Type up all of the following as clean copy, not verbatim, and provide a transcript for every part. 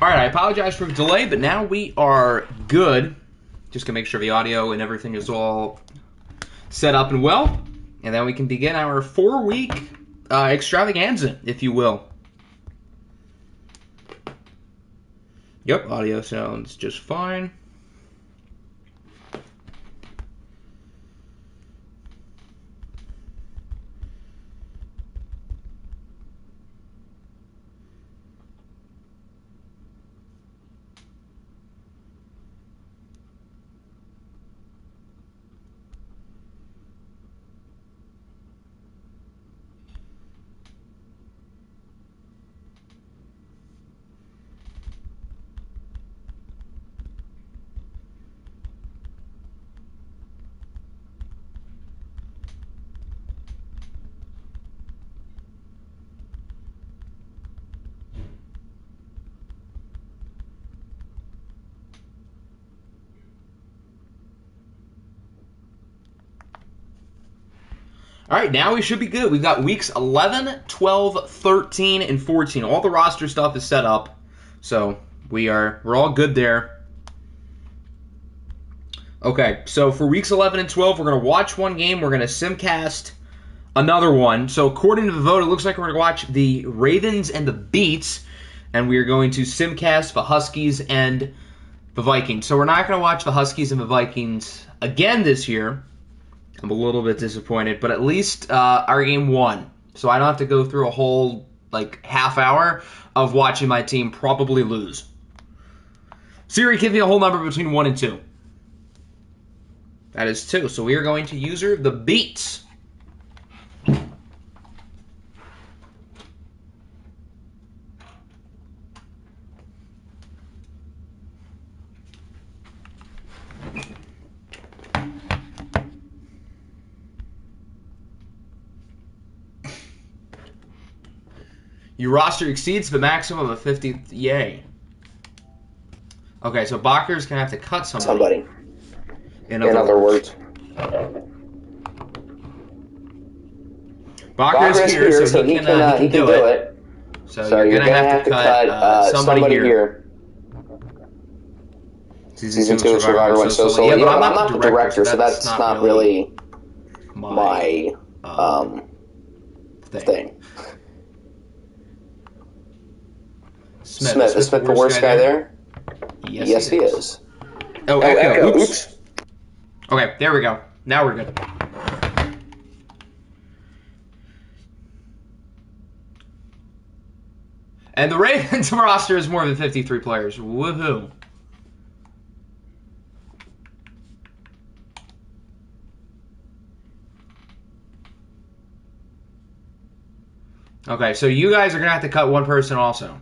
Alright, I apologize for the delay, but now we are good. Just gonna make sure the audio and everything is all set up and well. And then we can begin our 4-week extravaganza, if you will. Yep, audio sounds just fine. All right, now we should be good. We've got weeks 11, 12, 13, and 14. All the roster stuff is set up, so we're all good there. Okay, so for weeks 11 and 12, we're going to watch one game. We're going to simcast another one. So according to the vote, it looks like we're going to watch the Ravens and the Beats, and we are going to simcast the Huskies and the Vikings. So we're not going to watch the Huskies and the Vikings again this year. I'm a little bit disappointed, but at least our game won. So I don't have to go through a whole half hour of watching my team probably lose. Siri, give me a whole number between 1 and 2. That is 2. So we are going to user the Beats. Your roster exceeds the maximum of 50. Yay. Okay, so Bacher's going to have to cut somebody. In other words. Bacher's here, so he can do it. So you're going to have to cut somebody here. Season 2 Survivor went so yeah, but I'm not the director, so that's not really my thing. Smith, is Smith the worst guy there? Yes, he is. Oh, Echo. Oops. Okay, there we go. Now we're good. And the Ravens roster is more than 53 players. Woohoo. Okay, so you guys are going to have to cut one person also.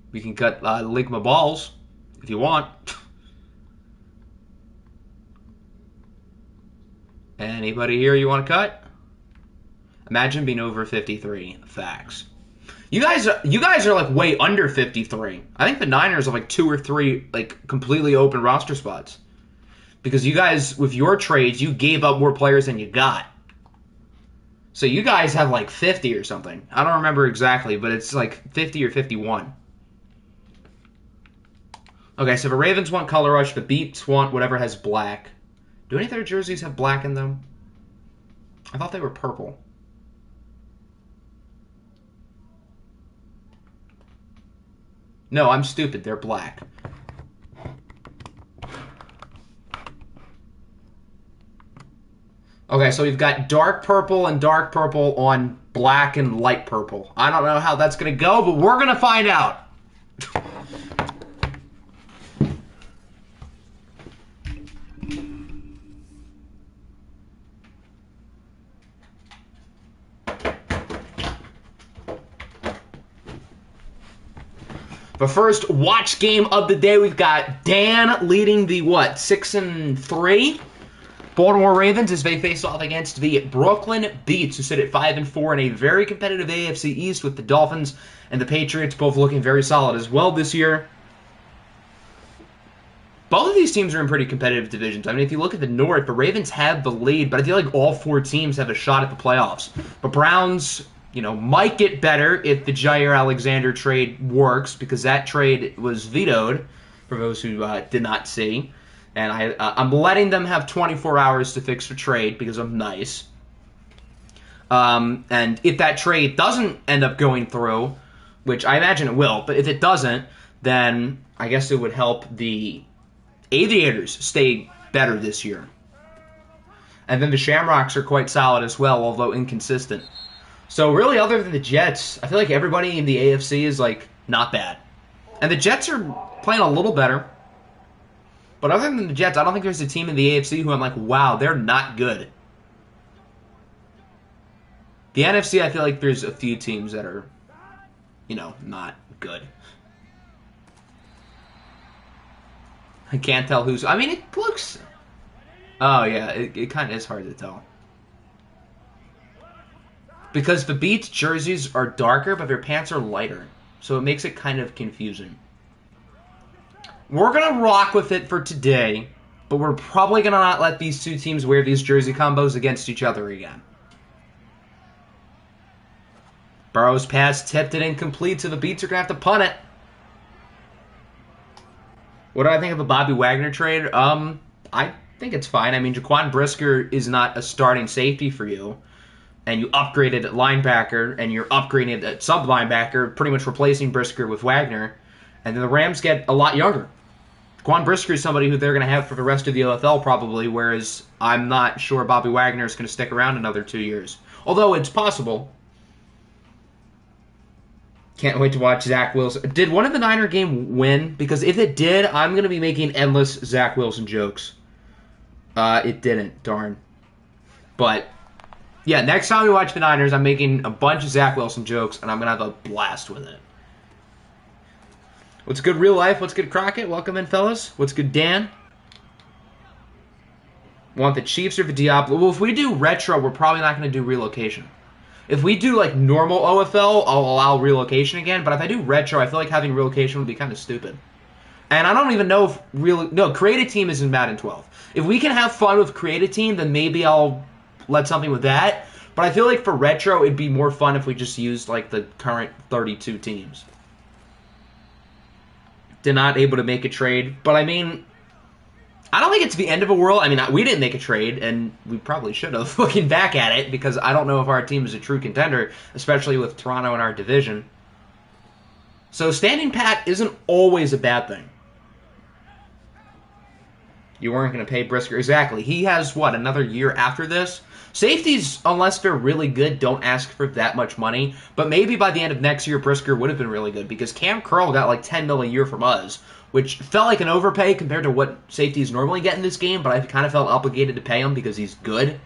We can cut Ligma Balls if you want. Anybody here you want to cut? Imagine being over 53. Facts. You guys are way under 53. I think the Niners have 2 or 3 completely open roster spots. Because you guys, with your trades, you gave up more players than you got. So you guys have 50 or something. I don't remember exactly, but it's 50 or 51. Okay, so the Ravens want Color Rush, the Beats want whatever has black. Do any of their jerseys have black in them? I thought they were purple. No, I'm stupid. They're black. Okay, so we've got dark purple and dark purple on black and light purple. I don't know how that's going to go, but we're going to find out. The first watch game of the day, we've got Dan leading the, 6-3? Baltimore Ravens as they face off against the Brooklyn Beats, who sit at 5-4 in a very competitive AFC East with the Dolphins and the Patriots both looking very solid as well this year. Both of these teams are in pretty competitive divisions. I mean, if you look at the North, the Ravens have the lead, but I feel like all 4 teams have a shot at the playoffs. The Browns, might get better if the Jair Alexander trade works, because that trade was vetoed for those who did not see. And I'm letting them have 24 hours to fix the trade because I'm nice. And if that trade doesn't end up going through, which I imagine it will, but if it doesn't, then I guess it would help the Aviators stay better this year. And then the Shamrocks are quite solid as well, although inconsistent. So really, other than the Jets, I feel like everybody in the AFC is, not bad. And the Jets are playing a little better. But other than the Jets, I don't think there's a team in the AFC who I'm like, wow, they're not good. The NFC, I feel like there's a few teams that are, not good. I can't tell who's... I mean, it looks... Oh, yeah, it kind of is hard to tell. Because the Beats jerseys are darker, but their pants are lighter. So it makes it kind of confusing. We're going to rock with it for today, but we're probably going to not let these two teams wear these jersey combos against each other again. Burrow's pass tipped it incomplete, so the Beats are going to have to punt it. What do I think of the Bobby Wagner trade? I think it's fine. I mean, Jaquan Brisker is not a starting safety for you, and you upgraded at linebacker, and you're upgrading at sub-linebacker, pretty much replacing Brisker with Wagner, and then the Rams get a lot younger. Jaquan Brisker is somebody who they're going to have for the rest of the OFL probably, whereas I'm not sure Bobby Wagner is going to stick around another 2 years. Although it's possible. Can't wait to watch Zach Wilson. Did one of the Niner game win? Because if it did, I'm going to be making endless Zach Wilson jokes. It didn't, darn. But, yeah, next time we watch the Niners, I'm making a bunch of Zach Wilson jokes, and I'm going to have a blast with it. What's good, real life? What's good, Crockett? Welcome in, fellas. What's good, Dan? Want the Chiefs or the Diablo? Well, if we do retro, we're probably not going to do relocation. If we do, normal OFL, I'll allow relocation again. But if I do retro, I feel like having relocation would be kind of stupid. And I don't even know if Create a Team is in Madden 12. If we can have fun with Create a Team, then maybe I'll let something with that. But I feel like for retro, it'd be more fun if we just used, the current 32 teams. Did not able to make a trade. But, I mean, I don't think it's the end of the world. I mean, we didn't make a trade, and we probably should have, looking back at it, because I don't know if our team is a true contender, especially with Toronto in our division. So standing pat isn't always a bad thing. You weren't going to pay Brisker. Exactly. He has, another year after this? Safeties, unless they're really good, don't ask for that much money. But maybe by the end of next year, Brisker would have been really good, because Cam Curl got $10 million a year from us, which felt like an overpay compared to what safeties normally get in this game, but I kind of felt obligated to pay him because he's good.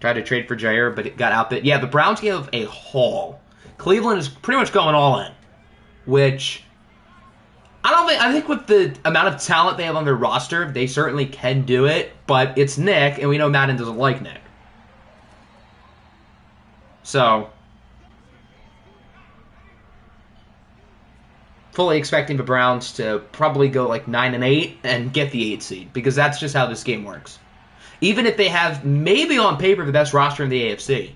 Tried to trade for Jair, but it got outbid. Yeah, the Browns gave a haul. Cleveland is pretty much going all in, which I think with the amount of talent they have on their roster, they certainly can do it, but it's Nick, and we know Madden doesn't like Nick. So, fully expecting the Browns to probably go 9-8 and get the 8 seed, because that's just how this game works. Even if they have, maybe on paper, the best roster in the AFC.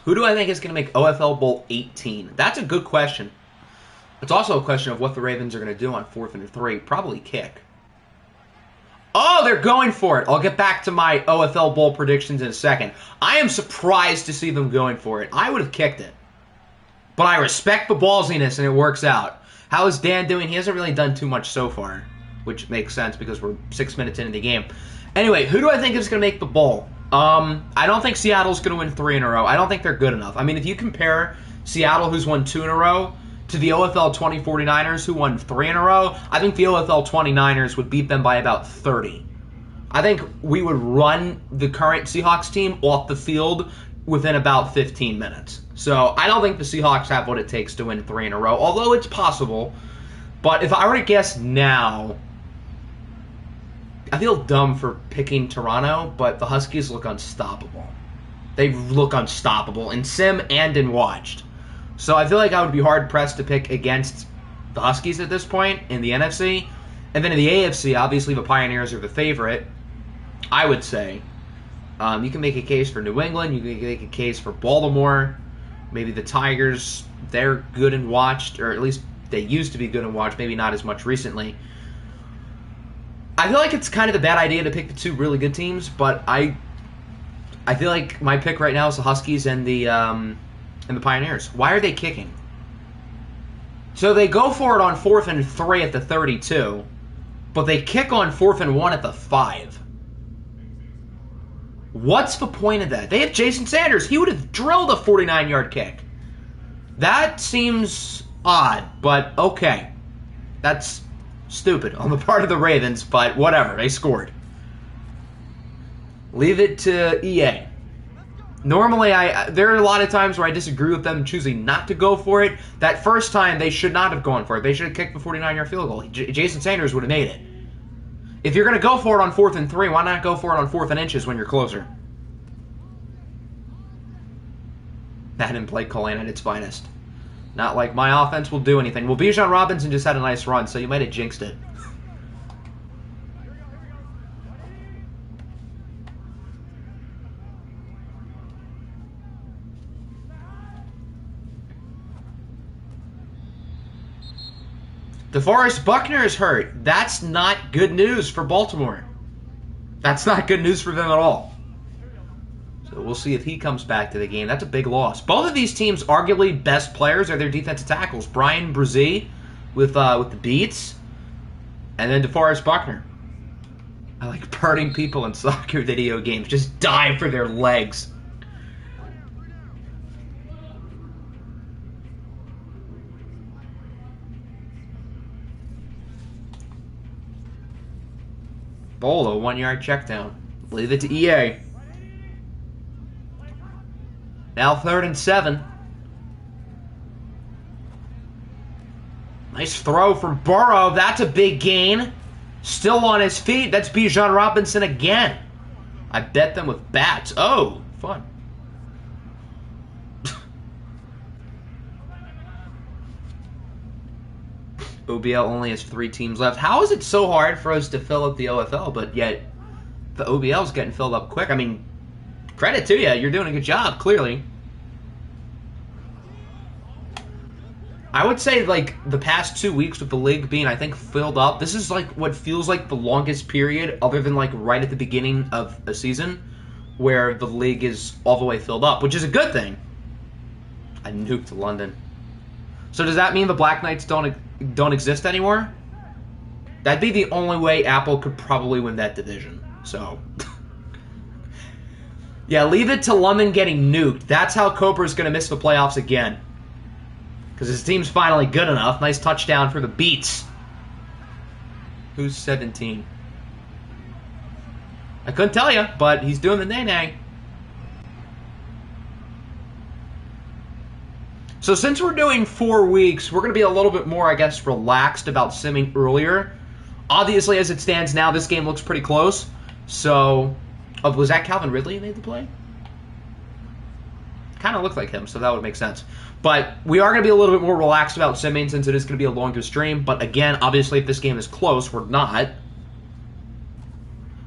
Who do I think is going to make OFL Bowl 18? That's a good question. It's also a question of what the Ravens are going to do on 4th and 3. Probably kick. Oh, they're going for it. I'll get back to my OFL Bowl predictions in a second. I am surprised to see them going for it. I would have kicked it. But I respect the ballsiness, and it works out. How is Dan doing? He hasn't really done too much so far, which makes sense because we're 6 minutes into the game. Anyway, who do I think is going to make the bowl? I don't think Seattle's going to win 3 in a row. I don't think they're good enough. I mean, if you compare Seattle, who's won 2 in a row, to the OFL 2049ers, who won 3 in a row, I think the OFL 29ers would beat them by about 30. I think we would run the current Seahawks team off the field within about 15 minutes. So I don't think the Seahawks have what it takes to win 3 in a row, although it's possible. But if I were to guess now, I feel dumb for picking Toronto, but the Huskies look unstoppable. They look unstoppable in sim and in watched. So I feel like I would be hard-pressed to pick against the Huskies at this point in the NFC. And then in the AFC, obviously the Pioneers are the favorite, I would say. You can make a case for New England. You can make a case for Baltimore. Maybe the Tigers, they're good and watched, or at least they used to be good and watched, maybe not as much recently. I feel like it's kind of a bad idea to pick the two really good teams, but I feel like my pick right now is the Huskies and the Pioneers. Why are they kicking? So they go for it on 4th and 3 at the 32, but they kick on 4th and 1 at the 5. What's the point of that? They have Jason Sanders. He would have drilled a 49-yard kick. That seems odd, but okay. That's stupid on the part of the Ravens, but whatever. They scored. Leave it to EA. Normally, there are a lot of times where I disagree with them choosing not to go for it. That first time, they should not have gone for it. They should have kicked the 49-yard field goal. Jason Sanders would have made it. If you're going to go for it on 4th and 3, why not go for it on 4th and inches when you're closer? That didn't play calling at its finest. Not like my offense will do anything. Well, Bijan Robinson just had a nice run, so you might have jinxed it. DeForest Buckner is hurt. That's not good news for Baltimore. That's not good news for them at all. So we'll see if he comes back to the game. That's a big loss. Both of these teams' arguably best players are their defensive tackles. Brian Brzee with the Beats, and then DeForest Buckner. I like burning people in soccer video games. Just dive for their legs. Bolo, 1-yard check down. Leave it to EA. Now 3rd and 7. Nice throw from Burrow. That's a big gain. Still on his feet. That's Bijan Robinson again. I bet them with bats. Oh, fun. OBL only has 3 teams left. How is it so hard for us to fill up the OFL, but yet the OBL is getting filled up quick? I mean, credit to you. You're doing a good job, clearly. I would say, like, the past 2 weeks with the league being, I think, filled up, this is, like, what feels like the longest period, other than, like, right at the beginning of a season, where the league is all the way filled up, which is a good thing. I nuked London. So does that mean the Black Knights don't exist anymore? That'd be the only way Apple could probably win that division. So, yeah, leave it to London getting nuked. That's how Cobra's going to miss the playoffs again. Because his team's finally good enough. Nice touchdown for the Beats. Who's 17? I couldn't tell you, but he's doing the nay-nay. So since we're doing 4 weeks, we're going to be a little bit more, I guess, relaxed about simming earlier. Obviously, as it stands now, this game looks pretty close. So, was that Calvin Ridley who made the play? Kind of looked like him, so that would make sense. But we are going to be a little bit more relaxed about simming since it is going to be a longer stream. But again, obviously, if this game is close, we're not.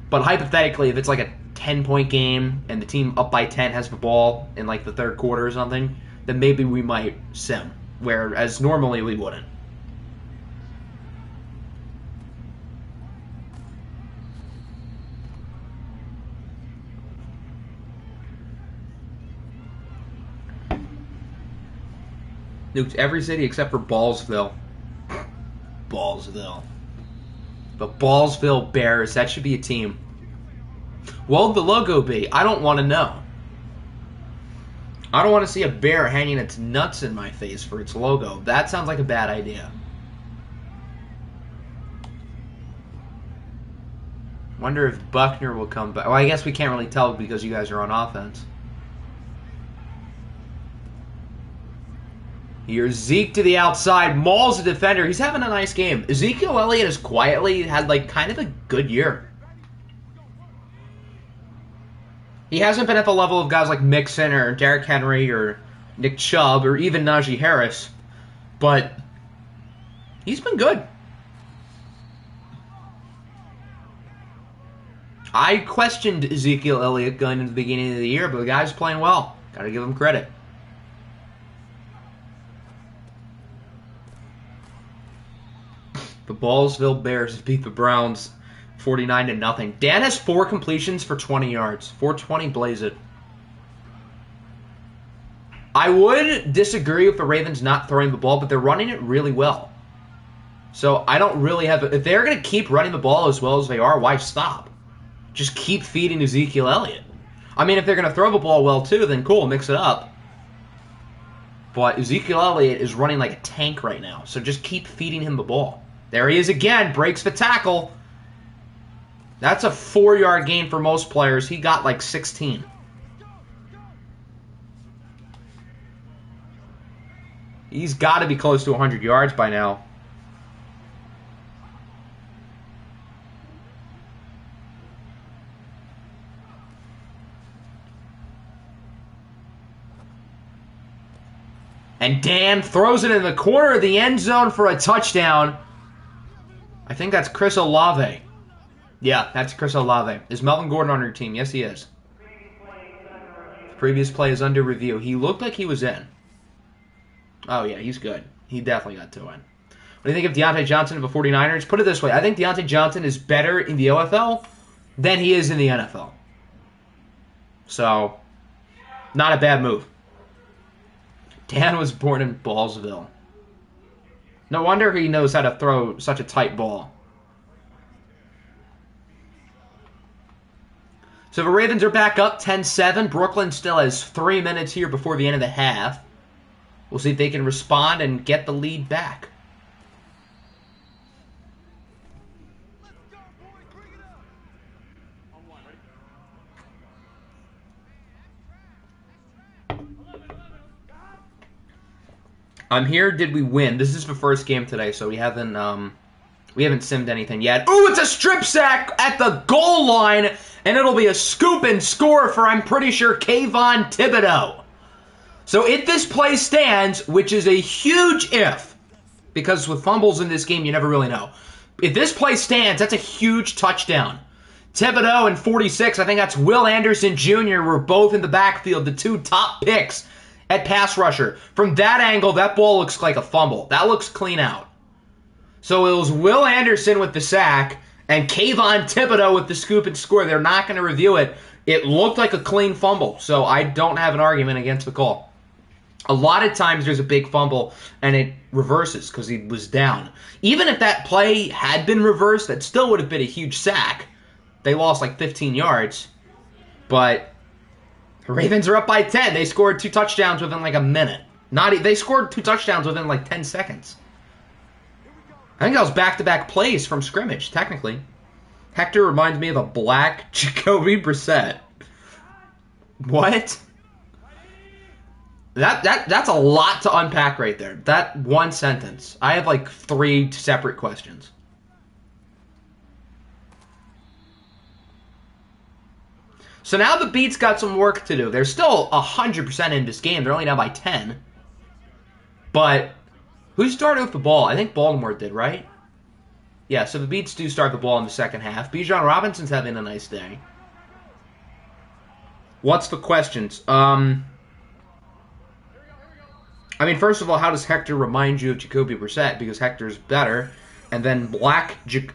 But hypothetically, if it's like a 10-point game and the team up by 10 has the ball in like the 3rd quarter or something, then maybe we might sim, whereas normally we wouldn't. Nuked every city except for Ballsville. Ballsville. The Ballsville Bears, that should be a team. What would the logo be? I don't want to know. I don't want to see a bear hanging its nuts in my face for its logo. That sounds like a bad idea. Wonder if Buckner will come back. Well, I guess we can't really tell because you guys are on offense. Here's Zeke to the outside. Maul's a defender. He's having a nice game. Ezekiel Elliott has quietly had, like, kind of a good year. He hasn't been at the level of guys like Mixon or Derrick Henry or Nick Chubb or even Najee Harris, but he's been good. I questioned Ezekiel Elliott going into the beginning of the year, but the guy's playing well. Got to give him credit. The Ballsville Bears beat the Browns 49-0. Dan has 4 completions for 20 yards. 420, blaze it. I would disagree with the Ravens not throwing the ball, but they're running it really well. So I don't really have... If they're going to keep running the ball as well as they are, why stop? Just keep feeding Ezekiel Elliott. I mean, if they're going to throw the ball well, too, then cool, mix it up. But Ezekiel Elliott is running like a tank right now, so just keep feeding him the ball. There he is again, breaks the tackle. That's a 4-yard gain for most players. He got like 16. He's got to be close to 100 yards by now. And Dan throws it in the corner of the end zone for a touchdown. I think that's Chris Olave. Yeah, that's Chris Olave. Is Melvin Gordon on your team? Yes, he is. The previous play is under review. He looked like he was in. Oh, yeah, he's good. He definitely got to in. What do you think of Deontay Johnson of the 49ers? Put it this way. I think Deontay Johnson is better in the OFL than he is in the NFL. So, not a bad move. Dan was born in Ballsville. No wonder he knows how to throw such a tight ball. So the Ravens are back up 10-7. Brooklyn still has 3 minutes here before the end of the half. We'll see if they can respond and get the lead back. I'm here. Did we win? This is the first game today, so we haven't simmed anything yet. Ooh, it's a strip sack at the goal line, and it'll be a scoop and score for, I'm pretty sure, Kayvon Thibodeau. So if this play stands, which is a huge if, because with fumbles in this game, you never really know. If this play stands, that's a huge touchdown. Thibodeau and 46, I think that's Will Anderson Jr. were both in the backfield, the 2 top picks at pass rusher. From that angle, that ball looks like a fumble. That looks clean out. So it was Will Anderson with the sack and Kayvon Thibodeau with the scoop and score. They're not going to review it. It looked like a clean fumble, so I don't have an argument against the call. A lot of times there's a big fumble and it reverses because he was down. Even if that play had been reversed, that still would have been a huge sack. They lost like 15 yards. But the Ravens are up by 10. They scored 2 touchdowns within like a minute. They scored 2 touchdowns within like 10 seconds. I think that was back-to-back plays from scrimmage, technically. Hector reminds me of a black Jacoby Brissett. What? That's a lot to unpack right there. That one sentence. I have like 3 separate questions. So now the Beats got some work to do. They're still 100% in this game. They're only down by 10. But who started with the ball? I think Baltimore did, right? Yeah, so the Beats do start the ball in the second half. Bijan Robinson's having a nice day. What's the questions? I mean, first of all, how does Hector remind you of Jacoby Brissett? Because Hector's better. And then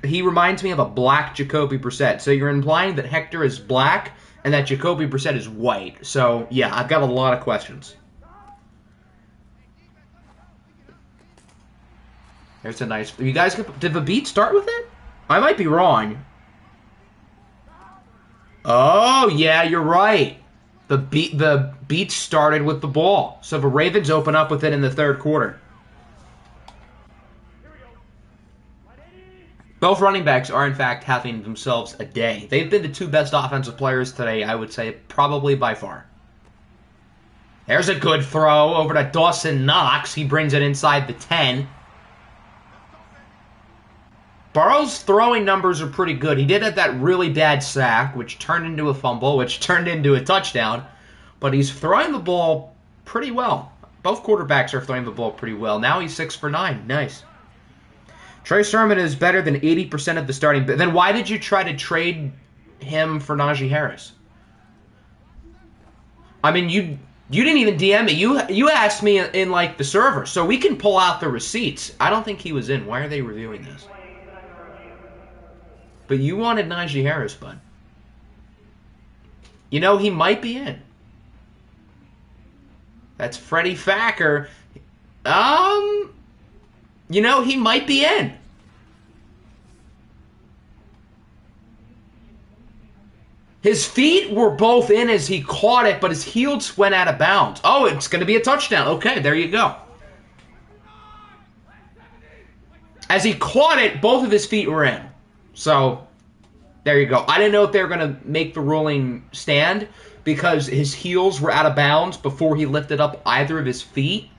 he reminds me of a black Jacoby Brissett. So you're implying that Hector is black and that Jacoby Brissett is white. So, yeah, I've got a lot of questions. There's a nice... You guys, did the beat start with it? I might be wrong. Oh, yeah, you're right. The beat started with the ball. So the Ravens open up with it in the third quarter. Both running backs are, in fact, having themselves a day. They've been the 2 best offensive players today, I would say, probably by far. There's a good throw over to Dawson Knox. He brings it inside the 10. Burrow's throwing numbers are pretty good. He did have that really bad sack, which turned into a fumble, which turned into a touchdown. But he's throwing the ball pretty well. Both quarterbacks are throwing the ball pretty well. Now he's 6 for 9. Nice. Trey Sermon is better than 80% of the starting. Then why did you try to trade him for Najee Harris? I mean, you didn't even DM me. You asked me in like the server, so we can pull out the receipts. I don't think he was in. Why are they reviewing this? But you wanted Najee Harris, bud. You know, he might be in. That's Freddie Facker. You know, he might be in. His feet were both in as he caught it, but his heels went out of bounds. Oh, it's going to be a touchdown. Okay, there you go. As he caught it, both of his feet were in. So, there you go. I didn't know if they were going to make the ruling stand because his heels were out of bounds before he lifted up either of his feet.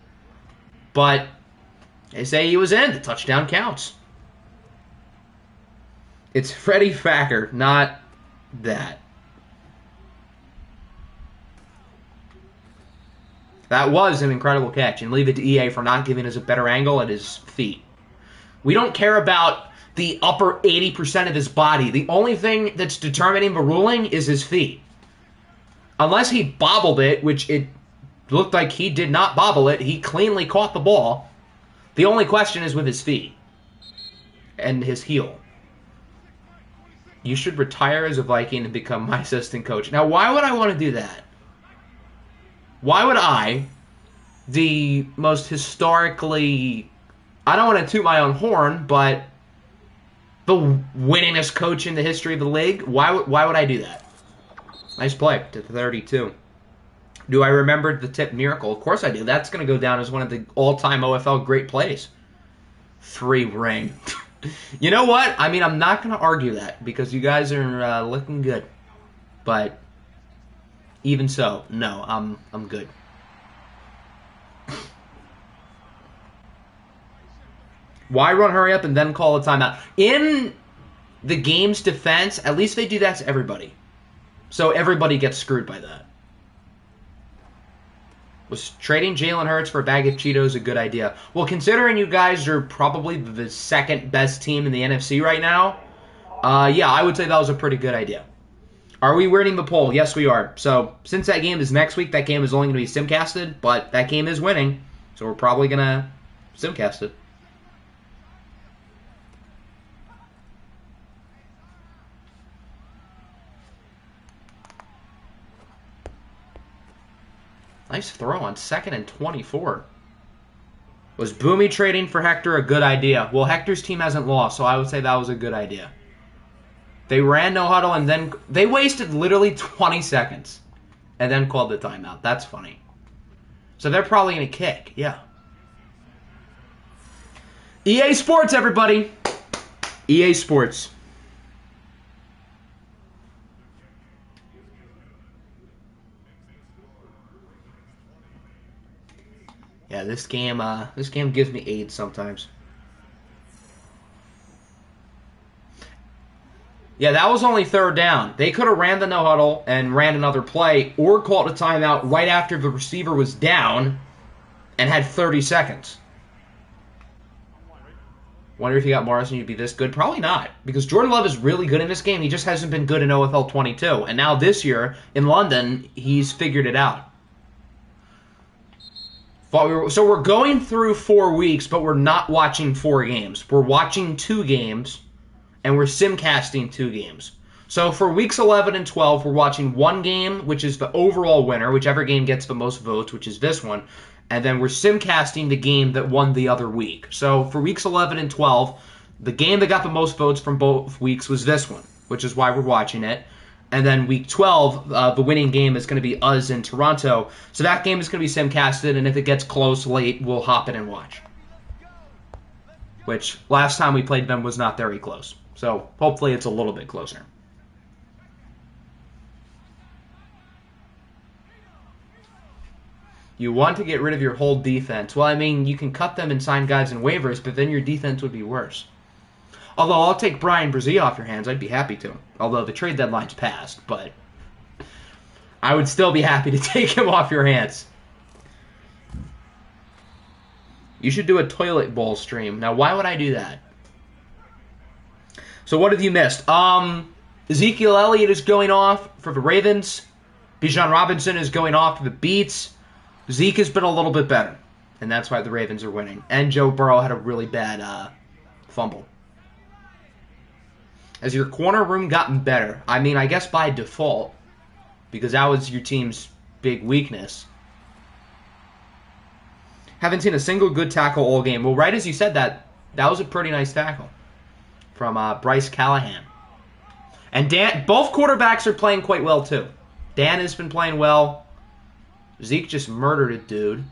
But they say he was in. The touchdown counts. It's Freddie Facker, not that. That was an incredible catch, and leave it to EA for not giving us a better angle at his feet. We don't care about the upper 80% of his body. The only thing that's determining the ruling is his feet. Unless he bobbled it, which it looked like he did not bobble it. He cleanly caught the ball. The only question is with his feet and his heel. You should retire as a Viking and become my assistant coach. Now, why would I want to do that? Why would I, the most historically, I don't want to toot my own horn, but the winningest coach in the history of the league, why would I do that? Nice play to 32. Do I remember the tip miracle? Of course I do. That's going to go down as one of the all-time OFL great plays. 3 ring. You know what? I mean, I'm not going to argue that because you guys are looking good. But even so, no, I'm good. Why run hurry up and then call a timeout? In the game's defense, at least they do that to everybody. So everybody gets screwed by that. Was trading Jalen Hurts for a bag of Cheetos a good idea? Well, considering you guys are probably the second best team in the NFC right now, yeah, I would say that was a pretty good idea. Are we winning the poll? Yes, we are. So, since that game is next week, that game is only going to be simcasted, but that game is winning, so we're probably going to simcast it. Nice throw on 2nd and 24. Was Boomy trading for Hector a good idea? Well, Hector's team hasn't lost, so I would say that was a good idea. They ran no huddle and then they wasted literally 20 seconds and then called the timeout. That's funny. So they're probably going to kick. Yeah. EA Sports, everybody. EA Sports. Yeah, this game gives me AIDS sometimes. Yeah, that was only 3rd down. They could have ran the no-huddle and ran another play or called a timeout right after the receiver was down and had 30 seconds. Wonder if you got Morrison, you'd be this good? Probably not, because Jordan Love is really good in this game. He just hasn't been good in OFL 22. And now this year, in London, he's figured it out. So we're going through 4 weeks, but we're not watching 4 games. We're watching 2 games. And we're simcasting 2 games. So for weeks 11 and 12, we're watching 1 game, which is the overall winner, whichever game gets the most votes, which is this one. And then we're simcasting the game that won the other week. So for weeks 11 and 12, the game that got the most votes from both weeks was this one, which is why we're watching it. And then week 12, the winning game is going to be us in Toronto. So that game is going to be simcasted, and if it gets close late, we'll hop in and watch. Which, last time we played them was not very close. So, hopefully it's a little bit closer. You want to get rid of your whole defense. Well, I mean, you can cut them and sign guys in waivers, but then your defense would be worse. Although, I'll take Brian Brzee off your hands. I'd be happy to. Although, the trade deadline's passed, but I would still be happy to take him off your hands. You should do a toilet bowl stream. Now, why would I do that? So what have you missed? Ezekiel Elliott is going off for the Ravens. Bijan Robinson is going off for the Beats. Zeke has been a little bit better, and that's why the Ravens are winning. And Joe Burrow had a really bad fumble. Has your corner room gotten better? I mean, I guess by default, because that was your team's big weakness. Haven't seen a single good tackle all game. Well, right as you said that, that was a pretty nice tackle from Bryce Callahan. And Dan, both quarterbacks are playing quite well, too. Dan has been playing well. Zeke just murdered it, dude.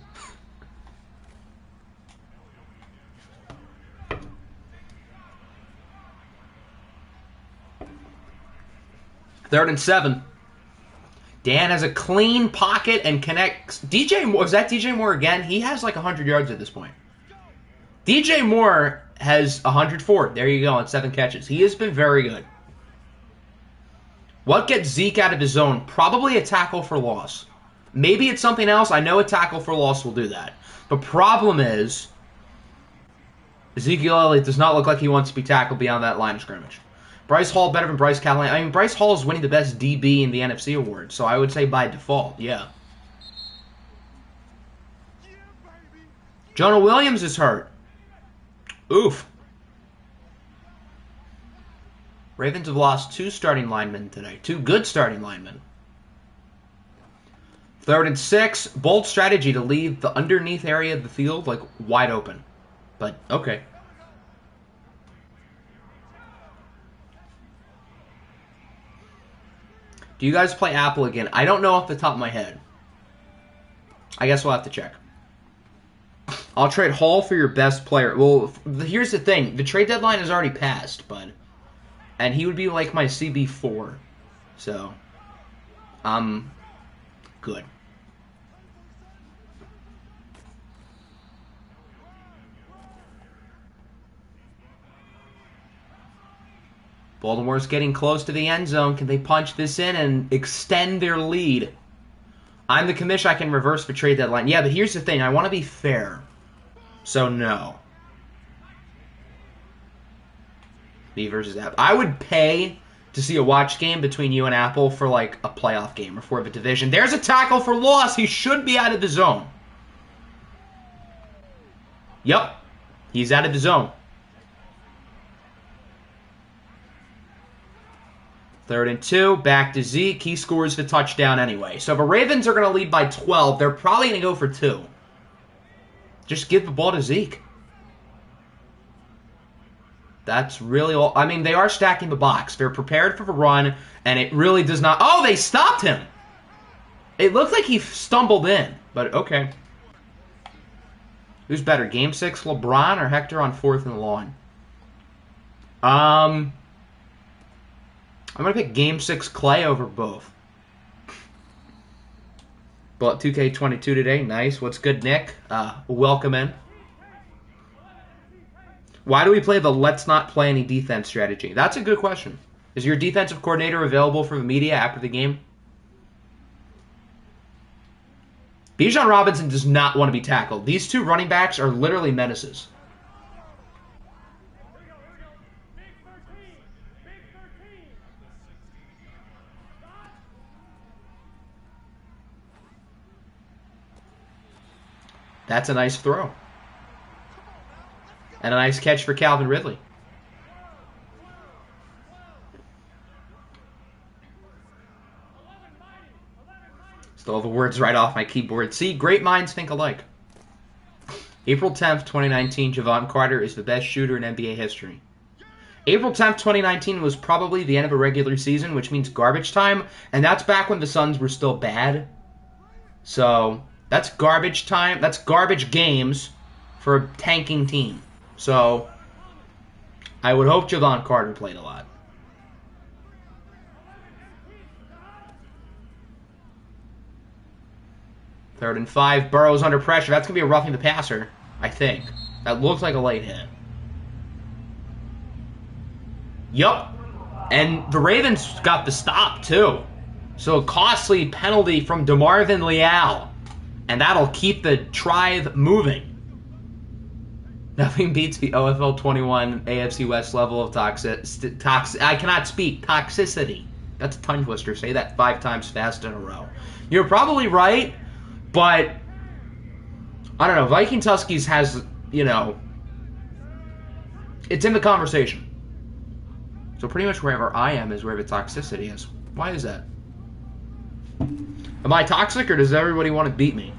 Third and 7. Dan has a clean pocket and connects. DJ Moore, is that DJ Moore again? He has like 100 yards at this point. DJ Moore has 104. There you go, on 7 catches. He has been very good. What gets Zeke out of his zone? Probably a tackle for loss. Maybe it's something else. I know a tackle for loss will do that. The problem is, Ezekiel Elliott does not look like he wants to be tackled beyond that line of scrimmage. Bryce Hall better than Bryce Callahan. I mean, Bryce Hall is winning the best DB in the NFC award, so I would say by default, yeah. Jonah Williams is hurt. Oof. Ravens have lost 2 starting linemen today. 2 good starting linemen. Third and 6. Bold strategy to leave the underneath area of the field like wide open. But, okay. Do you guys play Apple again? I don't know off the top of my head. I guess we'll have to check. I'll trade Hall for your best player. Well, here's the thing. The trade deadline has already passed, bud. And he would be like my CB4. So, I'm good. Baltimore's getting close to the end zone. Can they punch this in and extend their lead? I'm the commission. I can reverse the trade deadline. Yeah, but here's the thing. I want to be fair. So, no. Me versus Apple. I would pay to see a watch game between you and Apple for, like, a playoff game or for the division. There's a tackle for loss. He should be out of the zone. Yep. He's out of the zone. Third and 2, back to Zeke. He scores the touchdown anyway. So the Ravens are going to lead by 12. They're probably going to go for 2. Just give the ball to Zeke. That's really all. I mean, they are stacking the box. They're prepared for the run, and it really does not. Oh, they stopped him. It looked like he stumbled in, but okay. Who's better, Game 6 LeBron or Hector on 4th and long? I'm going to pick Game 6 Clay over both. Bought 2K22 today. Nice. What's good, Nick? Welcome in. Why do we play the let's not play any defense strategy? That's a good question. Is your defensive coordinator available for the media after the game? Bijan Robinson does not want to be tackled. These 2 running backs are literally menaces. That's a nice throw. And a nice catch for Calvin Ridley. Stole the words right off my keyboard. See, great minds think alike. April 10th, 2019, Javon Carter is the best shooter in NBA history. April 10th, 2019 was probably the end of a regular season, which means garbage time. And that's back when the Suns were still bad. So, that's garbage time. That's garbage games for a tanking team. So, I would hope Javon Carter played a lot. Third and 5. Burrow's under pressure. That's going to be a roughing the passer, I think. That looks like a late hit. Yup. And the Ravens got the stop, too. So, a costly penalty from DeMarvin Leal. And that'll keep the drive moving. Nothing beats the OFL 21 AFC West level of I cannot speak. Toxicity. That's a tongue twister. Say that 5 times fast in a row. You're probably right, but I don't know. Viking Tuskies has, it's in the conversation. So pretty much wherever I am is where the toxicity is. Why is that? Am I toxic, or does everybody want to beat me?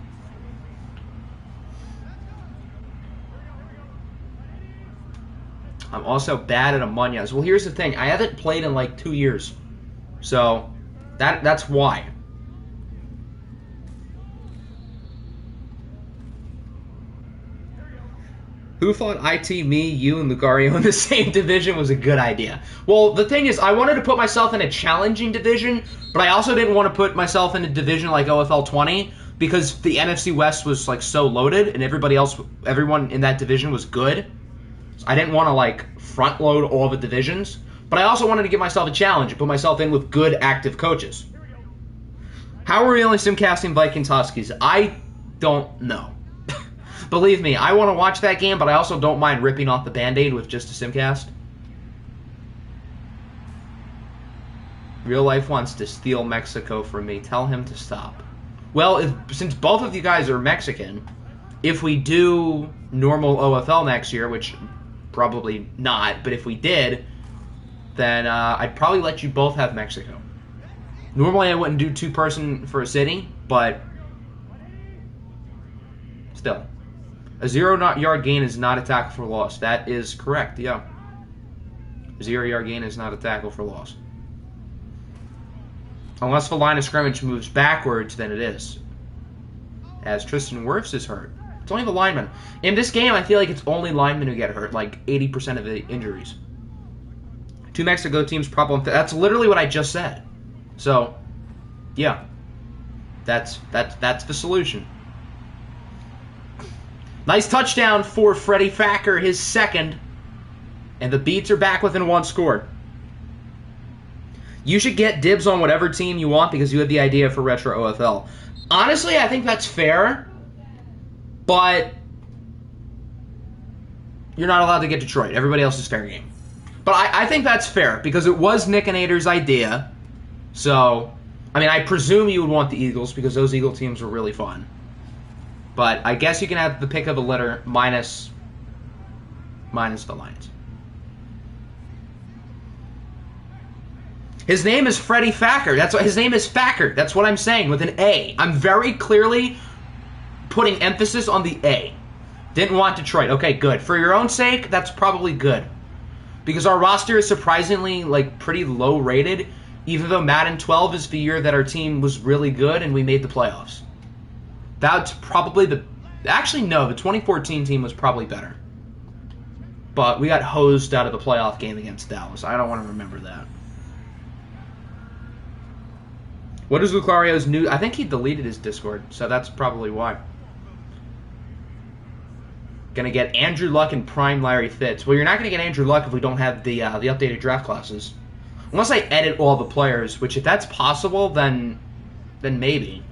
I'm also bad at Amanyas. Well, here's the thing. I haven't played in like 2 years. So that's why. Who thought IT, me, you, and Lucario in the same division was a good idea? Well, the thing is, I wanted to put myself in a challenging division, but I also didn't want to put myself in a division like OFL 20 because the NFC West was like so loaded and everyone in that division was good. So I didn't want to like front load all the divisions, but I also wanted to give myself a challenge and put myself in with good active coaches. How are we only simcasting Viking Tuskies? I don't know. Believe me, I want to watch that game, but I also don't mind ripping off the Band-Aid with just a simcast. Real life wants to steal Mexico from me. Tell him to stop. Well, since both of you guys are Mexican, if we do normal OFL next year, which probably not, but if we did, then I'd probably let you both have Mexico. Normally I wouldn't do 2-person for a city, but still. A 0-yard gain is not a tackle for loss. That is correct, yeah. A 0-yard gain is not a tackle for loss. Unless the line of scrimmage moves backwards, then it is. As Tristan Wirfs is hurt. It's only the linemen. In this game, I feel like it's only linemen who get hurt, like 80% of the injuries. 2 Mexico teams problem. That's literally what I just said. So, yeah. That's the solution. Nice touchdown for Freddie Facker, his second. And the Beats are back within 1 score. You should get dibs on whatever team you want because you had the idea for Retro OFL. Honestly, I think that's fair. But you're not allowed to get Detroit. Everybody else is fair game. But I think that's fair because it was Nick and Ader's idea. So, I mean, I presume you would want the Eagles because those Eagle teams were really fun. But I guess you can have the pick of a letter minus the Lions. His name is Freddie Facker. That's what his name is. Facker. That's what I'm saying with an A. I'm very clearly putting emphasis on the A. Didn't want Detroit. Okay, good. For your own sake, that's probably good. Because our roster is surprisingly like pretty low rated, even though Madden 12 is the year that our team was really good and we made the playoffs. That's probably actually, no, the 2014 team was probably better. But we got hosed out of the playoff game against Dallas. I don't want to remember that. What is Lucario's new... I think he deleted his Discord, so that's probably why. Gonna get Andrew Luck and Prime Larry Fitz. Well, you're not gonna get Andrew Luck if we don't have the updated draft classes. Unless I edit all the players, which if that's possible, then maybe.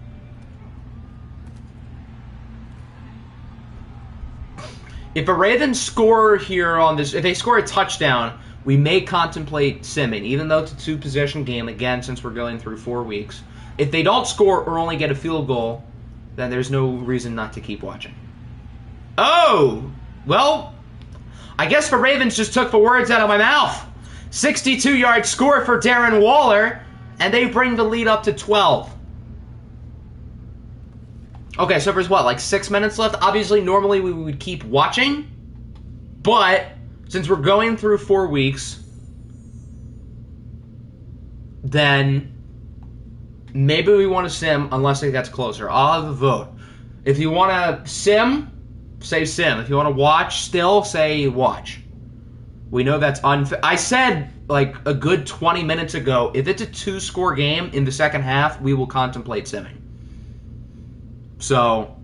If the Ravens score here on this, if they score a touchdown, we may contemplate simming, even though it's a 2-possession game, again, since we're going through 4 weeks. If they don't score or only get a field goal, then there's no reason not to keep watching. Oh! Well, I guess the Ravens just took the words out of my mouth. 62-yard score for Darren Waller, and they bring the lead up to 12. Okay, so there's what, like 6 minutes left? Obviously, normally we would keep watching, but since we're going through 4 weeks, then maybe we want to sim unless it gets closer. I'll have a vote. If you want to sim, say sim. If you want to watch still, say watch. We know that's unfair. I said like a good 20 minutes ago, if it's a 2-score game in the second half, we will contemplate simming. So,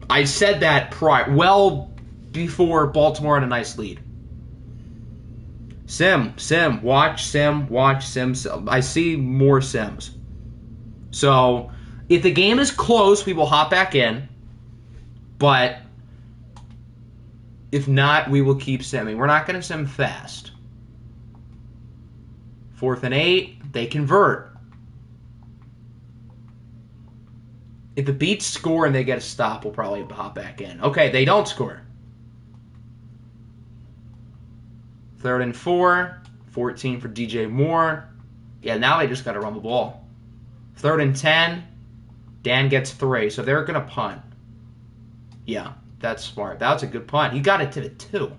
I said that well before Baltimore had a nice lead. Sim, watch, sim. I see more sims. So, if the game is close, we will hop back in. But If not, we will keep simming. We're not going to sim fast. 4th and 8. They convert. If the Beats score and they get a stop, we'll probably hop back in. Okay, they don't score. 3rd and 4. 14 for DJ Moore. Yeah, now they just got to run the ball. 3rd and 10. Dan gets 3, so they're going to punt. Yeah, that's smart. That was a good punt. He got it to the 2.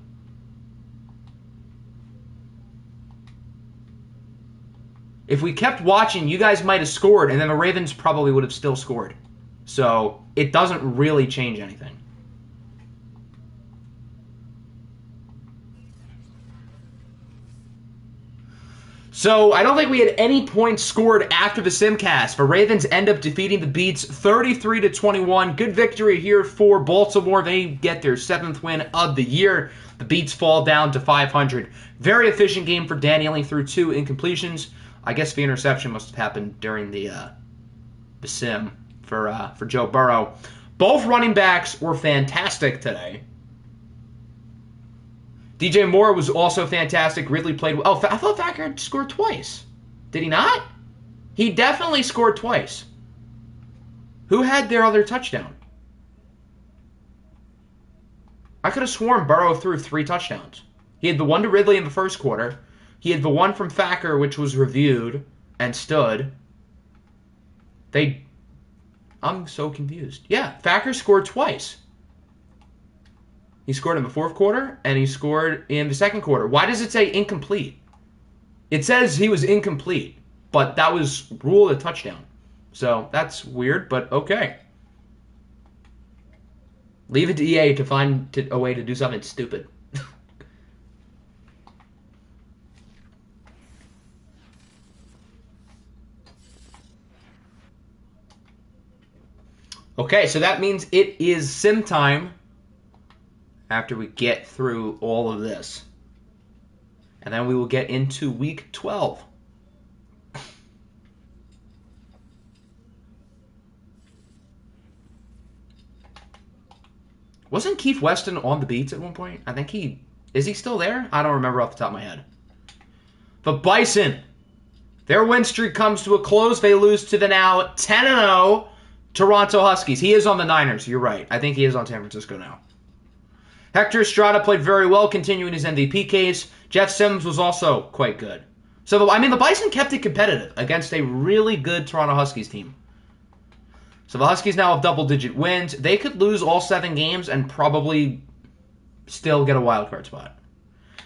If we kept watching, you guys might have scored, and then the Ravens probably would have still scored. So it doesn't really change anything. So I don't think we had any points scored after the Simcast. The Ravens end up defeating the Beats 33-21. Good victory here for Baltimore. They get their 7th win of the year. The Beats fall down to 500. Very efficient game for Danny, only threw 2 incompletions. I guess the interception must have happened during the sim for Joe Burrow. Both running backs were fantastic today. DJ Moore was also fantastic. Ridley played well. Oh, I thought Thacker scored twice. Did he not? He definitely scored twice. Who had their other touchdown? I could have sworn Burrow threw 3 touchdowns. He had the one to Ridley in the first quarter. He had the one from Thacker, which was reviewed and stood. I'm so confused. Yeah, Thacker scored twice. He scored in the 4th quarter, and he scored in the 2nd quarter. Why does it say incomplete? It says he was incomplete, but that was ruled a touchdown. So that's weird, but okay. Leave it to EA to find a way to do something stupid. Okay, so that means it is sim time after we get through all of this. And then we will get into week 12. Wasn't Keith Weston on the Beats at one point? I think is he still there? I don't remember off the top of my head. The Bison, their win streak comes to a close. They lose to the now 10-0 Toronto Huskies. He is on the Niners. You're right. I think he is on San Francisco now. Hector Estrada played very well, continuing his MVP case. Jeff Sims was also quite good. So, the Bison kept it competitive against a really good Toronto Huskies team. So the Huskies now have double-digit wins. They could lose all 7 games and probably still get a wild card spot.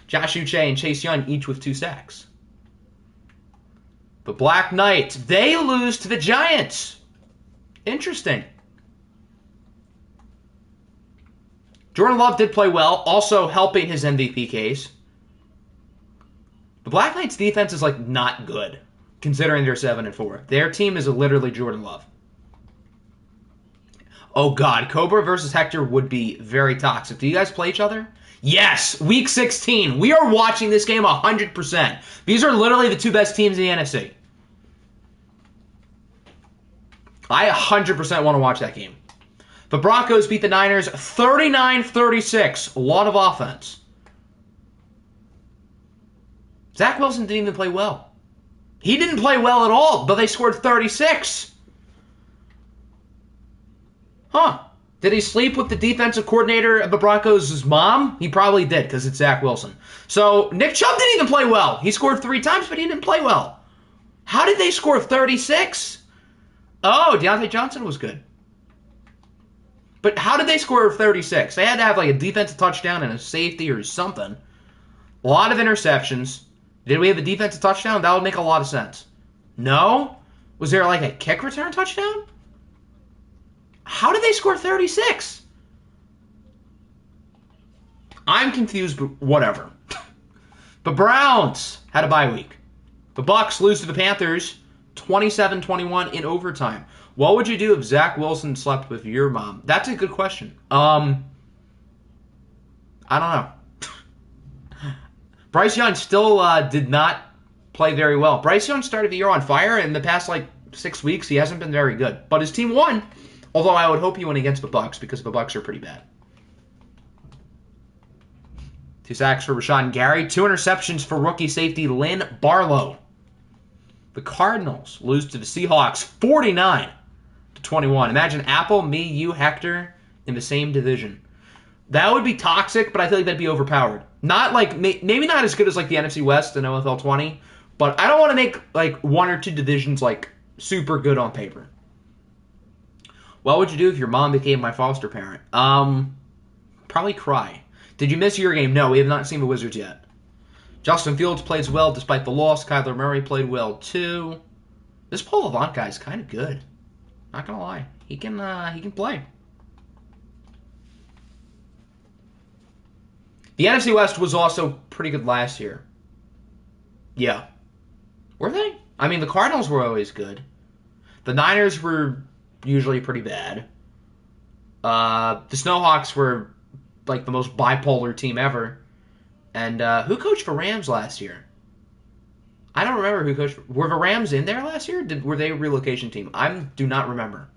Josh Uche and Chase Young each with 2 sacks. The Black Knights, they lose to the Giants. Interesting. Jordan Love did play well, also helping his MVP case. The Black Knights defense is not good, considering they're 7-4. Their team is literally Jordan Love. Oh God, Cobra versus Hector would be very toxic. Do you guys play each other? Yes, week 16. We are watching this game 100%. These are literally the 2 best teams in the NFC. I 100% want to watch that game. The Broncos beat the Niners 39-36. A lot of offense. Zach Wilson didn't even play well. He didn't play well at all, but they scored 36. Huh. Did he sleep with the defensive coordinator of the Broncos' mom? He probably did, because it's Zach Wilson. So, Nick Chubb didn't even play well. He scored 3 times, but he didn't play well. How did they score 36? Oh, Deontay Johnson was good. But how did they score 36? They had to have a defensive touchdown and a safety or something. A lot of interceptions. Did we have a defensive touchdown? That would make a lot of sense. No? Was there a kick return touchdown? How did they score 36? I'm confused, but whatever. The Browns had a bye week. The Bucs lose to the Panthers 27-21 in overtime. What would you do if Zach Wilson slept with your mom? That's a good question. I don't know. Bryce Young still did not play very well. Bryce Young started the year on fire. In the past 6 weeks, he hasn't been very good. But his team won. Although I would hope he went against the Bucs because the Bucs are pretty bad. 2 sacks for Rashawn Gary. 2 interceptions for rookie safety Lynn Barlow. The Cardinals lose to the Seahawks 49-21. Imagine Apple, me, you, Hector in the same division. That would be toxic, but I feel like that'd be overpowered. Not like maybe not as good as like the NFC West and OFL 20, but I don't want to make like 1 or 2 divisions like super good on paper. What would you do if your mom became my foster parent? Probably cry. Did you miss your game? No, we have not seen the Wizards yet. Justin Fields plays well despite the loss. Kyler Murray played well too. This Paul Avant guy is kind of good. Not gonna lie, he can play. The NFC West was also pretty good last year. Yeah. Were they? I mean, the Cardinals were always good. The Niners were usually pretty bad. The Snowhawks were like the most bipolar team ever. And who coached for Rams last year? I don't remember who coached. Were the Rams in there last year? Were they a relocation team? I do not remember.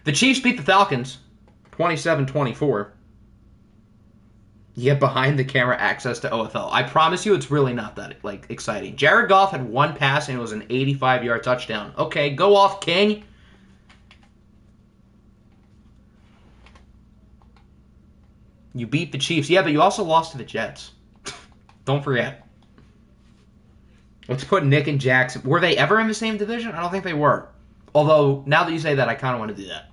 The Chiefs beat the Falcons 27-24. You get behind the camera access to OFL. I promise you it's really not that like exciting. Jared Goff had 1 pass and it was an 85-yard touchdown. Okay, go off, King. You beat the Chiefs. Yeah, but you also lost to the Jets. Don't forget. Let's put Nick and Jackson. Were they ever in the same division? I don't think they were. Although, now that you say that, I kind of want to do that.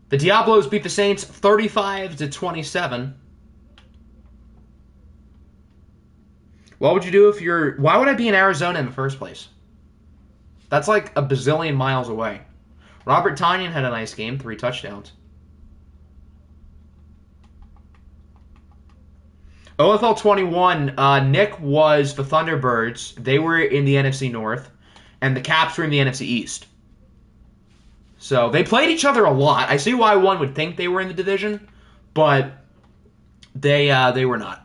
The Diablos beat the Saints 35-27. What would you do if you're... Why would I be in Arizona in the first place? That's like a bazillion miles away. Robert Tonyan had a nice game, 3 touchdowns. OFL 21, Nick was the Thunderbirds. They were in the NFC North, and the Caps were in the NFC East. So they played each other a lot. I see why one would think they were in the division, but they were not.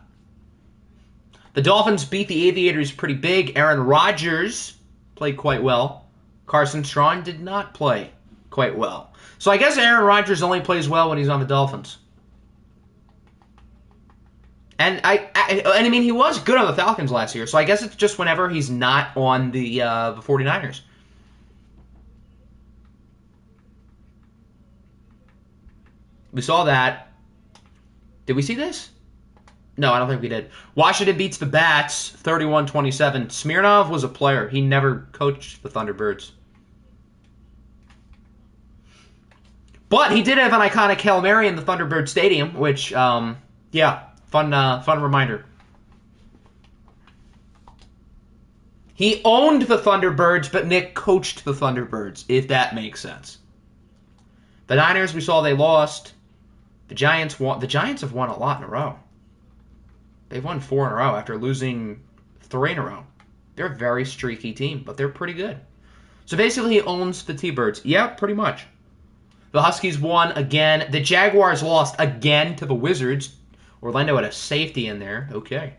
The Dolphins beat the Aviators pretty big. Aaron Rodgers played quite well. Carson Strong did not play quite well. So I guess Aaron Rodgers only plays well when he's on the Dolphins. And I mean, he was good on the Falcons last year, so I guess it's just whenever he's not on the 49ers. We saw that. Did we see this? No, I don't think we did. Washington beats the Bats 31-27. Smirnov was a player. He never coached the Thunderbirds. But he did have an iconic Hail Mary in the Thunderbird Stadium, which, yeah, fun reminder. He owned the Thunderbirds, but Nick coached the Thunderbirds, if that makes sense. The Niners, we saw they lost. The Giants won. The Giants have won a lot in a row. They've won 4 in a row after losing 3 in a row. They're a very streaky team, but they're pretty good. So basically, he owns the T-Birds. Yeah, pretty much. The Huskies won again. The Jaguars lost again to the Wizards. Orlando had a safety in there. Okay.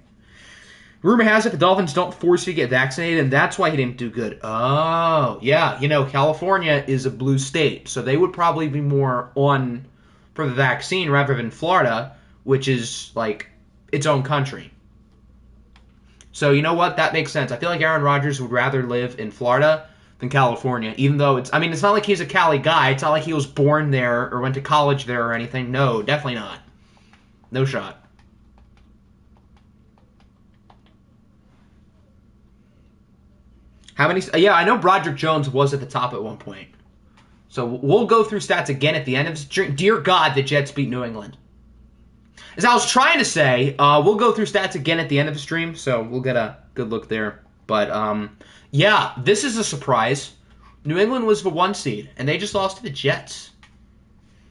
Rumor has it the Dolphins don't force you to get vaccinated, and that's why he didn't do good. Oh, yeah. You know, California is a blue state, so they would probably be more on for the vaccine rather than Florida, which is, like, its own country. So, you know what? That makes sense. I feel like Aaron Rodgers would rather live in Florida than California, even though it's not like he's a Cali guy. It's not like he was born there or went to college there or anything. No, definitely not. No shot. How many? Yeah, I know Broderick Jones was at the top at one point. So we'll go through stats again at the end of the stream. Dear God, the Jets beat New England. As I was trying to say, we'll go through stats again at the end of the stream, so we'll get a good look there. But, yeah, this is a surprise. New England was the 1 seed, and they just lost to the Jets.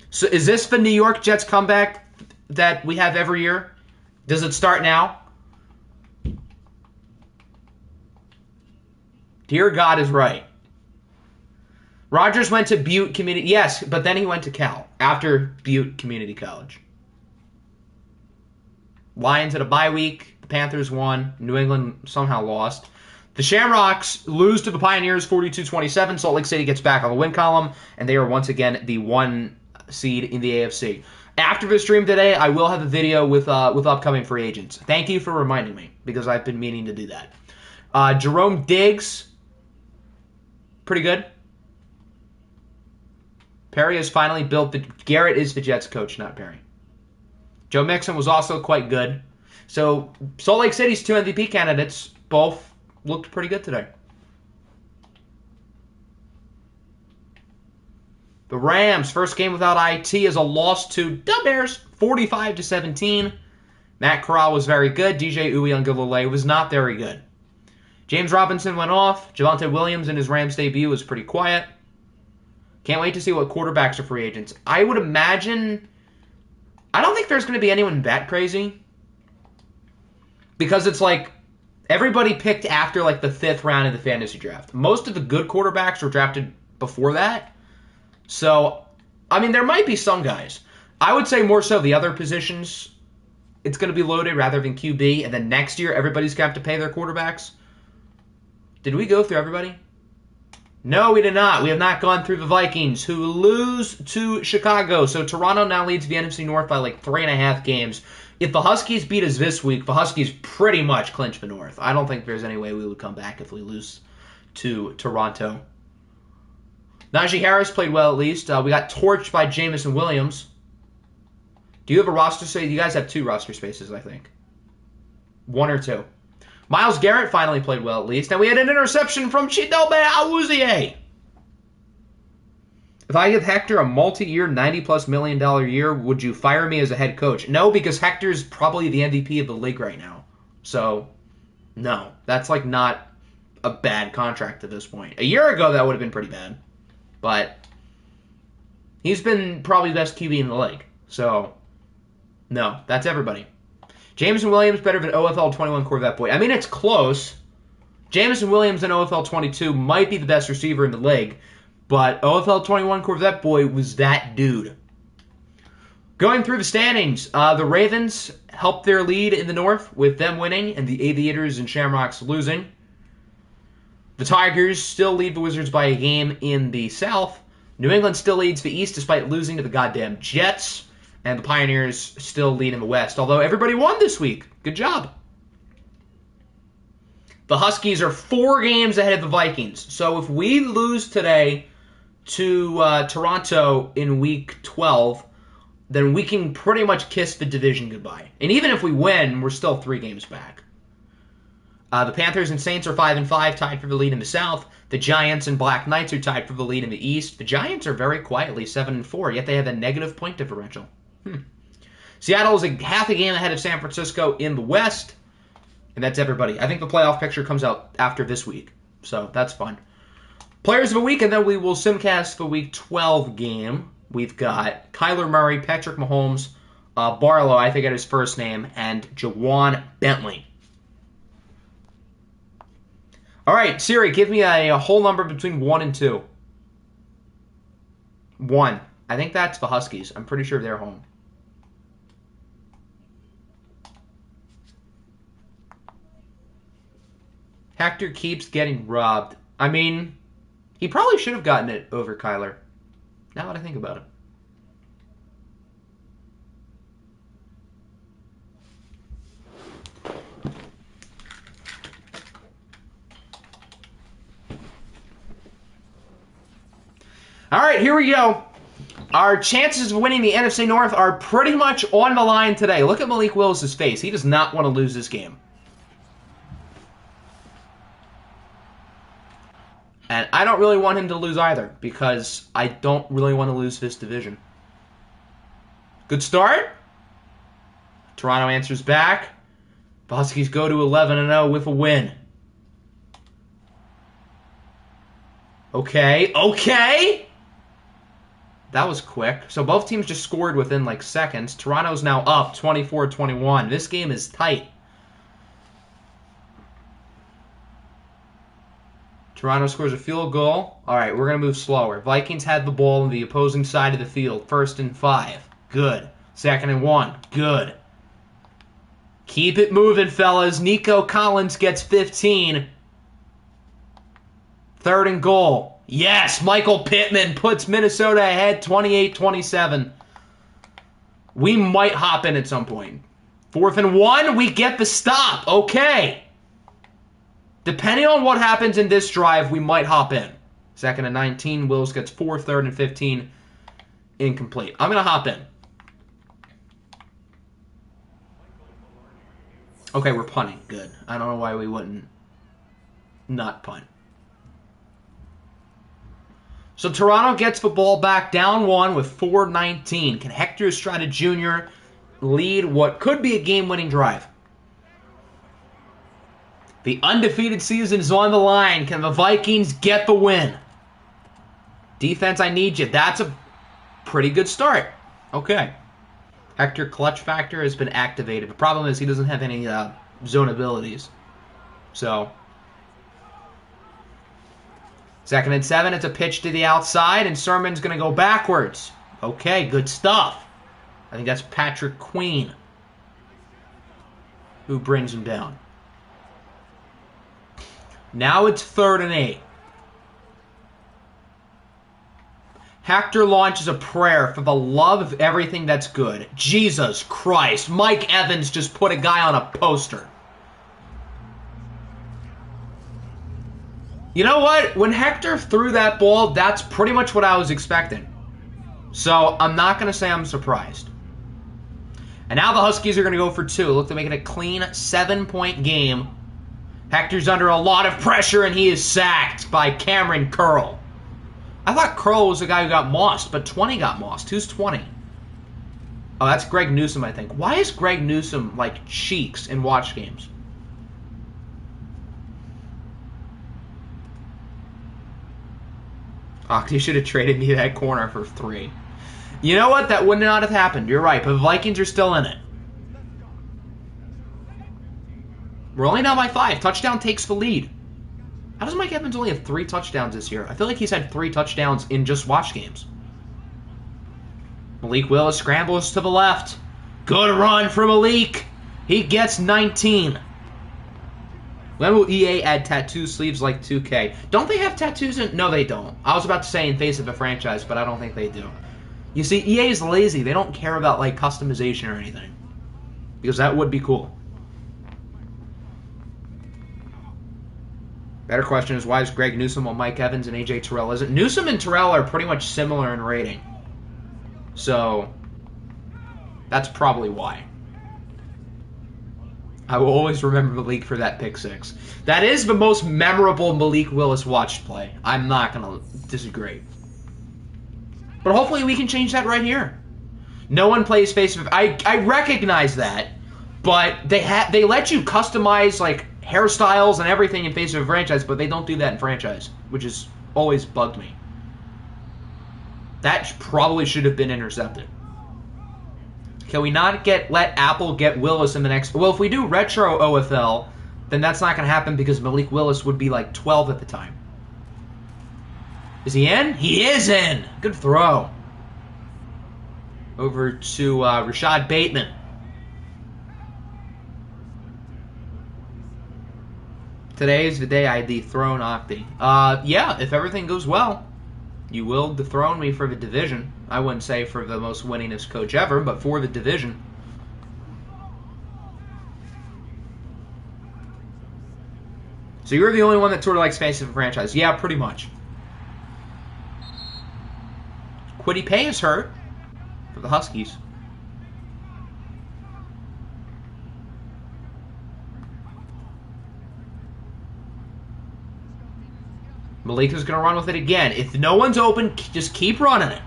So is this the New York Jets comeback that we have every year? Does it start now? Dear God is right. Rodgers went to Butte Community... Yes, but then he went to Cal after Butte Community College. Lions had a bye week. The Panthers won. New England somehow lost. The Shamrocks lose to the Pioneers 42-27. Salt Lake City gets back on the win column, and they are once again the 1 seed in the AFC. After the stream today, I will have a video with upcoming free agents. Thank you for reminding me, because I've been meaning to do that. Jerome Diggs, pretty good. Perry has finally built the... Garrett is the Jets coach, not Perry. Joe Mixon was also quite good. So, Salt Lake City's 2 MVP candidates both looked pretty good today. The Rams, first game without IT, is a loss to the Bears, 45-17. Matt Corral was very good. DJ Uiagalelei was not very good. James Robinson went off. Javonte Williams in his Rams debut was pretty quiet. Can't wait to see what quarterbacks are free agents. I would imagine... I don't think there's going to be anyone that crazy. Because it's like... Everybody picked after like the 5th round of the fantasy draft. Most of the good quarterbacks were drafted before that. So, I mean, there might be some guys. I would say more so the other positions, it's going to be loaded rather than QB. And then next year, everybody's going to have to pay their quarterbacks. Did we go through everybody? No, we did not. We have not gone through the Vikings, who lose to Chicago. So Toronto now leads the NFC North by like 3.5 games. If the Huskies beat us this week, the Huskies pretty much clinch the North. I don't think there's any way we would come back if we lose to Toronto. Najee Harris played well at least. We got torched by Jamison Williams. Do you have a roster space? You guys have 2 roster spaces, I think. 1 or 2. Myles Garrett finally played well at least. And we had an interception from Chidobe Awuzie. If I give Hector a multi-year, $90+ million year, would you fire me as a head coach? No, because Hector's probably the MVP of the league right now. So, no. That's like not a bad contract at this point. A year ago, that would have been pretty bad. But he's been probably the best QB in the league. So, no, that's everybody. Jameson Williams better than OFL 21 Corvette Boy. I mean, it's close. Jameson Williams and OFL 22 might be the best receiver in the league. But OFL 21 Corvette Boy was that dude. Going through the standings, the Ravens helped their lead in the North with them winning and the Aviators and Shamrocks losing. The Tigers still lead the Wizards by a game in the South. New England still leads the East despite losing to the goddamn Jets. And the Pioneers still lead in the West, although everybody won this week. Good job. The Huskies are 4 games ahead of the Vikings. So if we lose today to Toronto in Week 12, then we can pretty much kiss the division goodbye. And even if we win, we're still 3 games back. The Panthers and Saints are 5-5, tied for the lead in the South. The Giants and Black Knights are tied for the lead in the East. The Giants are very quietly 7-4, yet they have a negative point differential. Seattle is half a game ahead of San Francisco in the West. And that's everybody. I think the playoff picture comes out after this week. So that's fun. Players of the week, and then we will simcast the Week 12 game. We've got Kyler Murray, Patrick Mahomes, Barlow, I forget his first name, and Jawan Bentley. All right, Siri, give me a whole number between 1 and 2. 1. I think that's the Huskies. I'm pretty sure they're home. Hector keeps getting robbed. I mean, he probably should have gotten it over Kyler. Now that I think about it. All right, here we go. Our chances of winning the NFC North are pretty much on the line today. Look at Malik Willis' face. He does not want to lose this game. And I don't really want him to lose either, because I don't really want to lose this division. Good start. Toronto answers back. The Huskies go to 11-0 with a win. Okay. That was quick. So both teams just scored within like seconds. Toronto's now up 24-21. This game is tight. Toronto scores a field goal. All right, we're going to move slower. Vikings had the ball on the opposing side of the field. 1st and 5. Good. 2nd and 1. Good. Keep it moving, fellas. Nico Collins gets 15. 3rd and goal. Yes, Michael Pittman puts Minnesota ahead 28-27. We might hop in at some point. 4th and 1, we get the stop. Okay. Depending on what happens in this drive, we might hop in. 2nd and 19, Willis gets 4, 3rd and 15, incomplete. I'm going to hop in. Okay, we're punting. Good. I don't know why we wouldn't not punt. So Toronto gets the ball back down 1 with 4:19. Can Hector Estrada Jr. lead what could be a game-winning drive? The undefeated season is on the line. Can the Vikings get the win? Defense, I need you. That's a pretty good start. Okay. Hector clutch factor has been activated. The problem is he doesn't have any zone abilities. So, 2nd and 7, it's a pitch to the outside, and Sermon's going to go backwards. Okay, good stuff. I think that's Patrick Queen who brings him down. Now it's 3rd and 8. Hector launches a prayer for the love of everything that's good. Jesus Christ. Mike Evans just put a guy on a poster. You know what? When Hector threw that ball, that's pretty much what I was expecting. So I'm not going to say I'm surprised. And now the Huskies are going to go for 2. Look to make it a clean 7-point game. Hector's under a lot of pressure, and he is sacked by Cameron Curl. I thought Curl was the guy who got mossed, but 20 got mossed. Who's 20? Oh, that's Greg Newsome, I think. Why is Greg Newsome like cheeks in watch games? Oh, you should have traded me that corner for 3. You know what? That would not have happened. You're right, but the Vikings are still in it. We're only down by 5. Touchdown takes the lead. How does Mike Evans only have 3 touchdowns this year? I feel like he's had 3 touchdowns in just watch games. Malik Willis scrambles to the left. Good run for Malik. He gets 19. When will EA add tattoo sleeves like 2K? Don't they have tattoos in... No, they don't. I was about to say in face of a franchise, but I don't think they do. You see, EA is lazy. They don't care about, like, customization or anything. Because that would be cool. Better question is, why is Greg Newsome on Mike Evans and AJ Terrell isn't? Newsome and Terrell are pretty much similar in rating. So, that's probably why. I will always remember Malik for that pick 6. That is the most memorable Malik Willis watched play. I'm not going to disagree. But hopefully we can change that right here. No one plays face of... I recognize that, but they let you customize, like, hairstyles and everything in face of a franchise, but they don't do that in franchise, which has always bugged me. That probably should have been intercepted. Can we not let Apple get Willis in the next... Well, if we do retro OFL, then that's not going to happen because Malik Willis would be like 12 at the time. Is he in? He is in! Good throw. Over to Rashad Bateman. Today is the day I dethrone Octi. Yeah, if everything goes well, you will dethrone me for the division. I wouldn't say for the most winningest coach ever, but for the division. So you're the only one that sort of likes face of a franchise. Yeah, pretty much. Quiddy Pay is hurt for the Huskies. Malik is going to run with it again. If no one's open, just keep running it.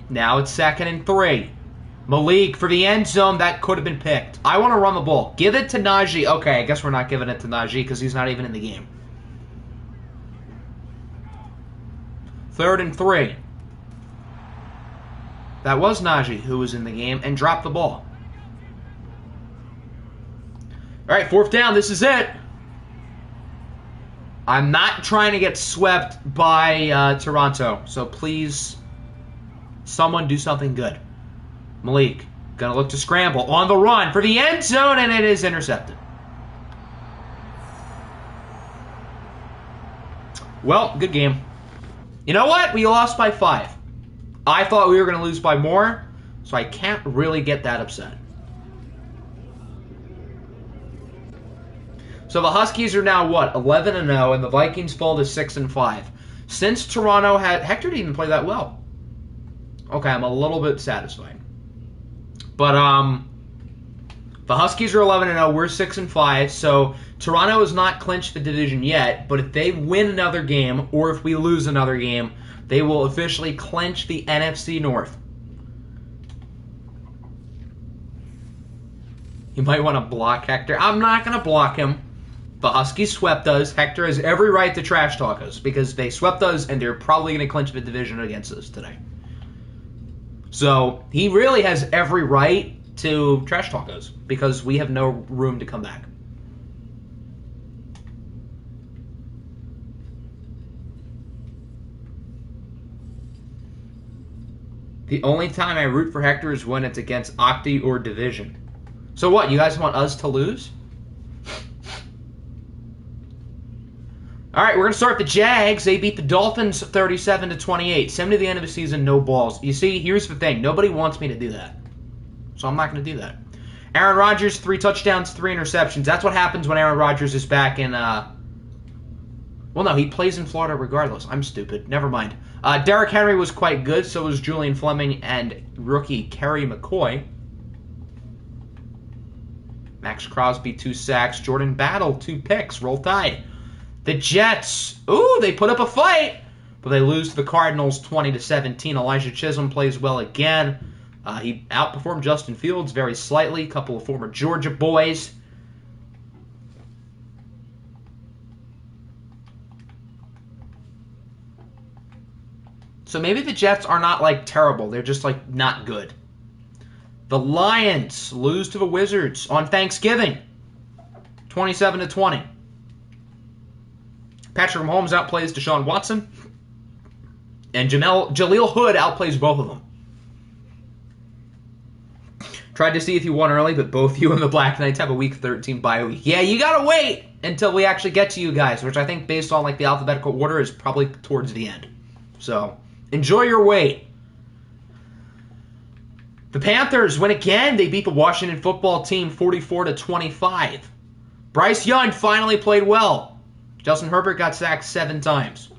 Now it's 2nd and 3. Malik for the end zone. That could have been picked. I want to run the ball. Give it to Najee. Okay, I guess we're not giving it to Najee because he's not even in the game. 3rd and 3. That was Najee who was in the game and dropped the ball. All right, 4th down. This is it. I'm not trying to get swept by Toronto, so please, someone do something good. Malik, going to look to scramble on the run for the end zone, and it is intercepted. Well, good game. You know what? We lost by 5. I thought we were going to lose by more, so I can't really get that upset. So the Huskies are now, what, 11-0, and the Vikings fall to 6-5. Since Toronto had... Hector didn't even play that well. Okay, I'm a little bit satisfied. But, the Huskies are 11-0, we're 6-5, so Toronto has not clinched the division yet, but if they win another game, or if we lose another game, they will officially clinch the NFC North. You might want to block Hector. I'm not going to block him. The Huskies swept us. Hector has every right to trash talk us because they swept us and they're probably going to clinch the division against us today. So he really has every right to trash talk us because we have no room to come back. The only time I root for Hector is when it's against Octi or Division. So what, you guys want us to lose? Alright, we're going to start the Jags. They beat the Dolphins 37-28. 7 to the end of the season, no balls. You see, here's the thing. Nobody wants me to do that. So I'm not going to do that. Aaron Rodgers, 3 touchdowns, 3 interceptions. That's what happens when Aaron Rodgers is back in... Well, no, he plays in Florida regardless. I'm stupid. Never mind. Derrick Henry was quite good. So was Julian Fleming and rookie Kerry McCoy. Max Crosby, 2 sacks. Jordan Battle, 2 picks. Roll Tide. The Jets, ooh, they put up a fight, but they lose to the Cardinals 20-17. Elijah Chisholm plays well again. He outperformed Justin Fields very slightly. A couple of former Georgia boys. So maybe the Jets are not, like, terrible. They're just, like, not good. The Lions lose to the Wizards on Thanksgiving, 27-20. Patrick Mahomes outplays Deshaun Watson, and Jaleel Hood outplays both of them. Tried to see if you won early, but both you and the Black Knights have a Week 13 bye week. Yeah, you gotta wait until we actually get to you guys, which I think based on like the alphabetical order is probably towards the end. So, enjoy your wait. The Panthers win again. They beat the Washington football team 44-25. Bryce Young finally played well. Justin Herbert got sacked 7 times.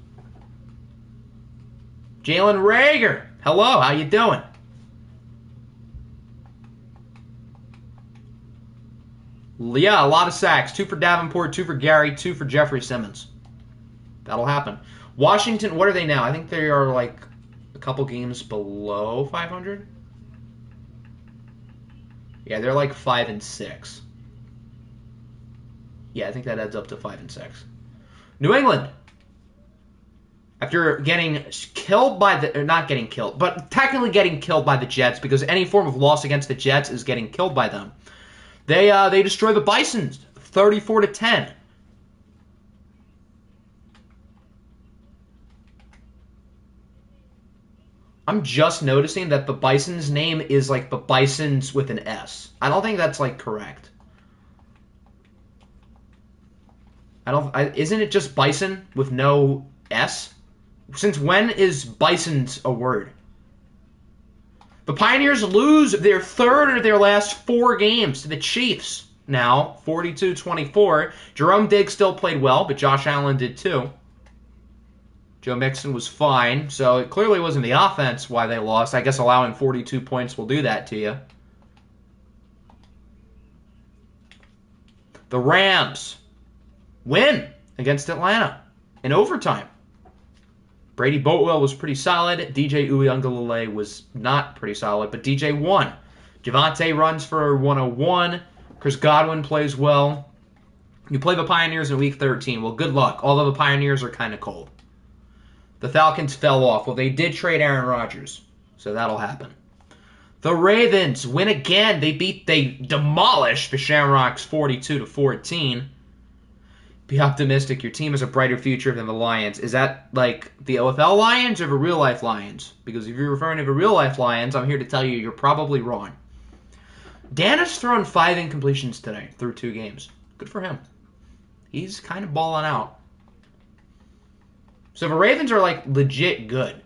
Jalen Reagor, hello, how you doing? Yeah, a lot of sacks. 2 for Davenport, 2 for Gary, 2 for Jeffrey Simmons. That'll happen. Washington, what are they now? I think they are like a couple games below 500. Yeah, they're like 5-6. Yeah, I think that adds up to 5-6. New England, after getting killed by the... not getting killed, but technically getting killed by the Jets, because any form of loss against the Jets is getting killed by them. They destroy the Bisons, 34-10. I'm just noticing that the Bison's name is like the Bisons with an S. I don't think that's, like, correct. Isn't it just bison with no S? Since when is bisons a word? The Pioneers lose their 3rd of their last 4 games to the Chiefs. Now, 42-24. Jerome Diggs still played well, but Josh Allen did too. Joe Mixon was fine, so it clearly wasn't the offense why they lost. I guess allowing 42 points will do that to you. The Rams win against Atlanta in overtime. Brady Boatwell was pretty solid. DJ Uiagalelei was not pretty solid, but DJ won. Javonte runs for 101. Chris Godwin plays well. You play the Pioneers in Week 13. Well, good luck, although the Pioneers are kind of cold. The Falcons fell off. Well, they did trade Aaron Rodgers, so that'll happen. The Ravens win again. They demolished the Shamrocks 42-14. Be optimistic. Your team has a brighter future than the Lions. Is that like the OFL Lions or the real life Lions? Because if you're referring to the real life Lions, I'm here to tell you you're probably wrong. Dan has thrown 5 incompletions today through 2 games. Good for him. He's kind of balling out. So the Ravens are, like, legit good.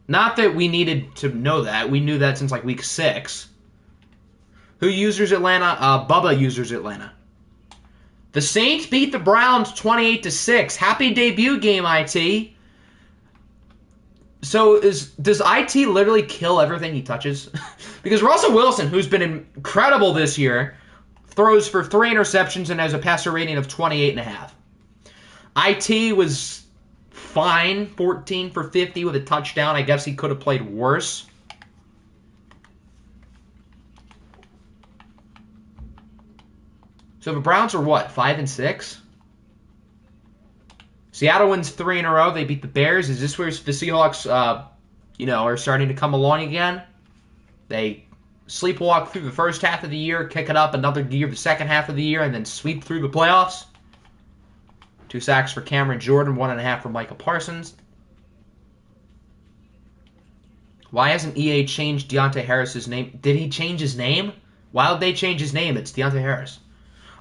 Not that we needed to know that. We knew that since, like, week 6. Who users Atlanta? Bubba users Atlanta. The Saints beat the Browns 28-6. Happy debut game, IT. So does IT literally kill everything he touches? Because Russell Wilson, who's been incredible this year, throws for 3 interceptions and has a passer rating of 28.5. IT was fine, 14 for 50 with a touchdown. I guess he could have played worse. So the Browns are what, 5-6? Seattle wins 3 in a row. They beat the Bears. Is this where the Seahawks, are starting to come along again? They sleepwalk through the first half of the year, kick it up another gear the second half of the year, and then sweep through the playoffs. 2 sacks for Cameron Jordan, 1.5 for Micah Parsons. Why hasn't EA changed Deontay Harris's name? Did he change his name? Why would they change his name? It's Deontay Harris.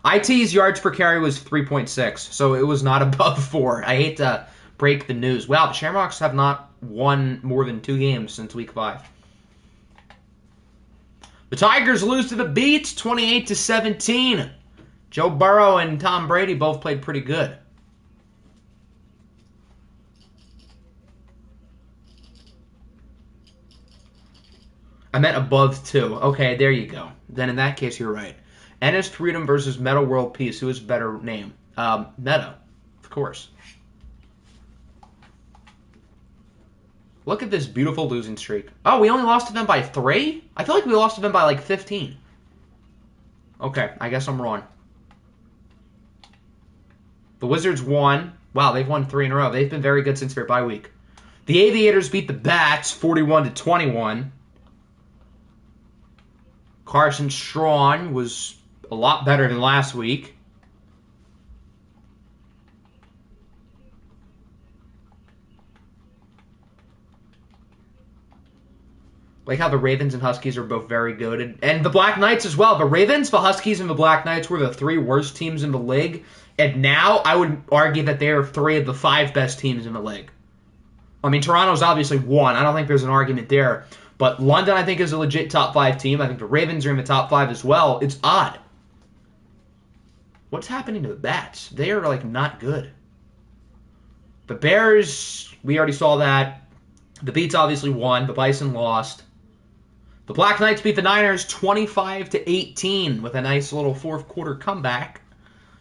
IT's yards per carry was 3.6, so it was not above 4. I hate to break the news. Wow, the Shamrocks have not won more than 2 games since week 5. The Tigers lose to the Beats, 28-17. Joe Burrow and Tom Brady both played pretty good. I meant above 2. Okay, there you go. Then in that case, you're right. Ennis Freedom versus Meta World Peace. Who is a better name? Meta, of course. Look at this beautiful losing streak. Oh, we only lost to them by 3? I feel like we lost to them by like 15. Okay, I guess I'm wrong. The Wizards won. Wow, they've won 3 in a row. They've been very good since their bye week. The Aviators beat the Bats 41-21. Carson Strong was a lot better than last week. Like how the Ravens and Huskies are both very good. And the Black Knights as well. The Ravens, the Huskies, and the Black Knights were the 3 worst teams in the league. And now I would argue that they are 3 of the 5 best teams in the league. I mean, Toronto's obviously 1. I don't think there's an argument there. But London, I think, is a legit top 5 team. I think the Ravens are in the top 5 as well. It's odd. What's happening to the Bats? They are, like, not good. The Bears, we already saw that. The Beats obviously won. The Bison lost. The Black Knights beat the Niners 25-18 with a nice little fourth quarter comeback.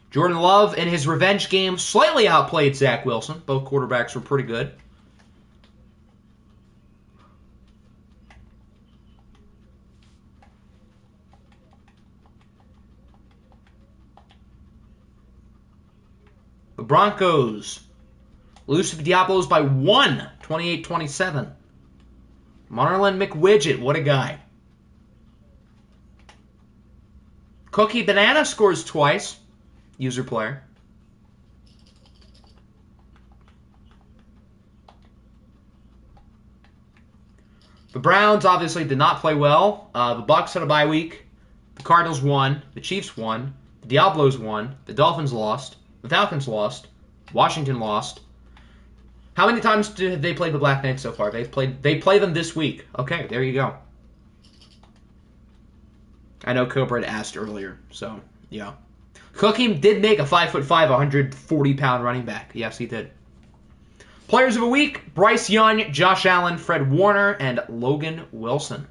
Jordan Love, in his revenge game, slightly outplayed Zach Wilson. Both quarterbacks were pretty good. The Broncos lose to the Diablos by 1, 28-27. Marlon McWidget, what a guy. Cookie Banana scores twice. User player. The Browns obviously did not play well. The Bucs had a bye week. The Cardinals won. The Chiefs won. The Diablos won. The Dolphins lost. The Falcons lost. Washington lost. How many times did they play the Black Knights so far? They play them this week. Okay, there you go. I know Cobra had asked earlier, so yeah. Cookie did make a 5'5", 140-pound running back. Yes, he did. Players of the week: Bryce Young, Josh Allen, Fred Warner, and Logan Wilson.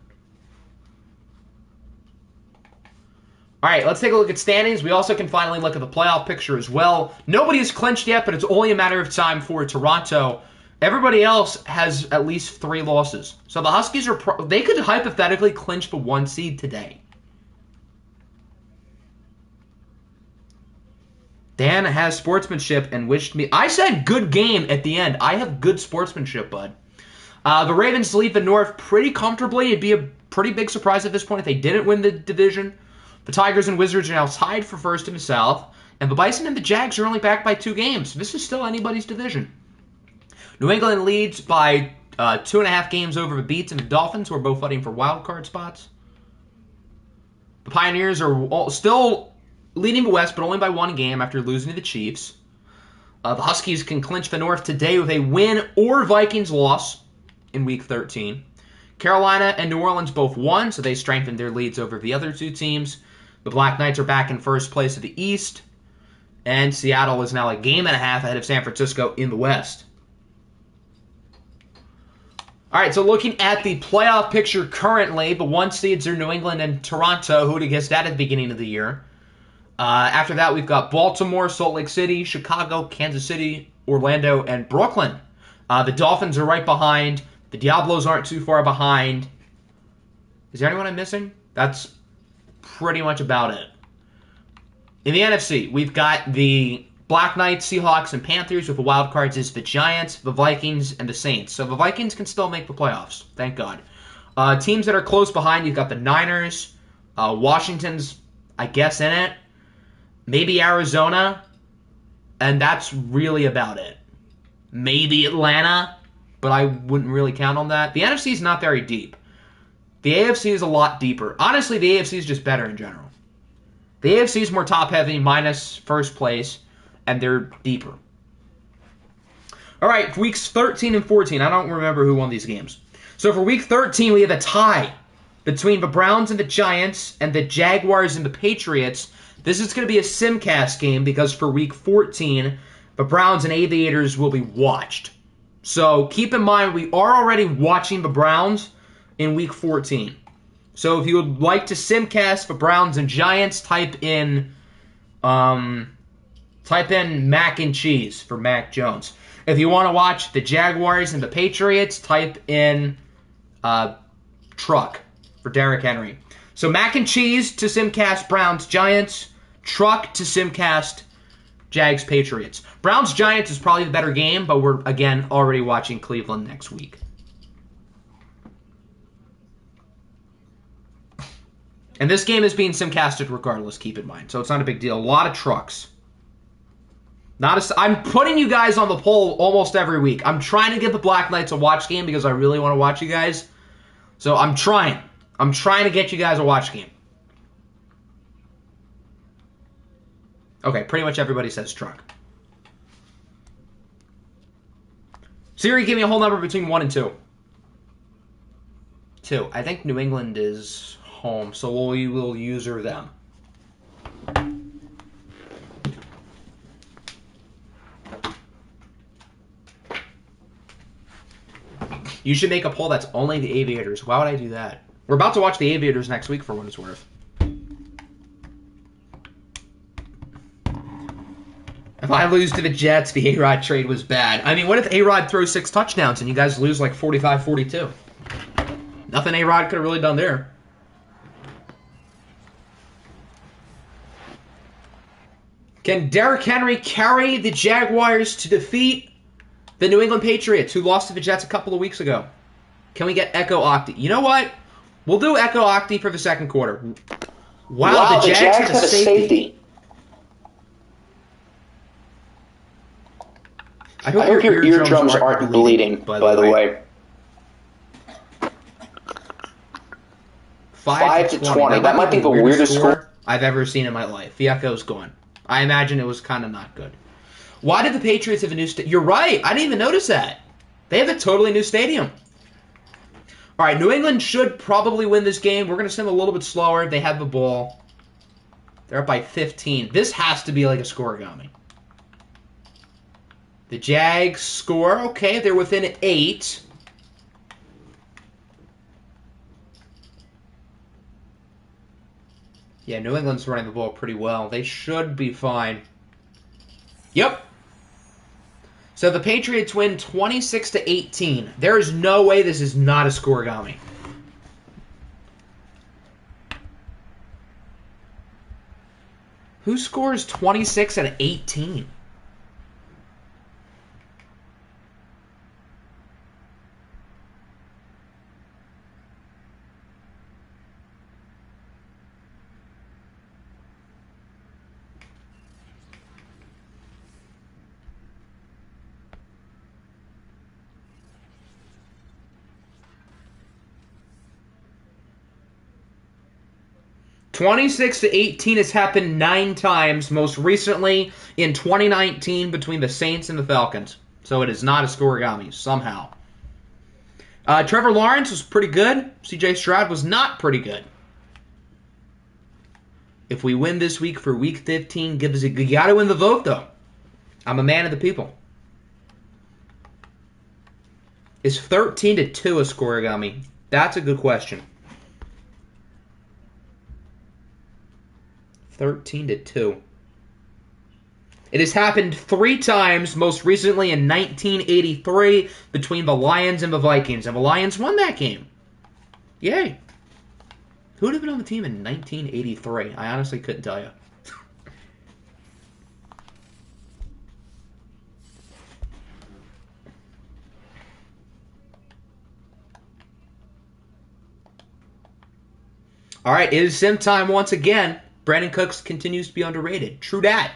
All right, let's take a look at standings. We also can finally look at the playoff picture as well. Nobody is clinched yet, but it's only a matter of time for Toronto. Everybody else has at least 3 losses. So the Huskies they could hypothetically clinch the 1 seed today. Dan has sportsmanship and wished me... I said good game at the end. I have good sportsmanship, bud. The Ravens lead the North pretty comfortably. It'd be a pretty big surprise at this point if they didn't win the division. The Tigers and Wizards are now tied for first in the South, and the Bison and the Jags are only back by 2 games. This is still anybody's division. New England leads by 2.5 games over the Beats and the Dolphins, who are both fighting for wild card spots. The Pioneers are still leading the West, but only by 1 game after losing to the Chiefs. The Huskies can clinch the North today with a win or Vikings loss in Week 13. Carolina and New Orleans both won, so they strengthened their leads over the other two teams. The Black Knights are back in first place of the East, and Seattle is now a game and a half ahead of San Francisco in the West. All right, so looking at the playoff picture currently, the 1 seeds are New England and Toronto. Who would have guessed that at the beginning of the year? After that, we've got Baltimore, Salt Lake City, Chicago, Kansas City, Orlando, and Brooklyn. The Dolphins are right behind. The Diablos aren't too far behind. Is there anyone I'm missing? That's pretty much about it. In the NFC, we've got the Black Knights, Seahawks, and Panthers. With the wild cards is the Giants, the Vikings, and the Saints. So the Vikings can still make the playoffs. Thank God. Teams that are close behind, you've got the Niners. Washington's, I guess, in it. Maybe Arizona, and that's really about it. Maybe Atlanta, but I wouldn't really count on that. The NFC is not very deep. The AFC is a lot deeper. Honestly, the AFC is just better in general. The AFC is more top-heavy, minus first place, and they're deeper. All right, weeks 13 and 14. I don't remember who won these games. So for week 13, we have a tie between the Browns and the Giants and the Jaguars and the Patriots. This is going to be a simcast game because for week 14, the Browns and Aviators will be watched. So keep in mind, we are already watching the Browns in week 14. So if you would like to simcast the Browns and Giants, type in mac and cheese for Mac Jones. If you want to watch the Jaguars and the Patriots, type in truck for Derrick Henry. So mac and cheese to simcast Browns Giants, truck to simcast Jags Patriots. Browns Giants is probably the better game, but we're again already watching Cleveland next week. And this game is being simcasted regardless, keep in mind. So it's not a big deal. A lot of trucks. I'm putting you guys on the poll almost every week. I'm trying to get the Black Knights a watch game because I really want to watch you guys. So I'm trying. I'm trying to get you guys a watch game. Okay, pretty much everybody says truck. Siri, give me a whole number between 1 and 2. 2. I think New England is home, so we will user them. You should make a poll that's only the Aviators. Why would I do that? We're about to watch the Aviators next week for what it's worth. If I lose to the Jets, the A-Rod trade was bad. I mean, what if A-Rod throws 6 touchdowns and you guys lose like 45-42? Nothing A-Rod could have really done there. Can Derrick Henry carry the Jaguars to defeat the New England Patriots, who lost to the Jets a couple of weeks ago? Can we get Echo Octi? You know what? We'll do Echo Octi for the second quarter. Wow, the Jags had a safety. I hope your eardrums aren't bleeding, by the way. 5-20. That might be the weirdest score I've ever seen in my life. The Echo's gone. I imagine it was kind of not good. Why did the Patriots have a new stadium? You're right. I didn't even notice that. They have a totally new stadium. All right, New England should probably win this game. We're going to sim a little bit slower. They have the ball. They're up by 15. This has to be like a scoregami. The Jags score. Okay, they're within 8. Yeah, New England's running the ball pretty well. They should be fine. Yep. So the Patriots win 26-18. There is no way this is not a scoregami. Who scores 26-18? 26-18 has happened 9 times, most recently in 2019 between the Saints and the Falcons. So it is not a scoregami, somehow. Trevor Lawrence was pretty good. CJ Stroud was not pretty good. If we win this week for Week 15, you got to win the vote, though. I'm a man of the people. Is 13-2 a scoregami? That's a good question. 13-2. It has happened 3 times, most recently in 1983 between the Lions and the Vikings, and the Lions won that game. Yay. Who would have been on the team in 1983? I honestly couldn't tell you. All right, it is sim time once again. Brandon Cooks continues to be underrated. True dat.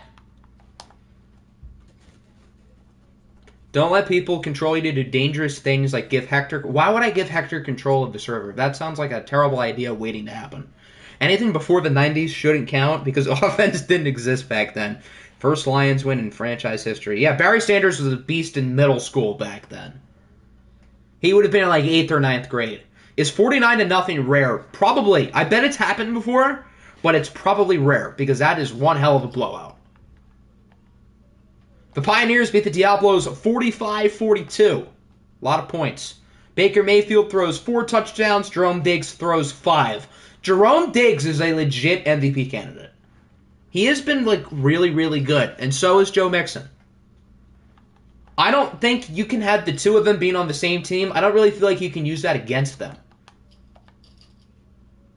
Don't let people control you to do dangerous things like give Hector... Why would I give Hector control of the server? That sounds like a terrible idea waiting to happen. Anything before the 90s shouldn't count because offense didn't exist back then. First Lions win in franchise history. Yeah, Barry Sanders was a beast in middle school back then. He would have been in like 8th or 9th grade. Is 49-0 rare? Probably. I bet it's happened before, but it's probably rare because that is one hell of a blowout. The Pioneers beat the Diablos 45-42. A lot of points. Baker Mayfield throws 4 touchdowns. Jerome Diggs throws 5. Jerome Diggs is a legit MVP candidate. He has been like really, really good, and so is Joe Mixon. I don't think you can have the two of them being on the same team. I don't really feel like you can use that against them.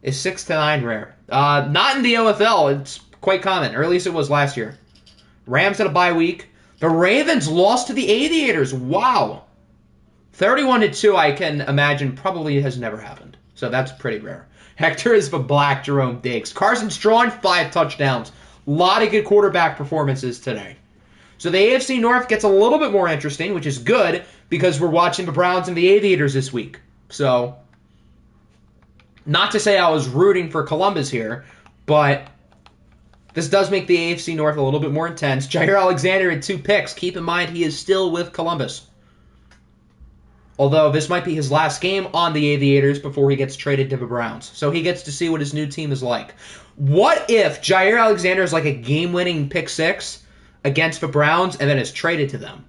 Is 6-9 rare? Not in the OFL. It's quite common, or at least it was last year. Rams had a bye week. The Ravens lost to the Aviators. Wow. 31-2, I can imagine, probably has never happened. So that's pretty rare. Hector is the black Jerome Diggs. Carson Strong, 5 touchdowns. A lot of good quarterback performances today. So the AFC North gets a little bit more interesting, which is good, because we're watching the Browns and the Aviators this week. So, not to say I was rooting for Columbus here, but this does make the AFC North a little bit more intense. Jair Alexander had 2 picks. Keep in mind, he is still with Columbus. Although, this might be his last game on the Aviators before he gets traded to the Browns. So he gets to see what his new team is like. What if Jair Alexander is like a game-winning pick 6 against the Browns and then is traded to them?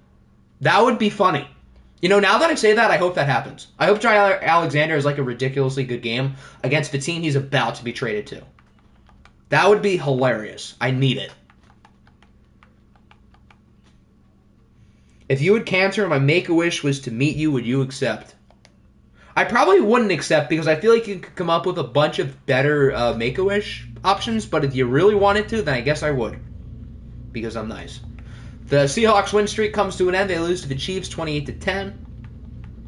That would be funny. You know, now that I say that, I hope that happens. I hope Jair Alexander is like a ridiculously good game against the team he's about to be traded to. That would be hilarious. I need it. If you had cancer and my make-a-wish was to meet you, would you accept? I probably wouldn't accept because I feel like you could come up with a bunch of better Make-A-Wish options, but if you really wanted to, then I guess I would. Because I'm nice. The Seahawks win streak comes to an end. They lose to the Chiefs 28-10.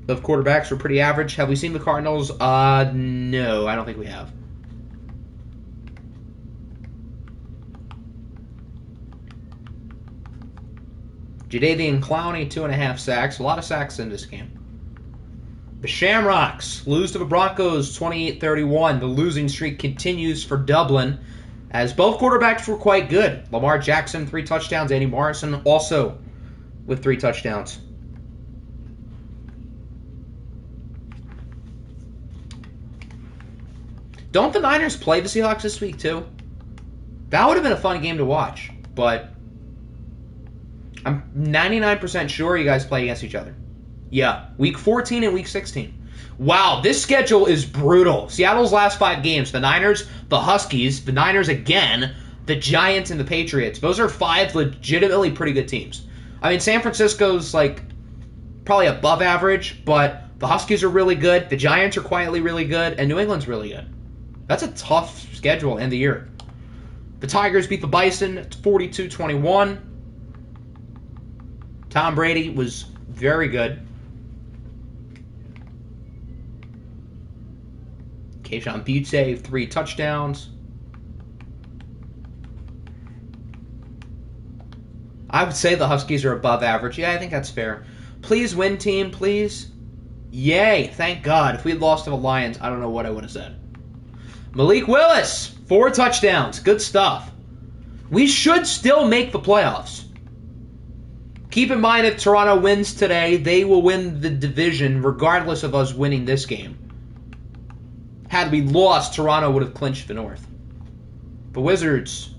Both quarterbacks were pretty average. Have we seen the Cardinals? No, I don't think we have. Jadeveon Clowney, 2.5 sacks. A lot of sacks in this game. The Shamrocks lose to the Broncos 28-31. The losing streak continues for Dublin, as both quarterbacks were quite good. Lamar Jackson, 3 touchdowns. Andy Morrison also with 3 touchdowns. Don't the Niners play the Seahawks this week too? That would have been a fun game to watch, but I'm 99% sure you guys play against each other. Yeah, Week 14 and Week 16. Wow, this schedule is brutal. Seattle's last 5 games. The Niners, the Huskies, the Niners again, the Giants, and the Patriots. Those are 5 legitimately pretty good teams. I mean, San Francisco's like probably above average, but the Huskies are really good. The Giants are quietly really good, and New England's really good. That's a tough schedule end of the year. The Tigers beat the Bison 42-21. Tom Brady was very good. Kayshon Butte, 3 touchdowns. I would say the Huskies are above average. Yeah, I think that's fair. Please win, team, please. Yay, thank God. If we had lost to the Lions, I don't know what I would have said. Malik Willis, 4 touchdowns. Good stuff. We should still make the playoffs. Keep in mind, if Toronto wins today, they will win the division regardless of us winning this game. Had we lost, Toronto would have clinched the North. The Wizards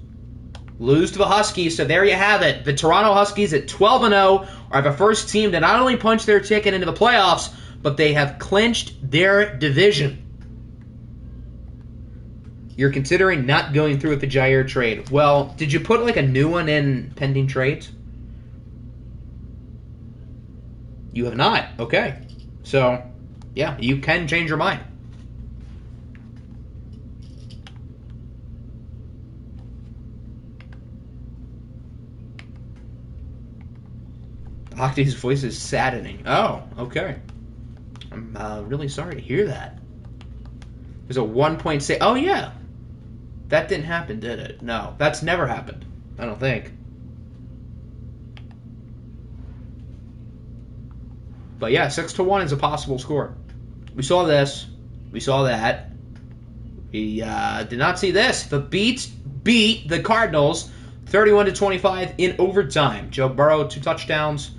lose to the Huskies, so there you have it. The Toronto Huskies at 12-0 are the first team to not only punch their ticket into the playoffs, but they have clinched their division. You're considering not going through with the Jair trade. Well, did you put like a new one in pending trades? You have not. Okay. So, yeah, you can change your mind. Octa's voice is saddening. Oh, okay. I'm really sorry to hear that. There's a 1.6. Oh, yeah. That didn't happen, did it? No, that's never happened. I don't think. But yeah, 6-1 is a possible score. We saw this. We saw that. We did not see this. The Beats beat the Cardinals 31-25 in overtime. Joe Burrow, 2 touchdowns.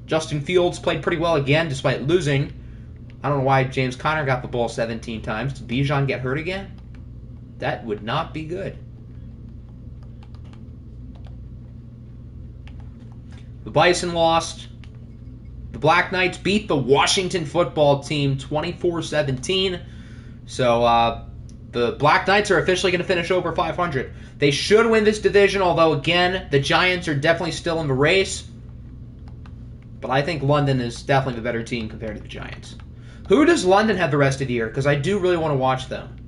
Justin Fields played pretty well again despite losing. I don't know why James Conner got the ball 17 times. Did Bijan get hurt again? That would not be good. The Bison lost. The Black Knights beat the Washington football team 24-17. So the Black Knights are officially going to finish over 500. They should win this division, although, again, the Giants are definitely still in the race. But I think London is definitely the better team compared to the Giants. Who does London have the rest of the year? Because I do really want to watch them.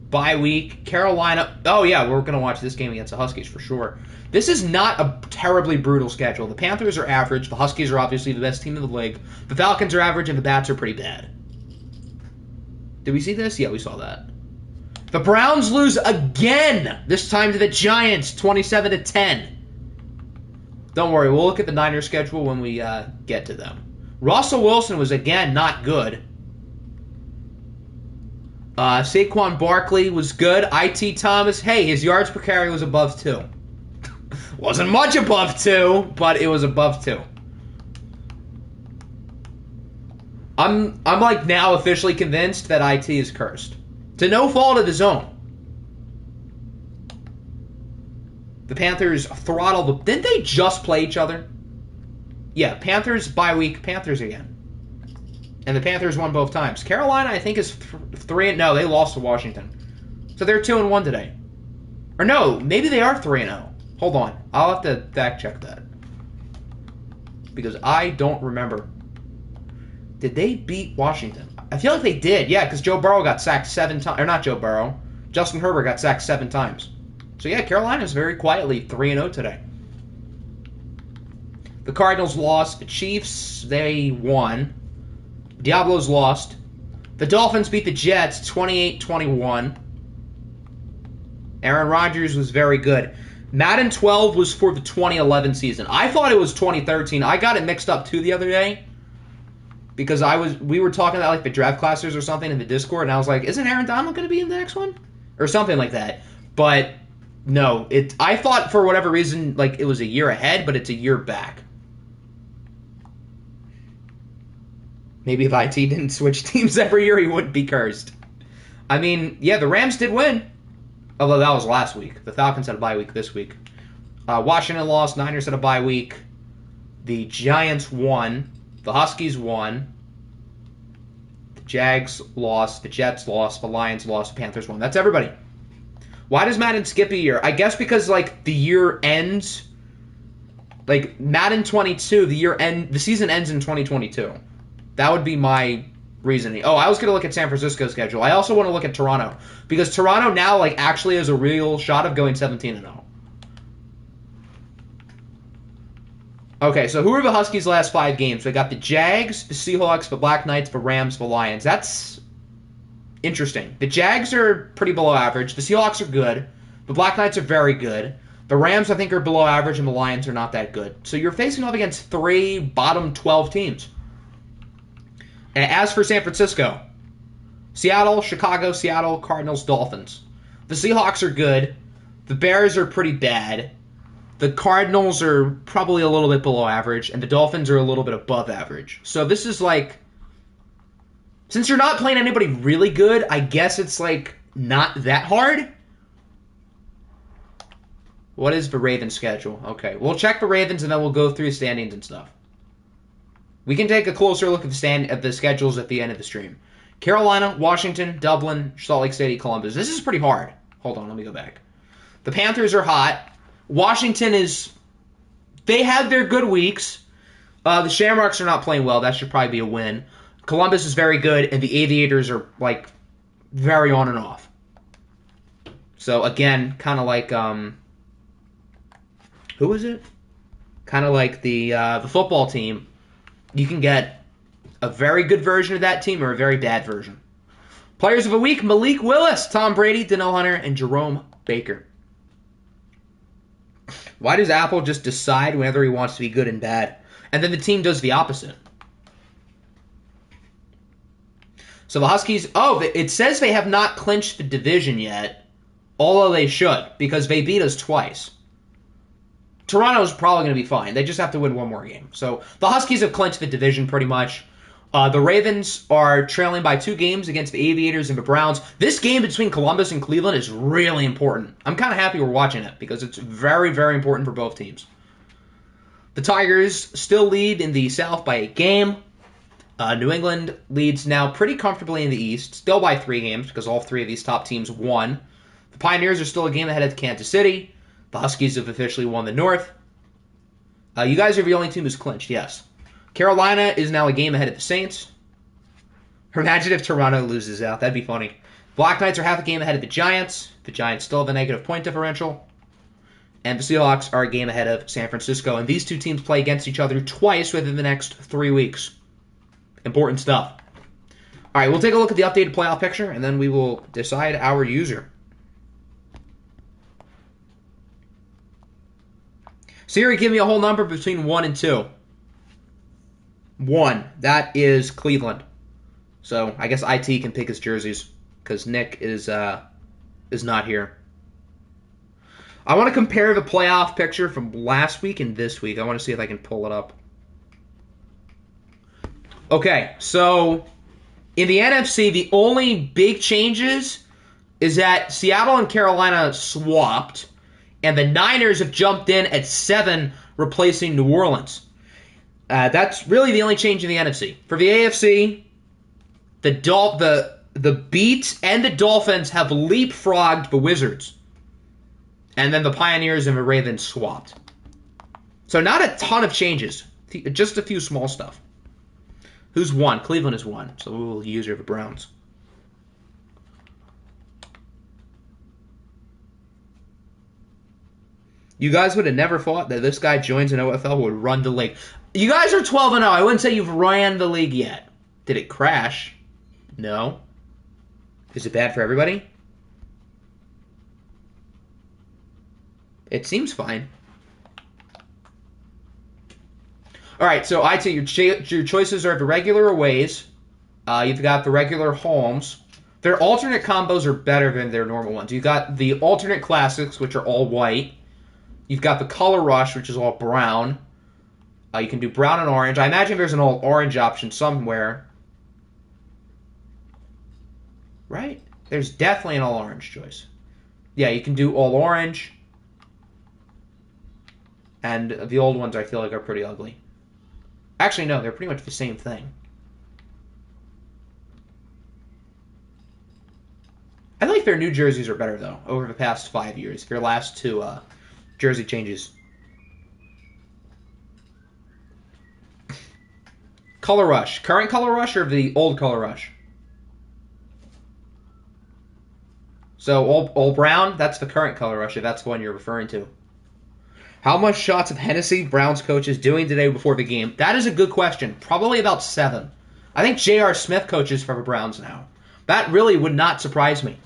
Bye week, Carolina. Oh, yeah, we're going to watch this game against the Huskies for sure. This is not a terribly brutal schedule. The Panthers are average. The Huskies are obviously the best team in the league. The Falcons are average, and the Bats are pretty bad. Did we see this? Yeah, we saw that. The Browns lose again, this time to the Giants, 27-10. Don't worry, we'll look at the Niners schedule when we get to them. Russell Wilson was, again, not good. Saquon Barkley was good. IT Thomas, hey, his yards per carry was above 2. Wasn't much above 2, but it was above 2. I'm like now officially convinced that IT is cursed. To no fault of his own. The Panthers throttled them. Didn't they just play each other? Yeah, Panthers bye week, Panthers again. And the Panthers won both times. Carolina, I think, is 3-0. No, they lost to Washington. So they're 2-1 today. Or no, maybe they are 3-0. Hold on. I'll have to fact check that. Because I don't remember. Did they beat Washington? I feel like they did. Yeah, because Joe Burrow got sacked 7 times. Or not Joe Burrow. Justin Herbert got sacked 7 times. So yeah, Carolina's very quietly 3-0 today. The Cardinals lost. The Chiefs, they won. Diablos lost. The Dolphins beat the Jets 28-21. Aaron Rodgers was very good. Madden 12 was for the 2011 season. I thought it was 2013. I got it mixed up too the other day. Because we were talking about like the draft classes or something in the Discord, and I was like, isn't Aaron Donald going to be in the next one? Or something like that. But no, I thought for whatever reason like it was a year ahead, but it's a year back. Maybe if IT didn't switch teams every year, he wouldn't be cursed. I mean, yeah, the Rams did win. Although that was last week. The Falcons had a bye week this week. Washington lost. Niners had a bye week. The Giants won. The Huskies won. The Jags lost. The Jets lost. The Lions lost. The Panthers won. That's everybody. Why does Madden skip a year? I guess because, like, the year ends. Like, Madden 22, the season ends in 2022. That would be my reasoning. Oh, I was going to look at San Francisco's schedule. I also want to look at Toronto. Because Toronto now, like, actually has a real shot of going 17-0. Okay, so who are the Huskies' last 5 games? They got the Jags, the Seahawks, the Black Knights, the Rams, the Lions. That's interesting. The Jags are pretty below average. The Seahawks are good. The Black Knights are very good. The Rams, I think, are below average, and the Lions are not that good. So you're facing off against 3 bottom 12 teams. And as for San Francisco, Seattle, Chicago, Seattle, Cardinals, Dolphins. The Seahawks are good. The Bears are pretty bad. The Cardinals are probably a little bit below average, and the Dolphins are a little bit above average. So this is like, since you're not playing anybody really good, I guess it's like not that hard. What is the Ravens schedule? Okay, we'll check the Ravens and then we'll go through standings and stuff. We can take a closer look at the schedules at the end of the stream. Carolina, Washington, Dublin, Salt Lake City, Columbus. This is pretty hard. Hold on, let me go back. The Panthers are hot. Washington is... They had their good weeks. The Shamrocks are not playing well. That should probably be a win. Columbus is very good, and the Aviators are, like, very on and off. So, again, kind of like... Who is it? Kind of like the football team. You can get a very good version of that team or a very bad version. Players of the week, Malik Willis, Tom Brady, Danielle Hunter, and Jerome Baker. Why does Apple just decide whether he wants to be good and bad? And then the team does the opposite. So the Huskies, it says they have not clinched the division yet, although they should, because they beat us twice. Toronto's probably going to be fine. They just have to win one more game. So the Huskies have clinched the division pretty much. The Ravens are trailing by 2 games against the Aviators and the Browns. This game between Columbus and Cleveland is really important. I'm kind of happy we're watching it because it's very, very important for both teams. The Tigers still lead in the South by a game. New England leads now pretty comfortably in the East, still by 3 games because all 3 of these top teams won. The Pioneers are still a game ahead of Kansas City. The Huskies have officially won the North. You guys are the only team who's clinched, yes. Carolina is now a game ahead of the Saints. Imagine if Toronto loses out. That'd be funny. Black Knights are half a game ahead of the Giants. The Giants still have a negative point differential. And the Seahawks are a game ahead of San Francisco. And these 2 teams play against each other twice within the next 3 weeks. Important stuff. All right, we'll take a look at the updated playoff picture, and then we will decide our user. Siri, give me a whole number between 1 and 2. 1. That is Cleveland. So I guess IT can pick his jerseys because Nick is not here. I want to compare the playoff picture from last week and this week. I want to see if I can pull it up. Okay, so in the NFC, the only big changes is that Seattle and Carolina swapped, and the Niners have jumped in at 7, replacing New Orleans. That's really the only change in the NFC. For the AFC, the Beats and the Dolphins have leapfrogged the Wizards. And then the Pioneers and the Ravens swapped. So not a ton of changes. Just a few small stuff. Who's won? Cleveland has won. So we will use the Browns. You guys would have never thought that this guy joins an OFL would run the league. You guys are 12-0. I wouldn't say you've ran the league yet. Did it crash? No. Is it bad for everybody? It seems fine. All right, so I'd say your choices are the regular aways. You've got the regular homes. Their alternate combos are better than their normal ones. You've got the alternate classics, which are all white. You've got the color rush, which is all brown. You can do brown and orange. I imagine there's an all orange option somewhere. Right? There's definitely an all orange choice. Yeah, you can do all orange. And the old ones I feel like are pretty ugly. Actually, no, they're pretty much the same thing. I think their new jerseys are better, though, over the past 5 years. Their last 2 jersey changes. Color Rush. Current Color Rush or the old Color Rush? So, all brown, that's the current Color Rush, if that's the one you're referring to. How much shots of Hennessy Browns coach is doing today before the game? That is a good question. Probably about 7. I think J.R. Smith coaches for the Browns now. That really would not surprise me.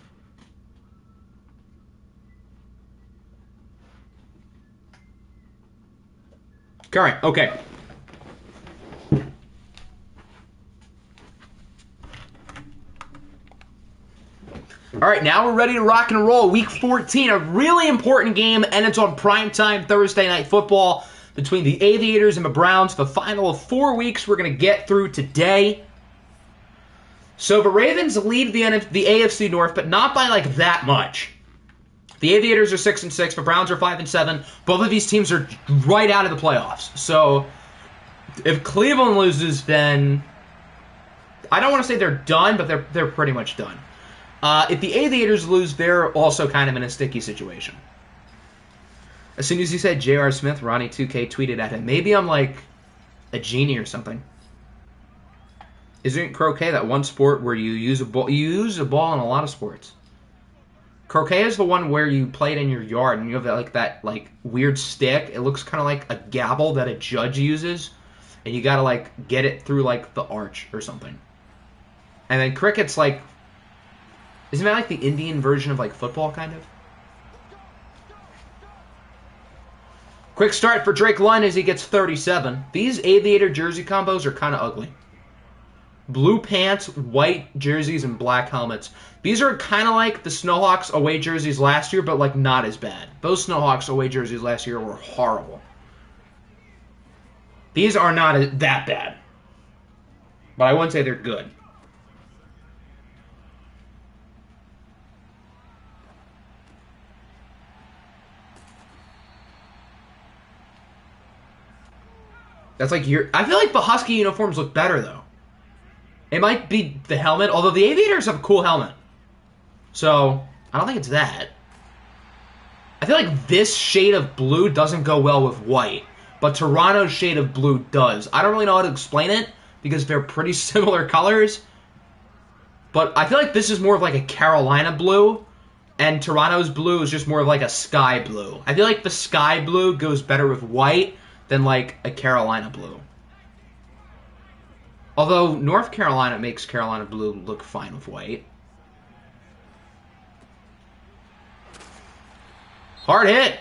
Current, okay. All right, now we're ready to rock and roll. Week 14, a really important game, and it's on primetime Thursday Night Football between the Aviators and the Browns. The final of 4 weeks we're going to get through today. So the Ravens lead the AFC North, but not by like that much. The Aviators are 6-6. The Browns are 5-7. Both of these teams are right out of the playoffs. So if Cleveland loses, then I don't want to say they're done, but they're pretty much done. If the Aviators lose, they're also kind of in a sticky situation. As soon as he said J.R. Smith, Ronnie2K tweeted at him, maybe I'm like a genie or something. Isn't croquet that one sport where you use a ball? You use a ball in a lot of sports. Croquet is the one where you play it in your yard and you have that weird stick. It looks kind of like a gavel that a judge uses, and you gotta like get it through like the arch or something. And then cricket's like, isn't that like the Indian version of like football kind of? Quick start for Drake Lund as he gets 37. These Aviator jersey combos are kind of ugly. Blue pants, white jerseys, and black helmets. These are kind of like the Snowhawks away jerseys last year, but like not as bad. Those Snowhawks away jerseys last year were horrible. These are not that bad. But I wouldn't say they're good. That's like I feel like the Husky uniforms look better though. It might be the helmet, although the Aviators have a cool helmet. So, I don't think it's that. I feel like this shade of blue doesn't go well with white, but Toronto's shade of blue does. I don't really know how to explain it, because they're pretty similar colors. But I feel like this is more of like a Carolina blue, and Toronto's blue is just more of like a sky blue. I feel like the sky blue goes better with white than like a Carolina blue. Although North Carolina makes Carolina blue look fine with white. Hard hit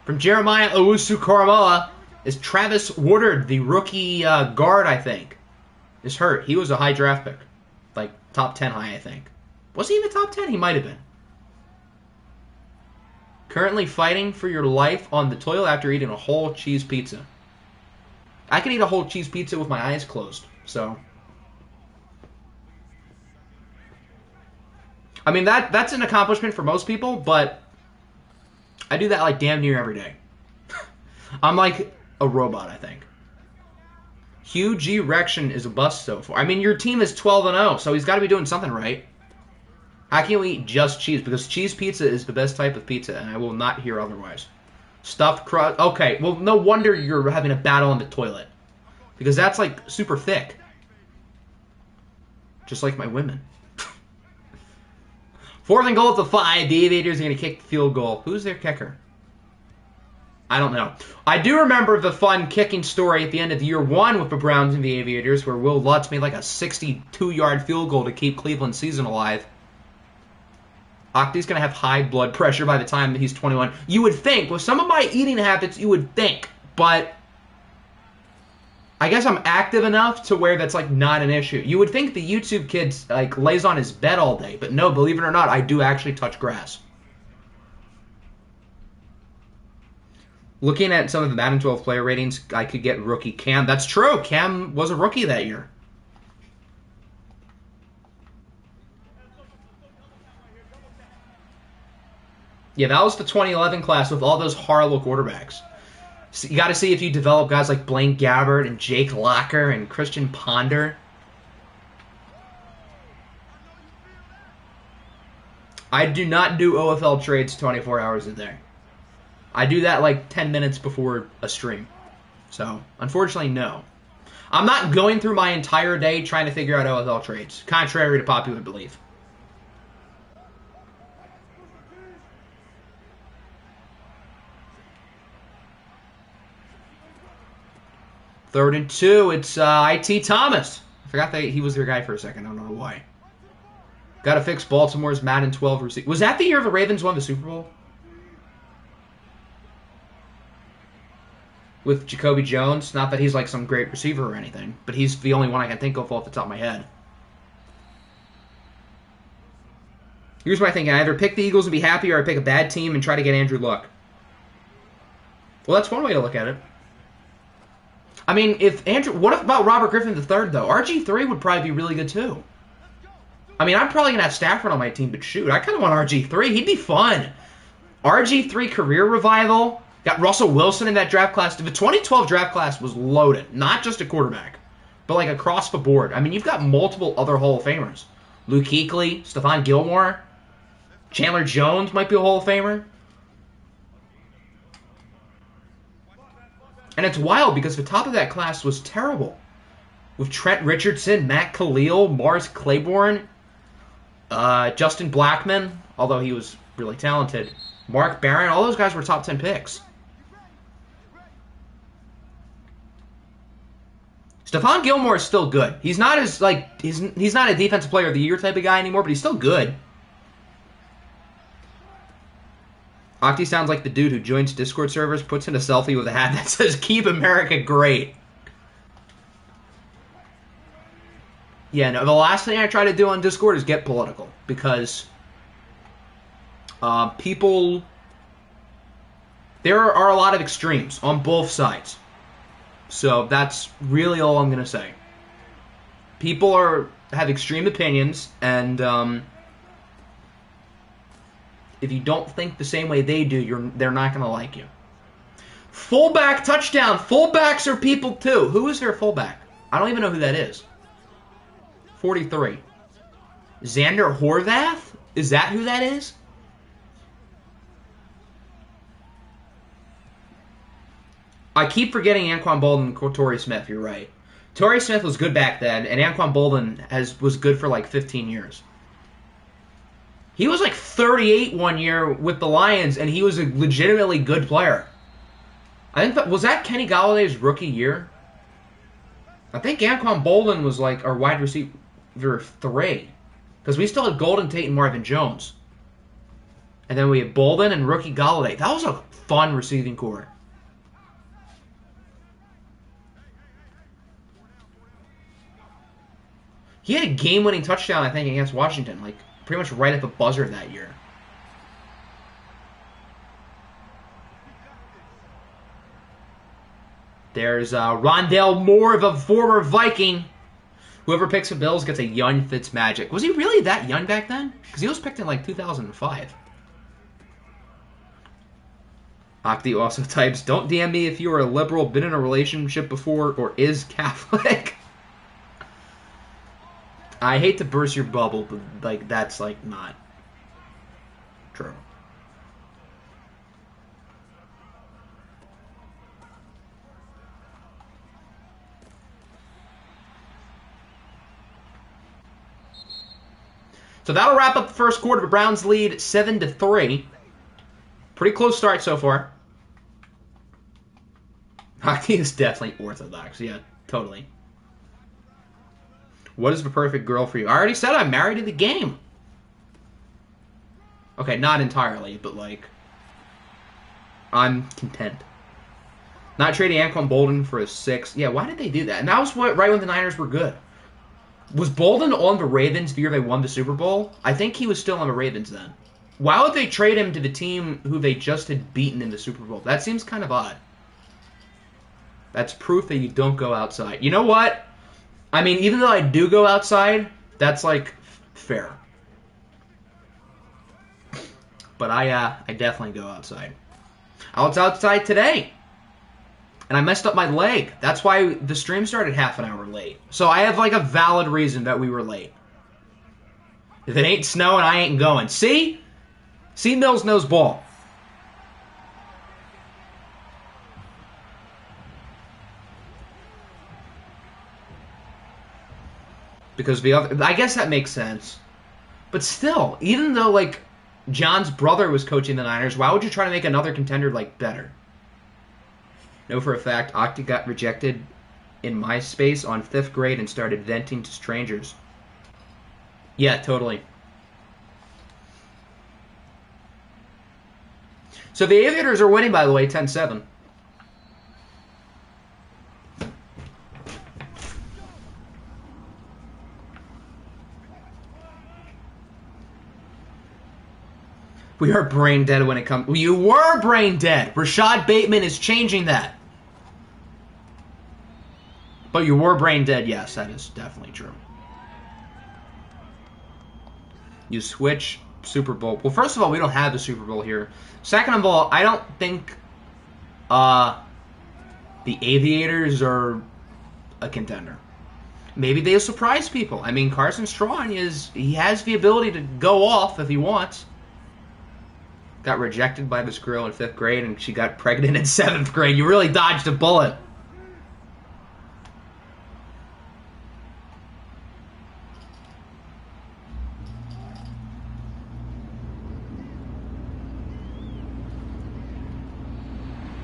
from Jeremiah Owusu-Koramoah is Travis Woodard, the rookie guard, I think, is hurt. He was a high draft pick. Like top 10 high, I think. Was he even top 10? He might have been. Currently fighting for your life on the toilet after eating a whole cheese pizza. I can eat a whole cheese pizza with my eyes closed, so. I mean, that's an accomplishment for most people, but I do that like damn near every day. I'm like a robot, I think. Hugh G. Rection is a bust so far. I mean, your team is 12-0, so he's got to be doing something right. How can you eat just cheese? Because cheese pizza is the best type of pizza, and I will not hear otherwise. Stuffed crust. Okay, well, no wonder you're having a battle in the toilet. Because that's, like, super thick. Just like my women. 4th and goal at the 5. The Aviators are going to kick the field goal. Who's their kicker? I don't know. I do remember the fun kicking story at the end of year 1 with the Browns and the Aviators, where Will Lutz made, like, a 62-yard field goal to keep Cleveland's season alive. Octi's going to have high blood pressure by the time he's 21. You would think, with some of my eating habits, you would think. But I guess I'm active enough to where that's, like, not an issue. You would think the YouTube kid, like, lays on his bed all day. But no, believe it or not, I do actually touch grass. Looking at some of the Madden 12 player ratings, I could get rookie Cam. That's true. Cam was a rookie that year. Yeah, that was the 2011 class with all those horrible quarterbacks. So you got to see if you develop guys like Blaine Gabbert and Jake Locker and Christian Ponder. I do not do OFL trades 24 hours a day. I do that like 10 minutes before a stream. So, unfortunately, no. I'm not going through my entire day trying to figure out OFL trades, contrary to popular belief. Third and 2, it's IT Thomas. I forgot that he was their guy for a second. I don't know why. Got to fix Baltimore's Madden 12 receiver. Was that the year the Ravens won the Super Bowl? With Jacoby Jones. Not that he's like some great receiver or anything, but he's the only one I can think of off the top of my head. Here's my thinking. I either pick the Eagles and be happy, or I pick a bad team and try to get Andrew Luck. Well, that's one way to look at it. I mean, what about Robert Griffin III, though? RG3 would probably be really good, too. I mean, I'm probably going to have Stafford on my team, but shoot, I kind of want RG3. He'd be fun. RG3 career revival. Got Russell Wilson in that draft class. The 2012 draft class was loaded. Not just a quarterback, but like across the board. I mean, you've got multiple other Hall of Famers. Luke Kuechly, Stephon Gilmore, Chandler Jones might be a Hall of Famer. And it's wild because the top of that class was terrible. With Trent Richardson, Matt Khalil, Mars Claiborne, Justin Blackmon, although he was really talented, Mark Barron, all those guys were top 10 picks. Stephon Gilmore is still good. He's not as he's not a defensive player of the year type of guy anymore, but he's still good. Octi sounds like the dude who joins Discord servers, puts in a selfie with a hat that says "Keep America Great." Yeah, no, the last thing I try to do on Discord is get political, because there are a lot of extremes on both sides. So that's really all I'm going to say. People have extreme opinions, and if you don't think the same way they do, they're not going to like you. Fullback touchdown. Fullbacks are people too. Who is their fullback? I don't even know who that is. 43. Xander Horvath? Is that who that is? I keep forgetting Anquan Bolden and Torrey Smith. You're right. Torrey Smith was good back then, and Anquan Bolden was good for like 15 years. He was like 38 one year with the Lions, and he was a legitimately good player. I think was that Kenny Galladay's rookie year? I think Anquan Bolden was like our wide receiver 3, because we still had Golden Tate and Marvin Jones, and then we had Bolden and rookie Galladay. That was a fun receiving core. He had a game-winning touchdown, I think, against Washington, like pretty much right at the buzzer that year. There's Rondale Moore, a former Viking. Whoever picks the Bills gets a young Fitzmagic. Was he really that young back then? Because he was picked in like 2005. Octi also types, don't DM me if you are a liberal, been in a relationship before, or is Catholic. I hate to burst your bubble, but like that's like not true. So that'll wrap up the first quarter. The Browns lead 7-3. Pretty close start so far. Hockey is definitely orthodox. Yeah, totally. What is the perfect girl for you? I already said I'm married to the game. Okay, not entirely, but like, I'm content. Not trading Anquan Bolden for a 6. Yeah, why did they do that? And that was right when the Niners were good. Was Bolden on the Ravens the year they won the Super Bowl? I think he was still on the Ravens then. Why would they trade him to the team who they just had beaten in the Super Bowl? That seems kind of odd. That's proof that you don't go outside. You know what? I mean, even though I do go outside, that's like fair. But I definitely go outside. I was outside today, and I messed up my leg. That's why the stream started half an hour late. So I have like a valid reason that we were late. If it ain't snowing, I ain't going. See? See, Mills knows ball. Because the other, I guess that makes sense. But still, even though like John's brother was coaching the Niners, why would you try to make another contender like better? Know for a fact, Octa got rejected in MySpace on 5th grade and started venting to strangers. Yeah, totally. So the Aviators are winning, by the way, 10-7. We are brain dead when it comes... You were brain dead. Rashad Bateman is changing that. But you were brain dead, yes. That is definitely true. You switch Super Bowl. Well, first of all, we don't have the Super Bowl here. Second of all, I don't think the Aviators are a contender. Maybe they'll surprise people. I mean, Carson Strong he has the ability to go off if he wants. Got rejected by this girl in 5th grade, and she got pregnant in 7th grade. You really dodged a bullet.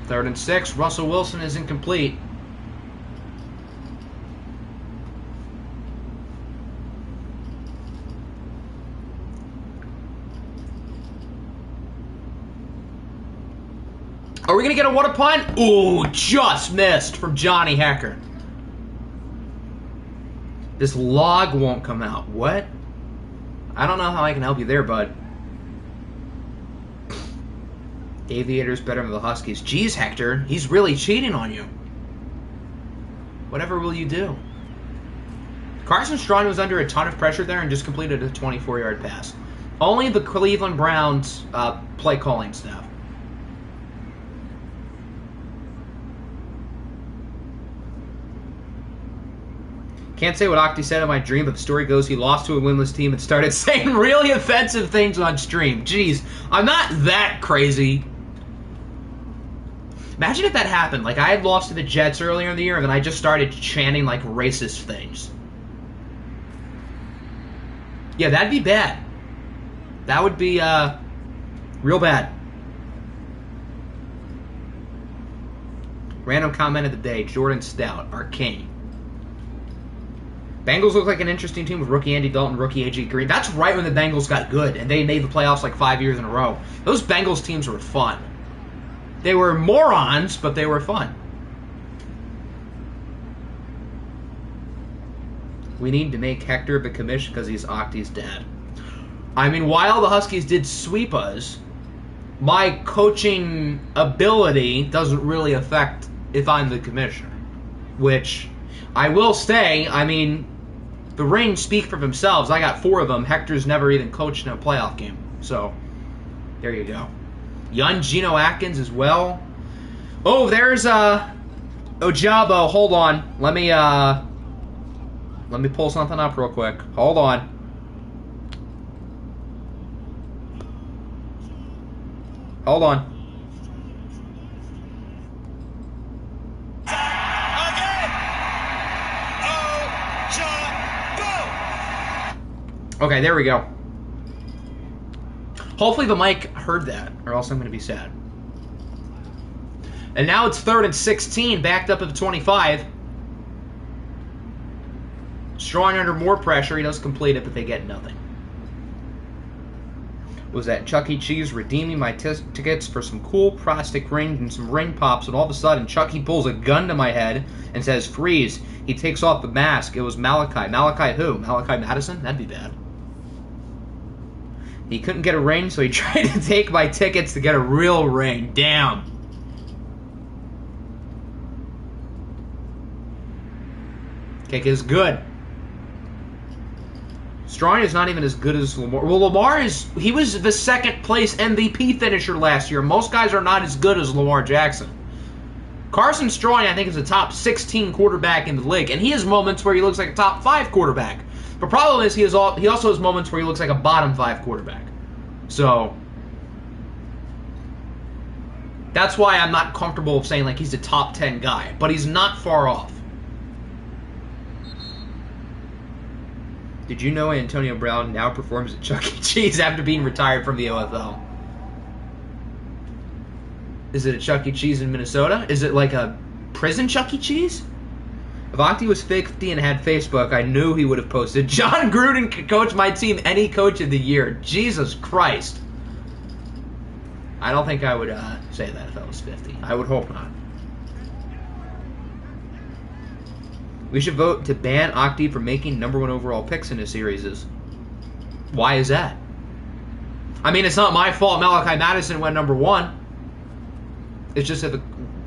Third and 6. Russell Wilson is incomplete. Are we going to get a what a punt? Ooh, just missed from Johnny Hecker. This log won't come out. What? I don't know how I can help you there, bud. Aviators better than the Huskies. Jeez, Hector, he's really cheating on you. Whatever will you do? Carson Strong was under a ton of pressure there and just completed a 24-yard pass. Only the Cleveland Browns play calling staff. Can't say what Octi said in my dream, but the story goes he lost to a winless team and started saying really offensive things on stream. Jeez, I'm not that crazy. Imagine if that happened. Like, I had lost to the Jets earlier in the year, and then I just started chanting, like, racist things. Yeah, that'd be bad. That would be, real bad. Random comment of the day, Jordan Stout, Arcane. Bengals look like an interesting team with rookie Andy Dalton, rookie A.J. Green. That's right when the Bengals got good, and they made the playoffs like 5 years in a row. Those Bengals teams were fun. They were morons, but they were fun. We need to make Hector the commission because he's Octi's dad. I mean, while the Huskies did sweep us, my coaching ability doesn't really affect if I'm the commissioner. Which, I will say, I mean, the rings speak for themselves. I got 4 of them. Hector's never even coached in a playoff game. So, there you go. Young Geno Atkins as well. Oh, there's Ojabo. Hold on. Let me pull something up real quick. Hold on. Hold on. Okay, there we go. Hopefully the mic heard that, or else I'm going to be sad. And now it's 3rd and 16, backed up at the 25. Strong under more pressure. He does complete it, but they get nothing. Was at Chuck E. Cheese redeeming my tickets for some cool plastic rings and some ring pops, and all of a sudden Chucky pulls a gun to my head and says, "Freeze." He takes off the mask. It was Malachi. Malachi who? Malachi Madison? That'd be bad. He couldn't get a ring, so he tried to take my tickets to get a real ring. Damn. Kick is good. Strong is not even as good as Lamar. Well, he was the 2nd place MVP finisher last year. Most guys are not as good as Lamar Jackson. Carson Strong, I think, is a top 16 quarterback in the league, and he has moments where he looks like a top 5 quarterback. The problem is he also has moments where he looks like a bottom 5 quarterback. So that's why I'm not comfortable saying like he's a top 10 guy, but he's not far off. Did you know Antonio Brown now performs at Chuck E. Cheese after being retired from the OFL? Is it a Chuck E. Cheese in Minnesota? Is it like a prison Chuck E. Cheese? If Octi was 50 and had Facebook, I knew he would have posted, "John Gruden could coach my team any coach of the year." Jesus Christ. I don't think I would say that if I was 50. I would hope not. We should vote to ban Octi for making #1 overall picks in his series. Why is that? I mean, it's not my fault Malachi Madison went number 1. It's just that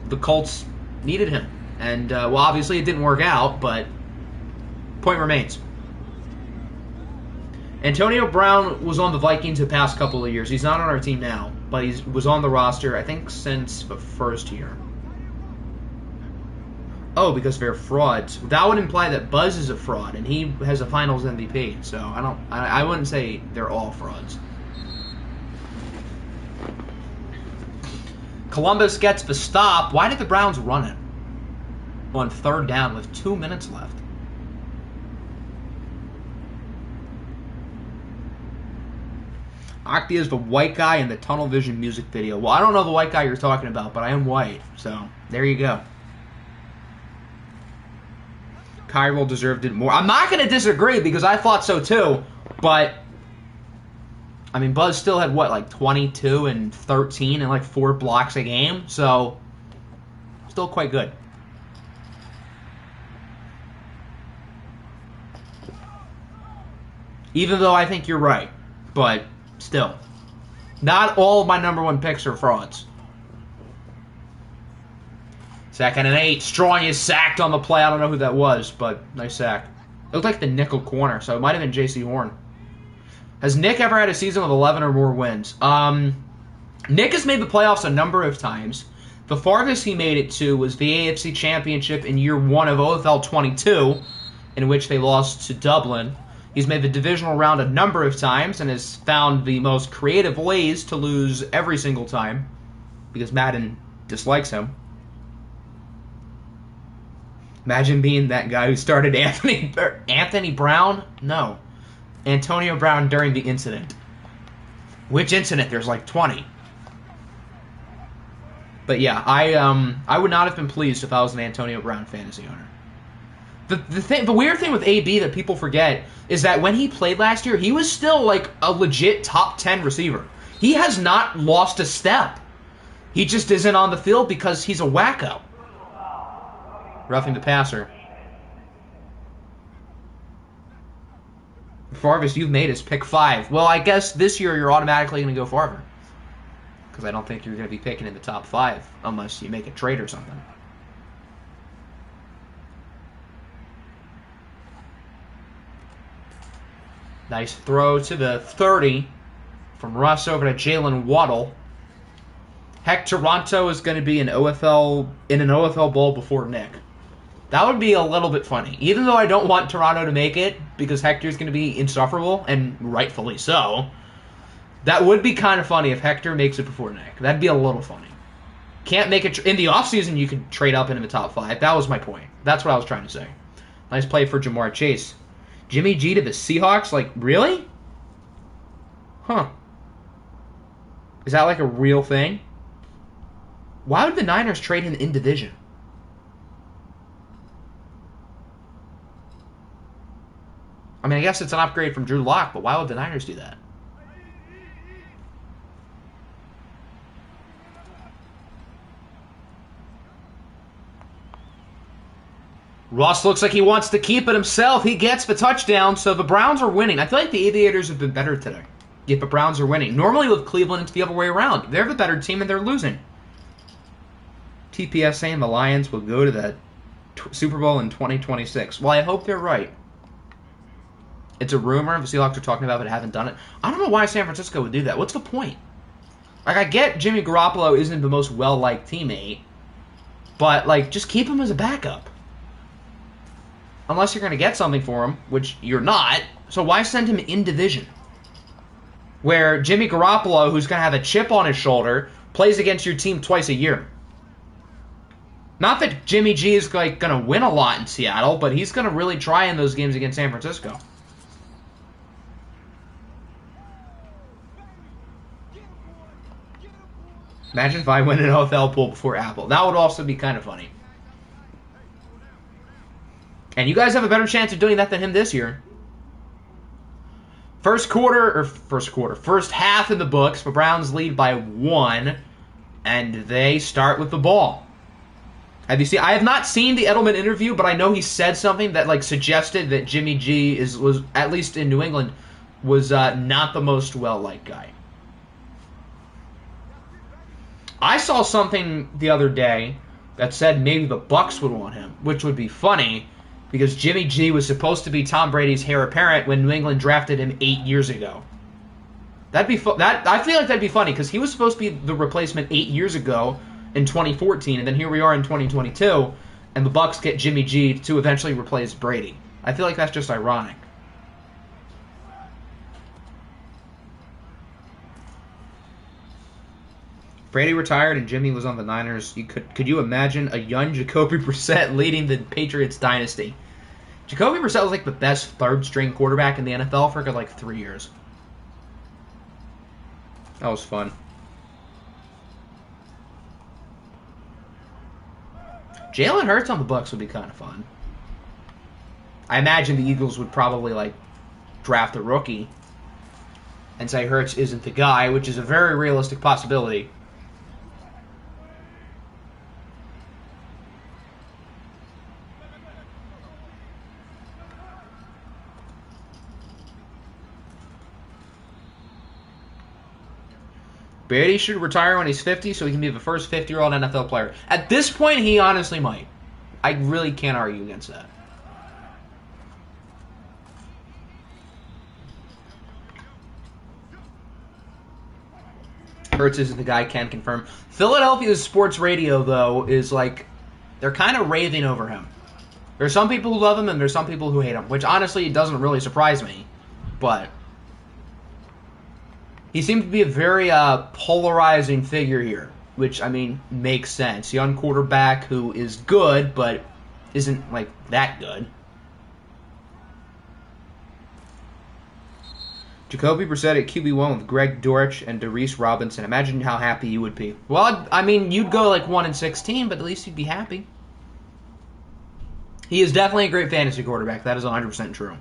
the Colts needed him. And, well, obviously it didn't work out, but point remains. Antonio Brown was on the Vikings the past couple of years. He's not on our team now, but he was on the roster, I think, since the first year. Oh, because they're frauds. That would imply that Buzz is a fraud, and he has a Finals MVP. So I wouldn't say they're all frauds. Columbus gets the stop. Why did the Browns run it on 3rd down with 2 minutes left? Octi is the white guy in the Tunnel Vision music video. Well, I don't know the white guy you're talking about, but I am white. So, there you go. Kyril deserved it more. I'm not going to disagree because I thought so too, but I mean, Buzz still had, what, like 22 and 13 and like 4 blocks a game, so still quite good. Even though I think you're right, but still. Not all of my number 1 picks are frauds. 2nd and 8. Strong is sacked on the play. I don't know who that was, but nice sack. It looked like the nickel corner, so it might have been J.C. Horn. Has Nick ever had a season with 11 or more wins? Nick has made the playoffs a number of times. The farthest he made it to was the AFC Championship in year 1 of OFL 22, in which they lost to Dublin. He's made the divisional round a number of times and has found the most creative ways to lose every single time because Madden dislikes him. Imagine being that guy who started Anthony Brown? No. Antonio Brown during the incident. Which incident? There's like 20. But yeah, I would not have been pleased if I was an Antonio Brown fantasy owner. The weird thing with AB that people forget is that when he played last year, he was still like a legit top 10 receiver. He has not lost a step. He just isn't on the field because he's a wacko. Roughing the passer. Farthest you've made is pick 5. Well, I guess this year you're automatically going to go farther. Because I don't think you're going to be picking in the top 5 unless you make a trade or something. Nice throw to the 30 from Russ over to Jalen Waddle. Heck, Toronto is going to be in an OFL bowl before Nick. That would be a little bit funny. Even though I don't want Toronto to make it because Hector's going to be insufferable, and rightfully so, that would be kind of funny if Hector makes it before Nick. That'd be a little funny. Can't make it in the offseason, you could trade up into the top 5. That was my point. That's what I was trying to say. Nice play for Jamar Chase. Jimmy G to the Seahawks? Like, really? Huh. Is that like a real thing? Why would the Niners trade him in division? I mean, I guess it's an upgrade from Drew Lock, but why would the Niners do that? Ross looks like he wants to keep it himself. He gets the touchdown, so the Browns are winning. I feel like the Aviators have been better today. Yet the Browns are winning. Normally with Cleveland, it's the other way around. They're the better team and they're losing. TPS saying the Lions will go to the Super Bowl in 2026. Well, I hope they're right. It's a rumor. The Seahawks are talking about it, but haven't done it. I don't know why San Francisco would do that. What's the point? Like, I get Jimmy Garoppolo isn't the most well-liked teammate, but, like, just keep him as a backup. Unless you're going to get something for him, which you're not. So why send him in division? Where Jimmy Garoppolo, who's going to have a chip on his shoulder, plays against your team twice a year. Not that Jimmy G is like going to win a lot in Seattle, but he's going to really try in those games against San Francisco. Imagine if I win an OFL pool before Apple. That would also be kind of funny. And you guys have a better chance of doing that than him this year. First half in the books. The Browns lead by 1, and they start with the ball. Have you seen? I have not seen the Edelman interview, but I know he said something that like suggested that Jimmy G was at least in New England was not the most well-liked guy. I saw something the other day that said maybe the Bucs would want him, which would be funny because Jimmy G was supposed to be Tom Brady's heir apparent when New England drafted him 8 years ago. That'd be I feel like that'd be funny because he was supposed to be the replacement 8 years ago in 2014, and then here we are in 2022, and the Bucs get Jimmy G to eventually replace Brady. I feel like that's just ironic. Brady retired and Jimmy was on the Niners. Could you imagine a young Jacoby Brissett leading the Patriots dynasty? Jacoby Brissett was like the best third-string quarterback in the NFL for like 3 years. That was fun. Jalen Hurts on the Bucs would be kind of fun. I imagine the Eagles would probably like draft a rookie and say Hurts isn't the guy, which is a very realistic possibility. Brady should retire when he's 50 so he can be the first 50-year-old NFL player. At this point, he honestly might. I really can't argue against that. Hurts isn't the guy, can confirm. Philadelphia's sports radio, though, is like, they're kind of raving over him. There's some people who love him and there's some people who hate him, which honestly doesn't really surprise me. But he seems to be a very polarizing figure here, which, I mean, makes sense. Young quarterback who is good, but isn't, like, that good. Jacoby Brissett at QB1 with Greg Dortch and DeReese Robinson. Imagine how happy you would be. Well, I mean, you'd go like 1-16, but at least you'd be happy. He is definitely a great fantasy quarterback. That is 100% true.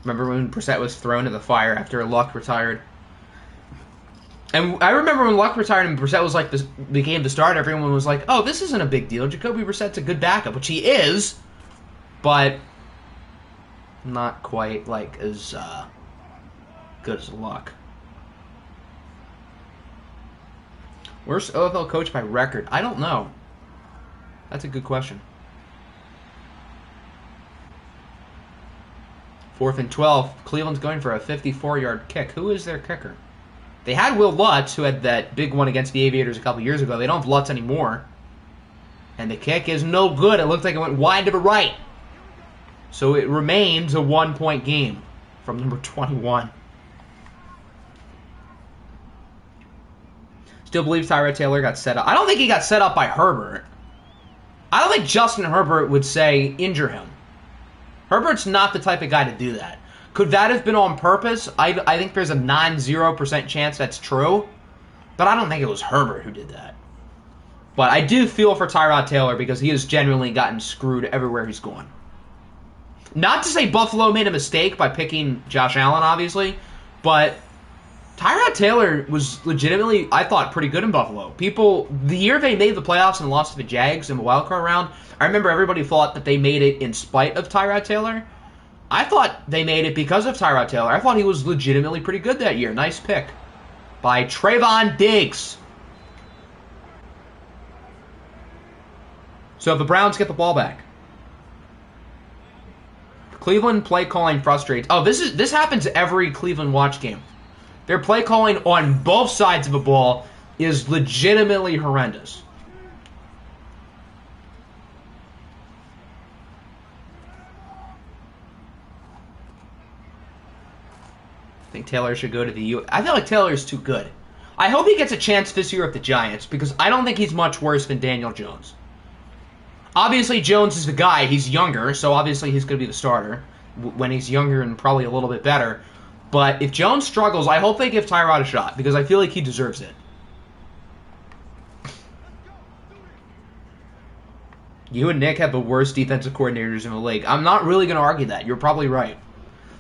Remember when Brissett was thrown to the fire after Luck retired? And I remember when Luck retired and Brissett was like became the starter, everyone was like, oh, this isn't a big deal. Jacoby Brissett's a good backup, which he is, but not quite like as good as Luck. Worst OFL coach by record? I don't know. That's a good question. 4th and 12. Cleveland's going for a 54-yard kick. Who is their kicker? They had Will Lutz, who had that big one against the Aviators a couple years ago. They don't have Lutz anymore. And the kick is no good. It looked like it went wide to the right. So it remains a 1-point game from number 21. Still believes Tyrod Taylor got set up. I don't think he got set up by Herbert. I don't think Justin Herbert would say injure him. Herbert's not the type of guy to do that. Could that have been on purpose? I think there's a 0% chance that's true. But I don't think it was Herbert who did that. But I do feel for Tyrod Taylor because he has genuinely gotten screwed everywhere he's gone. Not to say Buffalo made a mistake by picking Josh Allen, obviously. But Tyrod Taylor was legitimately, I thought, pretty good in Buffalo. The year they made the playoffs and lost to the Jags in the wildcard round, I remember everybody thought that they made it in spite of Tyrod Taylor. I thought they made it because of Tyrod Taylor. I thought he was legitimately pretty good that year. Nice pick by Trayvon Diggs. So the Browns get the ball back. Cleveland play calling frustrates. Oh, this happens every Cleveland watch game. Their play calling on both sides of the ball is legitimately horrendous. I think Taylor should go to the U. I feel like Taylor's too good. I hope he gets a chance this year with the Giants because I don't think he's much worse than Daniel Jones. Obviously, Jones is the guy. He's younger, so obviously he's going to be the starter when he's younger and probably a little bit better. But if Jones struggles, I hope they give Tyrod a shot because I feel like he deserves it. You and Nick have the worst defensive coordinators in the league. I'm not really going to argue that. You're probably right.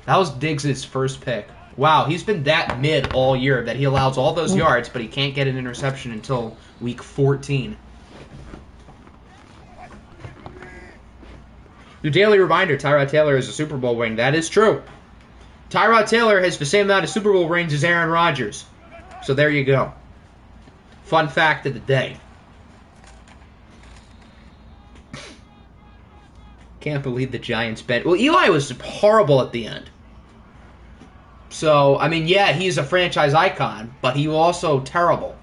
That was Diggs' first pick. Wow, he's been that mid all year that he allows all those yards, but he can't get an interception until week 14. Your daily reminder, Tyrod Taylor is a Super Bowl ring. That is true. Tyrod Taylor has the same amount of Super Bowl rings as Aaron Rodgers. So there you go. Fun fact of the day. Can't believe the Giants bet. Well, Eli was horrible at the end. So, I mean, yeah, he's a franchise icon, but he was also terrible.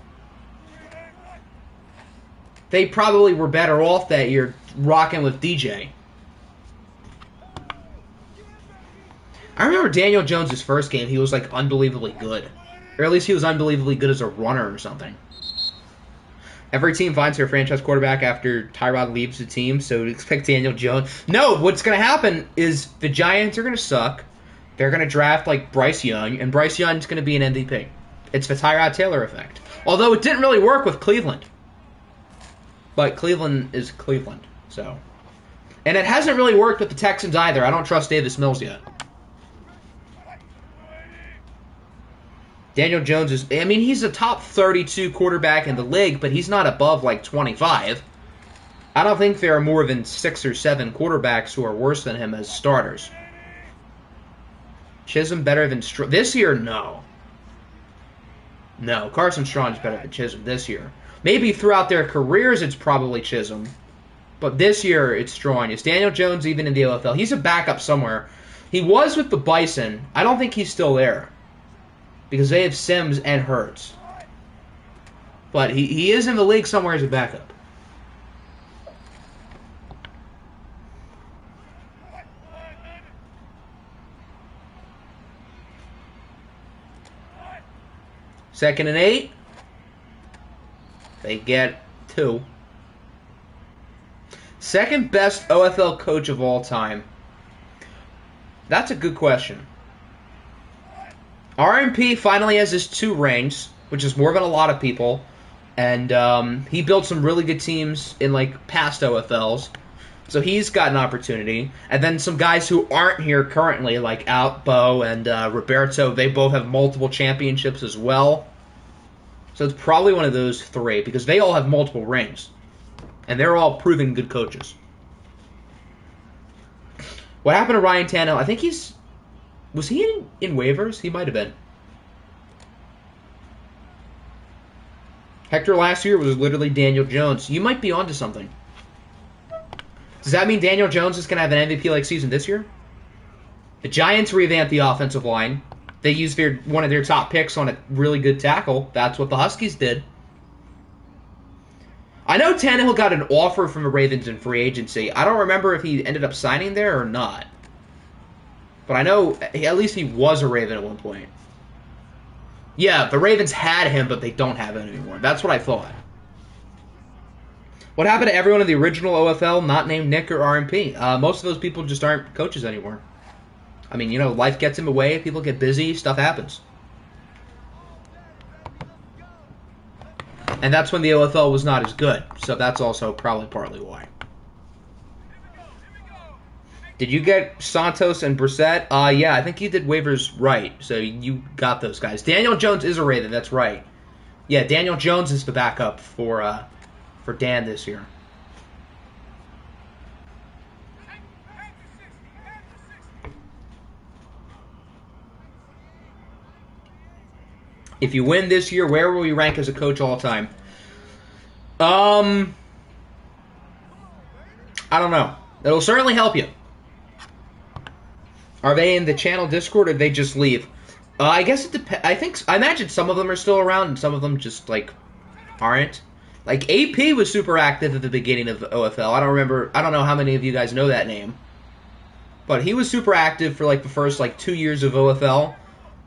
They probably were better off that year rocking with DJ. I remember Daniel Jones' first game, he was like unbelievably good. Or at least he was unbelievably good as a runner or something. Every team finds their franchise quarterback after Tyrod leaves the team, so expect Daniel Jones. No, what's going to happen is the Giants are going to suck. They're going to draft like Bryce Young, and Bryce Young's going to be an MVP. It's the Tyrod Taylor effect. Although it didn't really work with Cleveland. But Cleveland is Cleveland, so. And it hasn't really worked with the Texans either. I don't trust Davis Mills yet. Daniel Jones is, I mean, he's a top 32 quarterback in the league, but he's not above like 25. I don't think there are more than 6 or 7 quarterbacks who are worse than him as starters. Chisholm better than Strong? This year, no. No, Carson Strong's better than Chisholm this year. Maybe throughout their careers it's probably Chisholm, but this year it's Strong. Is Daniel Jones even in the OFL? He's a backup somewhere. He was with the Bison. I don't think he's still there because they have Sims and Hurts. But he is in the league somewhere as a backup. Second and 8. They get 2. Second best OFL coach of all time. That's a good question. RMP finally has his 2 rings, which is more than a lot of people. And he built some really good teams in like past OFLs. So he's got an opportunity. And then some guys who aren't here currently, like Bo and Roberto, they both have multiple championships as well. So it's probably one of those 3, because they all have multiple rings. And they're all proven good coaches. What happened to Ryan Tannehill? I think he's... Was he in waivers? He might have been. Hector last year was literally Daniel Jones. You might be onto something. Does that mean Daniel Jones is going to have an MVP-like season this year? The Giants revamped the offensive line. They used one of their top picks on a really good tackle. That's what the Huskies did. I know Tannehill got an offer from the Ravens in free agency. I don't remember if he ended up signing there or not. But I know at least he was a Raven at one point. Yeah, the Ravens had him, but they don't have him anymore. That's what I thought. What happened to everyone in the original OFL not named Nick or RMP? Most of those people just aren't coaches anymore. I mean, you know, life gets in the way, people get busy, stuff happens. And that's when the OFL was not as good, so that's also probably partly why. Did you get Santos and Brissett? Yeah, I think you did waivers right, so you got those guys. Daniel Jones is a Raven, that's right. Yeah, Daniel Jones is the backup for Dan this year. If you win this year, where will you rank as a coach all time? I don't know. It'll certainly help you. Are they in the channel Discord or did they just leave? I guess it depends. I imagine some of them are still around and some of them just like aren't. Like AP was super active at the beginning of OFL. I don't know how many of you guys know that name. But he was super active for like the first like 2 years of OFL.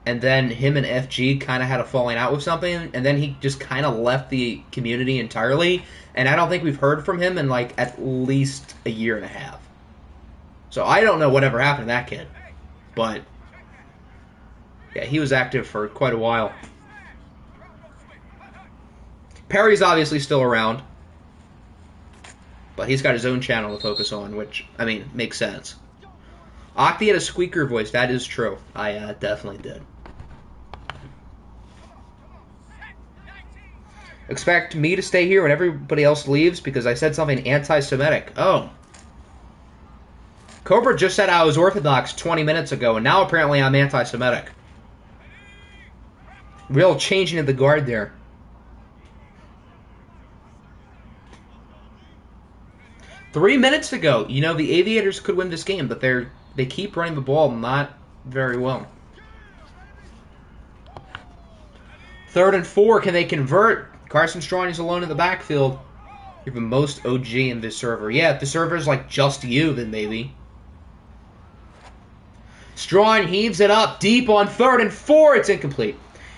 And then him and FG kind of had a falling out with something, and then he just kind of left the community entirely, and I don't think we've heard from him in like at least a year and a half. So I don't know whatever happened to that kid, but yeah, he was active for quite a while. Perry's obviously still around, but he's got his own channel to focus on, which, I mean, makes sense. Octi had a squeaker voice, that is true. I definitely did. Expect me to stay here when everybody else leaves because I said something anti-Semitic. Oh. Cobra just said I was Orthodox 20 minutes ago, and now apparently I'm anti-Semitic. Real changing of the guard there. Three minutes to go. You know, the Aviators could win this game, but they keep running the ball not very well. 3rd and 4. Can they convert? Carson Strong is alone in the backfield. You're the most OG in this server. Yeah, if the server's like just you, then maybe. Strong heaves it up deep on 3rd and 4. It's incomplete.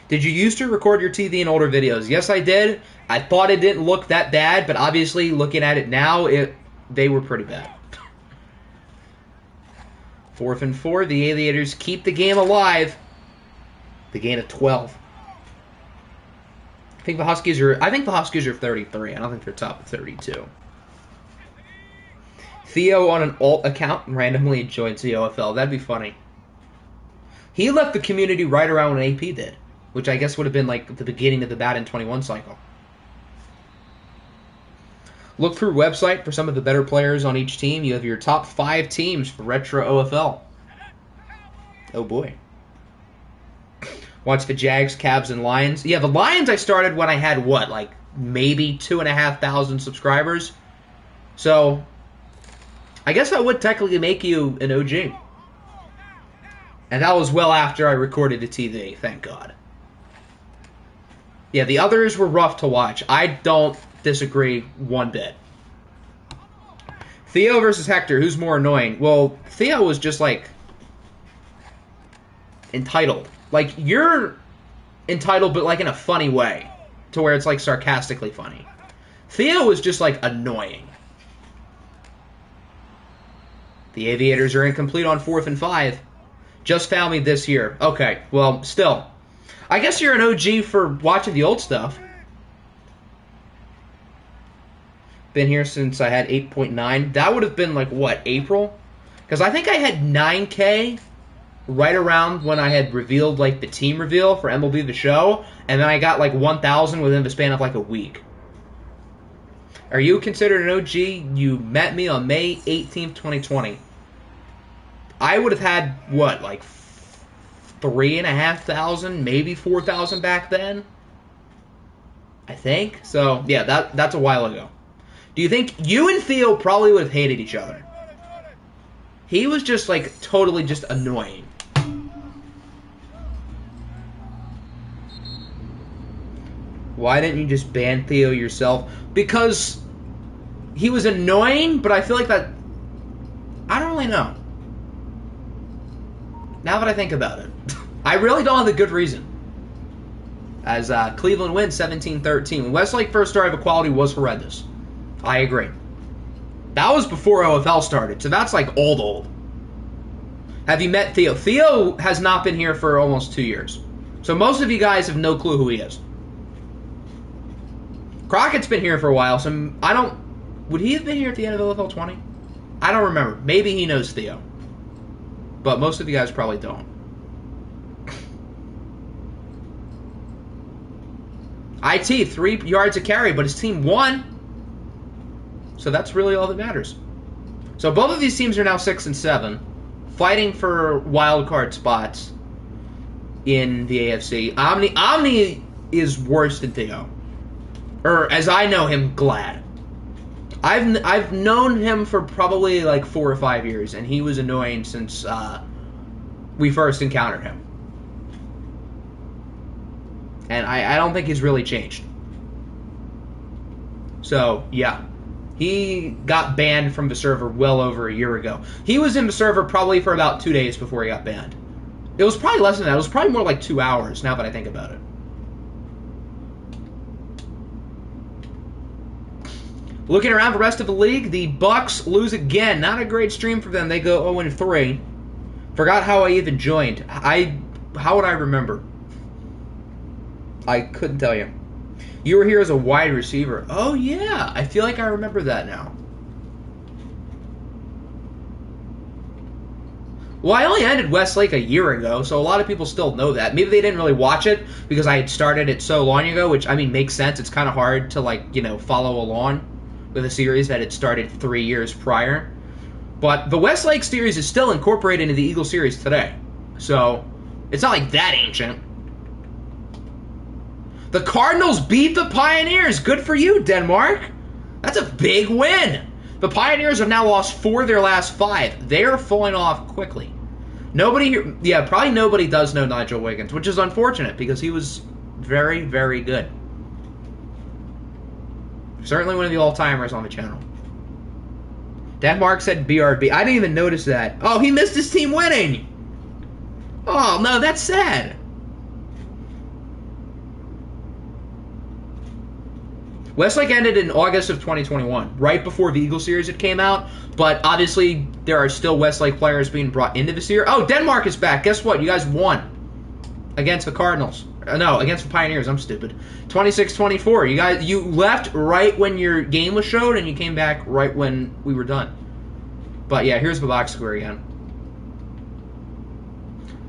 Did you used to record your TV in older videos? Yes, I did. I thought it didn't look that bad, but obviously looking at it now, they were pretty bad. 4th and 4. The Aviators keep the game alive. The gain of 12. I think the Huskies are 33. I don't think they're top of 32. Theo on an alt account randomly joins the OFL. That'd be funny. He left the community right around when AP did, which I guess would have been like the beginning of the Madden 21 cycle. Look through website for some of the better players on each team. You have your top 5 teams for Retro OFL. Oh boy. Watch the Jags, Cavs, and Lions. Yeah, the Lions I started when I had, what, like maybe 2,500 subscribers. So, I guess I would technically make you an OG. And that was well after I recorded the TV, thank God. Yeah, the others were rough to watch. I don't disagree one bit. Theo versus Hector, who's more annoying? Well, Theo was just like entitled. Like, you're entitled, but like in a funny way, to where it's like sarcastically funny. Theo was just like annoying. The Aviators are incomplete on 4th and 5. Just found me this year. Okay, well, still. I guess you're an OG for watching the old stuff. Been here since I had 8.9. That would have been like, what, April? Because I think I had 9K right around when I had revealed like the team reveal for MLB The Show. And then I got like 1,000 within the span of like a week. Are you considered an OG? You met me on May 18th, 2020. I would have had, what, like 3,500, maybe 4,000 back then? I think. So, yeah, that's a while ago. Do you think you and Theo probably would have hated each other? He was just, like, totally just annoying. Why didn't you just ban Theo yourself? Because he was annoying, but I feel like that... I don't really know. Now that I think about it. I really don't have a good reason. As Cleveland wins 17-13. When Westlake first started, equality was horrendous. I agree. That was before OFL started, so that's like old. Have you met Theo? Theo has not been here for almost 2 years. So most of you guys have no clue who he is. Crockett's been here for a while, so I don't... Would he have been here at the end of OFL 20? I don't remember. Maybe he knows Theo. But most of you guys probably don't. IT, 3 yards a carry, but his team won. So that's really all that matters. So both of these teams are now 6 and 7, fighting for wild card spots in the AFC. Omni is worse than Theo. Or, as I know him, Glad. I've known him for probably like 4 or 5 years, and he was annoying since we first encountered him. And I don't think he's really changed. So, yeah. He got banned from the server well over a year ago. He was in the server probably for about 2 days before he got banned. It was probably less than that. It was probably more like 2 hours, now that I think about it. Looking around the rest of the league, the Bucks lose again. Not a great stream for them. They go 0-3. Forgot how I even joined. How would I remember? I couldn't tell you. You were here as a wide receiver. Oh, yeah. I feel like I remember that now. Well, I only ended Westlake a year ago, so a lot of people still know that. Maybe they didn't really watch it because I had started it so long ago, which, I mean, makes sense. It's kind of hard to, like, follow along with a series that had started 3 years prior. But the Westlake series is still incorporated into the Eagle series today. So, it's not like that ancient. The Cardinals beat the Pioneers. Good for you, Denmark. That's a big win. The Pioneers have now lost 4 of their last 5. They are falling off quickly. Probably nobody does know Nigel Wiggins, which is unfortunate because he was very, very good. Certainly one of the all-timers on the channel. Denmark said BRB. I didn't even notice that. Oh, he missed his team winning. Oh, no, that's sad. Westlake ended in August of 2021, right before the Eagle series had came out. But obviously, there are still Westlake players being brought into the series. Oh, Denmark is back. Guess what? You guys won against the Cardinals. No, against the Pioneers. I'm stupid. 26-24. You left right when your game was showed, and you came back right when we were done. But yeah, here's the box score again.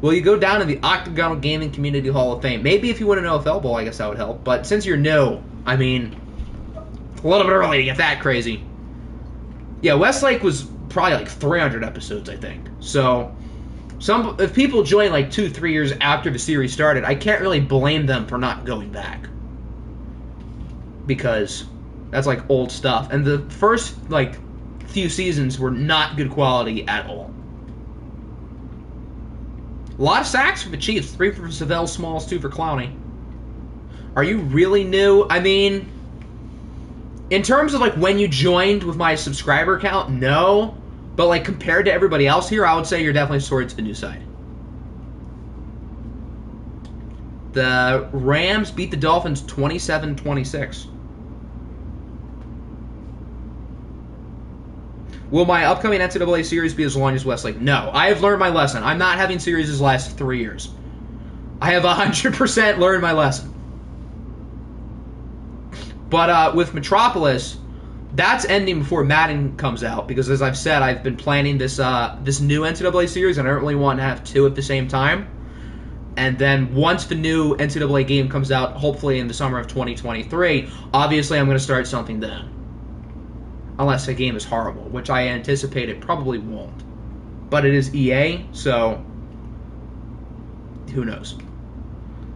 Will you go down in the Octagonal Gaming Community Hall of Fame? Maybe if you win an OFL Bowl, I guess that would help. But since you're new, I mean, a little bit early to get that crazy. Yeah, Westlake was probably like 300 episodes, I think. So, if people join like 2-3 years after the series started, I can't really blame them for not going back. Because that's like old stuff. And the first like few seasons were not good quality at all. A lot of sacks for the Chiefs. 3 for Savell Smalls, 2 for Clowney. Are you really new? I mean, in terms of like when you joined with my subscriber count, no. But like compared to everybody else here, I would say you're definitely towards the new side. The Rams beat the Dolphins 27-26. Will my upcoming NCAA series be as long as Westlake? No. I have learned my lesson. I'm not having series last 3 years. I have 100% learned my lesson. But with Metropolis, that's ending before Madden comes out. Because as I've said, I've been planning this this new NCAA series, and I don't really want to have 2 at the same time. And then once the new NCAA game comes out, hopefully in the summer of 2023, obviously I'm going to start something then. Unless the game is horrible, which I anticipate it probably won't. But it is EA, so who knows.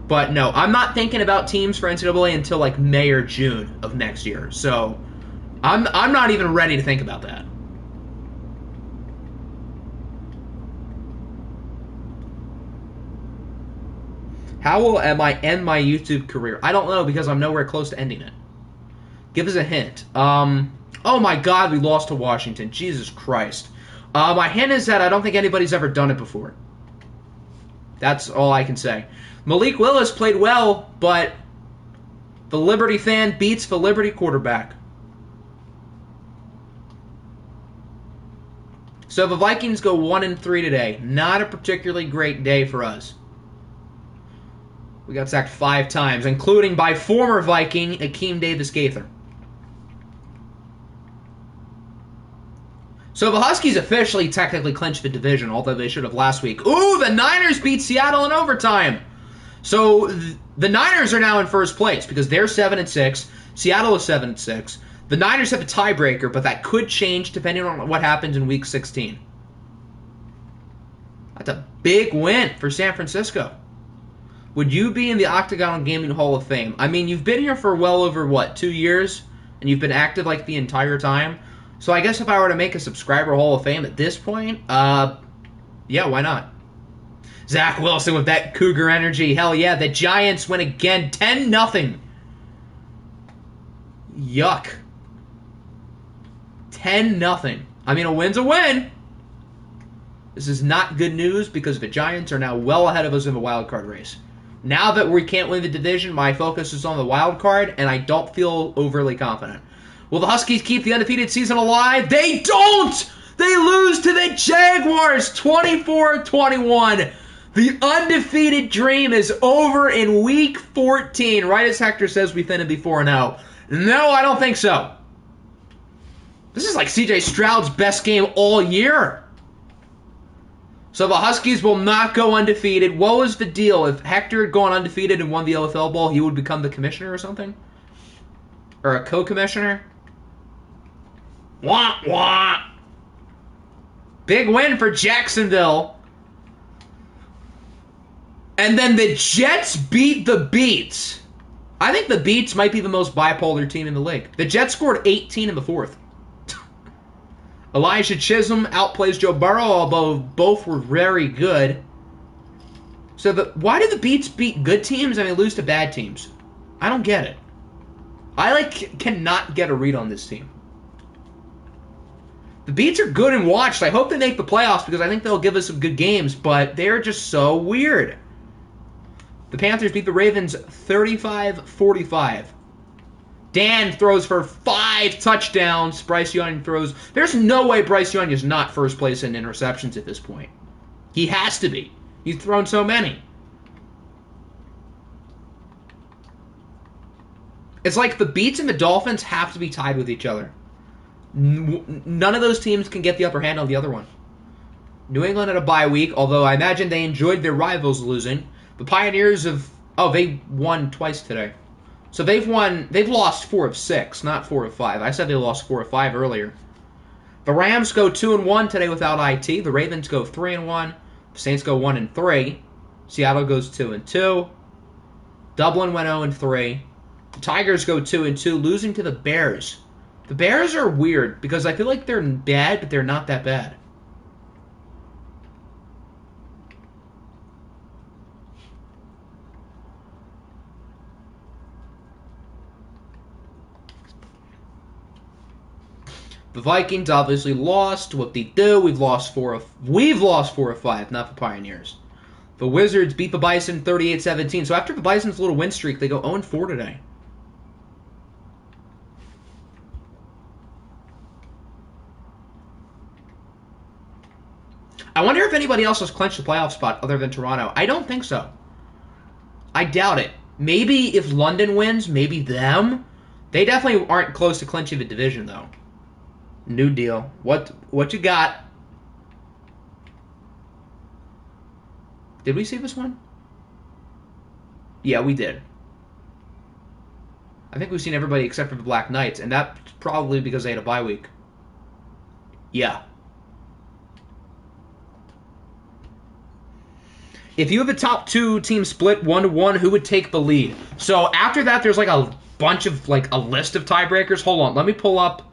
But no, I'm not thinking about teams for NCAA until like May or June of next year. So I'm not even ready to think about that. How will I end my YouTube career? I don't know, because I'm nowhere close to ending it. Give us a hint. Oh my God, we lost to Washington. Jesus Christ. My hint is that I don't think anybody's ever done it before. That's all I can say. Malik Willis played well, but the Liberty fan beats the Liberty quarterback. So the Vikings go 1-3 today. Not a particularly great day for us. We got sacked 5 times, including by former Viking Akeem Davis-Gaither. So the Huskies officially technically clinched the division, although they should have last week. Ooh, the Niners beat Seattle in overtime. So the Niners are now in first place because they're 7-6. Seattle is 7-6. The Niners have a tiebreaker, but that could change depending on what happens in Week 16. That's a big win for San Francisco. Would you be in the Octagonal Gaming Hall of Fame? I mean, you've been here for well over, 2 years? And you've been active, like, the entire time? So I guess if I were to make a subscriber Hall of Fame at this point, yeah, why not? Zach Wilson with that Cougar energy. Hell yeah, the Giants win again, 10-0. Yuck. 10-0. I mean, a win's a win. This is not good news because the Giants are now well ahead of us in the wild card race. Now that we can't win the division, my focus is on the wild card, and I don't feel overly confident. Will the Huskies keep the undefeated season alive? They don't! They lose to the Jaguars 24-21. The undefeated dream is over in Week 14. Right as Hector says, we finna be 4-0. No, I don't think so. This is like CJ Stroud's best game all year. So the Huskies will not go undefeated. What was the deal? If Hector had gone undefeated and won the OFL Bowl, he would become the commissioner or something? Or a co-commissioner? Wah, wah. Big win for Jacksonville. And then the Jets beat the Beats. I think the Beats might be the most bipolar team in the league. The Jets scored 18 in the fourth. Elijah Chisholm outplays Joe Burrow, although both were very good. So why do the Beats beat good teams and lose to bad teams? I don't get it. I cannot get a read on this team. The Beats are good and watched. I hope they make the playoffs because I think they'll give us some good games, but they're just so weird. The Panthers beat the Ravens 35-45. Dan throws for 5 touchdowns. Bryce Young throws. There's no way Bryce Young is not first place in interceptions at this point. He has to be. He's thrown so many. It's like the Beats and the Dolphins have to be tied with each other. None of those teams can get the upper hand on the other one. New England had a bye week, although I imagine they enjoyed their rivals losing. The Pioneers have... Oh, they won twice today. So they've lost 4 of 6, not 4 of 5. I said they lost 4 of 5 earlier. The Rams go 2-1 today without IT. The Ravens go 3-1. The Saints go 1-3. Seattle goes 2-2. Dublin went 0-3. The Tigers go 2-2, losing to the Bears. The Bears are weird because I feel like they're bad, but they're not that bad. The Vikings obviously lost. What they do? We've lost 4 of 5, not the Pioneers. The Wizards beat the Bison 38-17. So after the Bison's little win streak, they go 0-4 today. I wonder if anybody else has clinched a playoff spot other than Toronto. I don't think so. I doubt it. Maybe if London wins, maybe them. They definitely aren't close to clinching the division, though. New deal. What you got? Did we see this one? Yeah, we did. I think we've seen everybody except for the Black Knights, and that's probably because they had a bye week. Yeah. If you have a top 2 team split 1-1, who would take the lead? So after that, there's a bunch of a list of tiebreakers. Hold on, let me pull up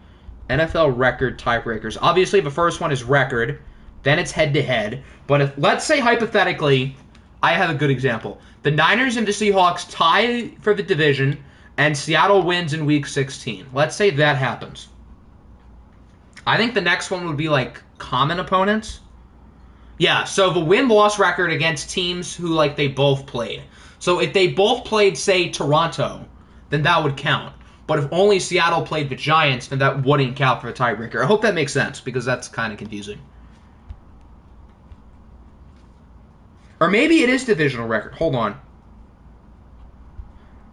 NFL record tiebreakers. Obviously, the first one is record, then it's head-to-head. But if, let's say hypothetically, I have a good example. The Niners and the Seahawks tie for the division, and Seattle wins in Week 16. Let's say that happens. I think the next one would be common opponents. Yeah, so the win-loss record against teams who they both played. So if they both played, say, Toronto, then that would count. But if only Seattle played the Giants, then that wouldn't count for a tiebreaker. I hope that makes sense, because that's kind of confusing. Or maybe it is divisional record. Hold on.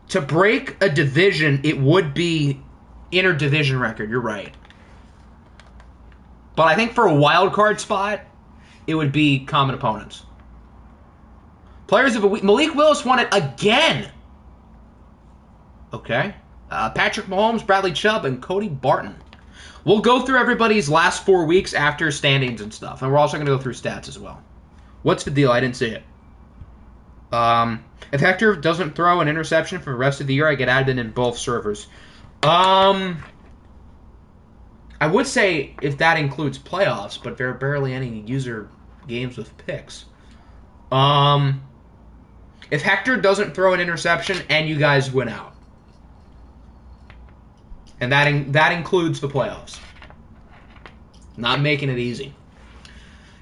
To break a division, it would be interdivision record. You're right. But I think for a wild card spot, it would be common opponents. Players of the week. Malik Willis won it again. Okay. Patrick Mahomes, Bradley Chubb, and Cody Barton. We'll go through everybody's last 4 weeks after standings and stuff. And we're also going to go through stats as well. What's the deal? I didn't see it. If Hector doesn't throw an interception for the rest of the year, I get added in both servers. I would say if that includes playoffs, but there are barely any user games with picks. If Hector doesn't throw an interception and you guys win out. And that includes the playoffs. Not making it easy.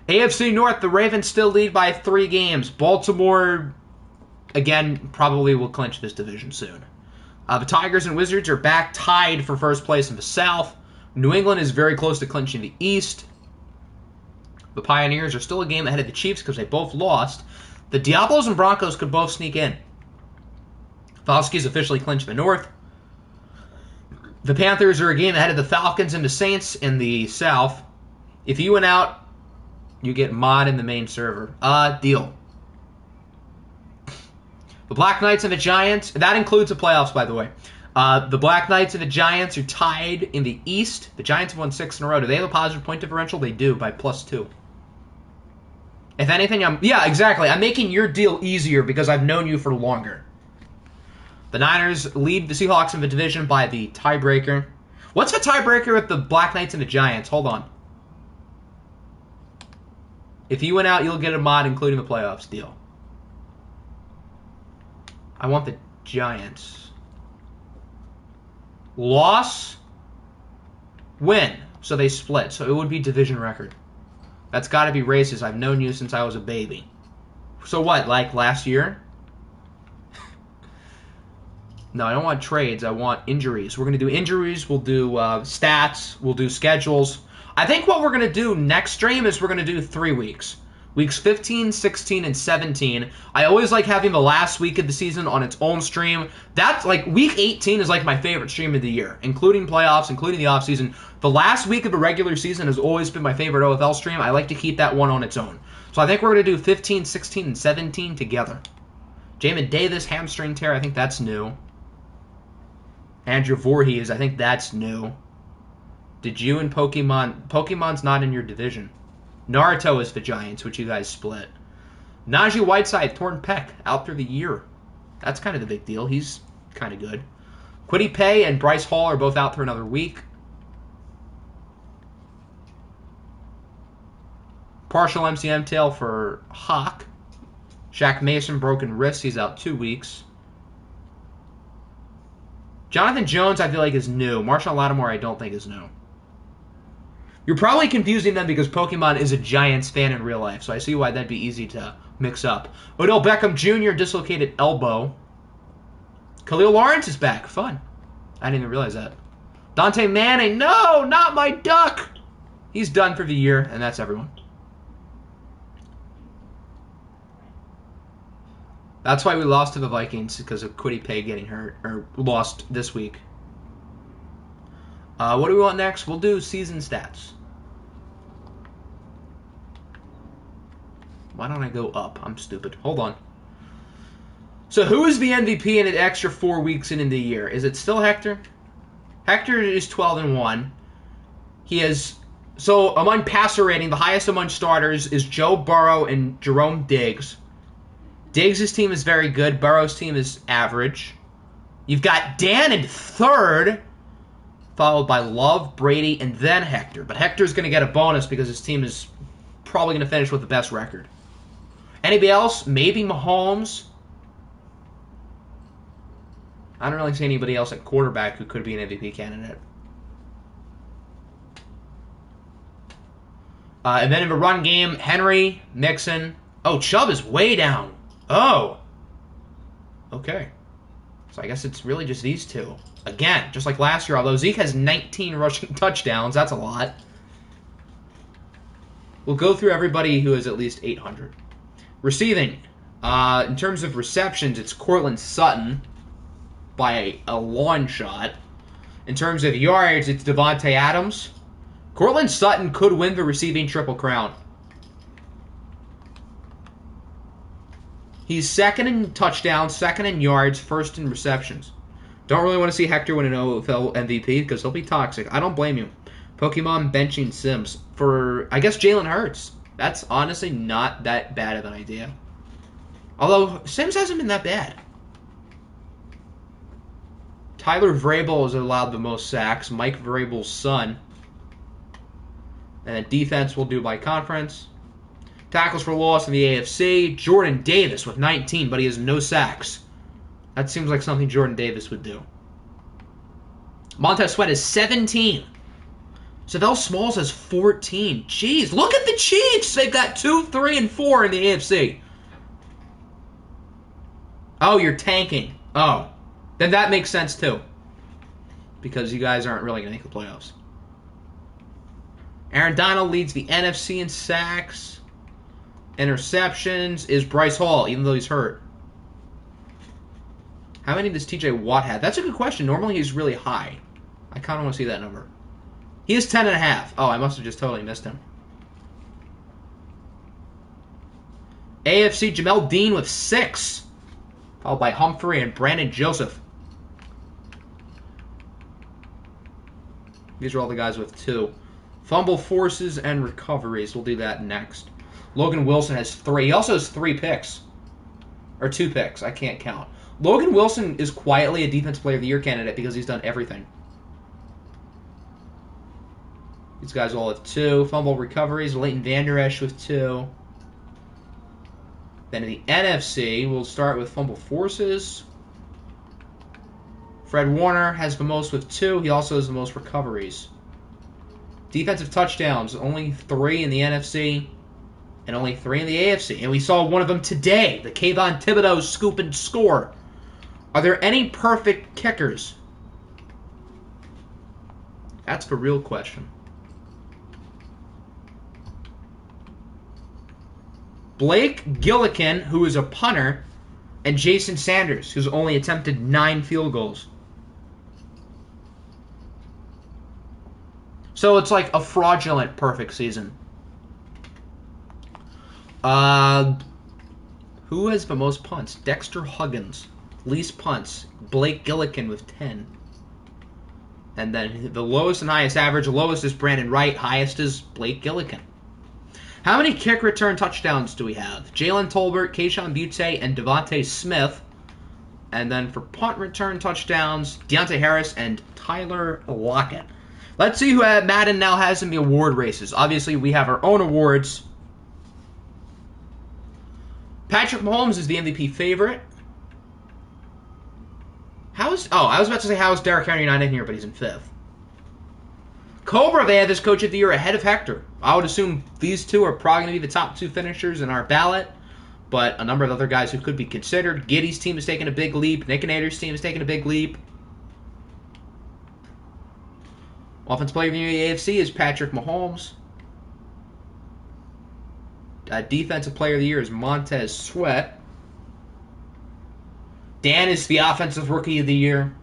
AFC North, the Ravens still lead by 3 games. Baltimore, again, probably will clinch this division soon. The Tigers and Wizards are back tied for first place in the South. New England is very close to clinching the East. The Pioneers are still a game ahead of the Chiefs because they both lost. The Diablos and Broncos could both sneak in. Falcons officially clinched the North. The Panthers are a game ahead of the Falcons and the Saints in the South. If you went out, you get mod in the main server. Deal. The Black Knights and the Giants, that includes the playoffs, by the way. The Black Knights and the Giants are tied in the East. The Giants have won 6 in a row. Do they have a positive point differential? They do, by +2. If anything, yeah, exactly. I'm making your deal easier because I've known you for longer. The Niners lead the Seahawks in the division by the tiebreaker. What's the tiebreaker with the Black Knights and the Giants? Hold on. If you win out, you'll get a mod including the playoffs deal. I want the Giants. Loss, win. So they split. So it would be division record. That's got to be racist. I've known you since I was a baby. So what, like last year? No, I don't want trades. I want injuries. We're going to do injuries. We'll do stats. We'll do schedules. I think what we're going to do next stream is we're going to do 3 weeks. Weeks 15, 16, and 17. I always like having the last week of the season on its own stream. That's like week 18 is like my favorite stream of the year, including playoffs, including the offseason. The last week of the regular season has always been my favorite OFL stream. I like to keep that one on its own. So I think we're going to do 15, 16, and 17 together. Jamin Davis, hamstring tear, I think that's new. Andrew Voorhees, I think that's new. Did you and Pokemon... Pokemon's not in your division. Naruto is the Giants, which you guys split. Najee Whiteside, torn pec, out through the year. That's kind of the big deal. He's kind of good. Kwity Paye and Bryce Hall are both out for another week. Partial MCM tail for Hawk. Shaq Mason, broken wrist. He's out 2 weeks. Jonathan Jones, I feel like, is new. Marshawn Lattimore, I don't think is new. You're probably confusing them because Pokemon is a Giants fan in real life, so I see why that'd be easy to mix up. Odell Beckham Jr. dislocated elbow. Khalil Lawrence is back. Fun. I didn't even realize that. Dante Manning, no, not my duck. He's done for the year, and that's everyone. That's why we lost to the Vikings, because of Kwity Paye getting hurt, or lost this week. What do we want next? We'll do season stats. Why don't I go up? I'm stupid. Hold on. So who is the MVP in an extra 4 weeks in the year? Is it still Hector? Hector is 12-1. He has... So among passer rating, the highest among starters is Joe Burrow and Jerome Diggs. Diggs' team is very good. Burrow's team is average. You've got Dan in third, followed by Love, Brady, and then Hector. But Hector's going to get a bonus because his team is probably going to finish with the best record. Anybody else? Maybe Mahomes. I don't really see anybody else at quarterback who could be an MVP candidate. And then in the run game, Henry, Mixon. Oh, Chubb is way down. Oh. Okay. So I guess it's really just these two. Again, just like last year, although Zeke has 19 rushing touchdowns. That's a lot. We'll go through everybody who has at least 800. Receiving. In terms of receptions, it's Courtland Sutton by a long shot. In terms of yards, it's Devontae Adams. Courtland Sutton could win the receiving Triple Crown. He's second in touchdowns, second in yards, first in receptions. Don't really want to see Hector win an OFL MVP because he'll be toxic. I don't blame you. Pokemon benching Sims for, I guess, Jalen Hurts. That's honestly not that bad of an idea. Although, Sims hasn't been that bad. Tyler Vrabel has allowed the most sacks. Mike Vrabel's son. And then defense we'll do by conference. Tackles for loss in the AFC. Jordan Davis with 19, but he has no sacks. That seems like something Jordan Davis would do. Montez Sweat is 17. Savell Smalls has 14. Jeez, look at the Chiefs. They've got 2, 3, and 4 in the AFC. Oh, you're tanking. Oh. Then that makes sense, too. Because you guys aren't really going to make the playoffs. Aaron Donald leads the NFC in sacks. Interceptions is Bryce Hall, even though he's hurt. How many does TJ Watt have? That's a good question. Normally he's really high. I kind of want to see that number. He is 10.5. Oh, I must have just totally missed him. AFC, Jamel Dean with 6. Followed by Humphrey and Brandon Joseph. These are all the guys with 2. Fumble forces and recoveries. We'll do that next. Logan Wilson has 3. He also has 3 picks. Or 2 picks. I can't count. Logan Wilson is quietly a Defensive Player of the Year candidate because he's done everything. These guys all have 2. Fumble recoveries. Leighton Vander Esch with 2. Then in the NFC, we'll start with fumble forces. Fred Warner has the most with 2. He also has the most recoveries. Defensive touchdowns, only 3 in the NFC and only 3 in the AFC. And we saw one of them today, the Kayvon Thibodeau scoop and score. Are there any perfect kickers? That's the real question. Blake Gillikin, who is a punter, and Jason Sanders, who's only attempted 9 field goals. So it's like a fraudulent perfect season. Who has the most punts? Dexter Huggins. Least punts. Blake Gillikin with 10. And then the lowest and highest average. The lowest is Brandon Wright. Highest is Blake Gillikin. How many kick return touchdowns do we have? Jalen Tolbert, Keyshawn Butte, and Devontae Smith. And then for punt return touchdowns, Deontay Harris and Tyler Lockett. Let's see who Madden now has in the award races. Obviously, we have our own awards. Patrick Mahomes is the MVP favorite. I was about to say how is Derrick Henry not in here, but he's in 5th. Cobra, they have this Coach of the Year ahead of Hector. I would assume these 2 are probably going to be the top 2 finishers in our ballot, but a number of other guys who could be considered. Giddy's team is taking a big leap. Nick Nader's team is taking a big leap. Offensive Player of the Year AFC is Patrick Mahomes. Defensive Player of the Year is Montez Sweat. Dan is the Offensive Rookie of the Year.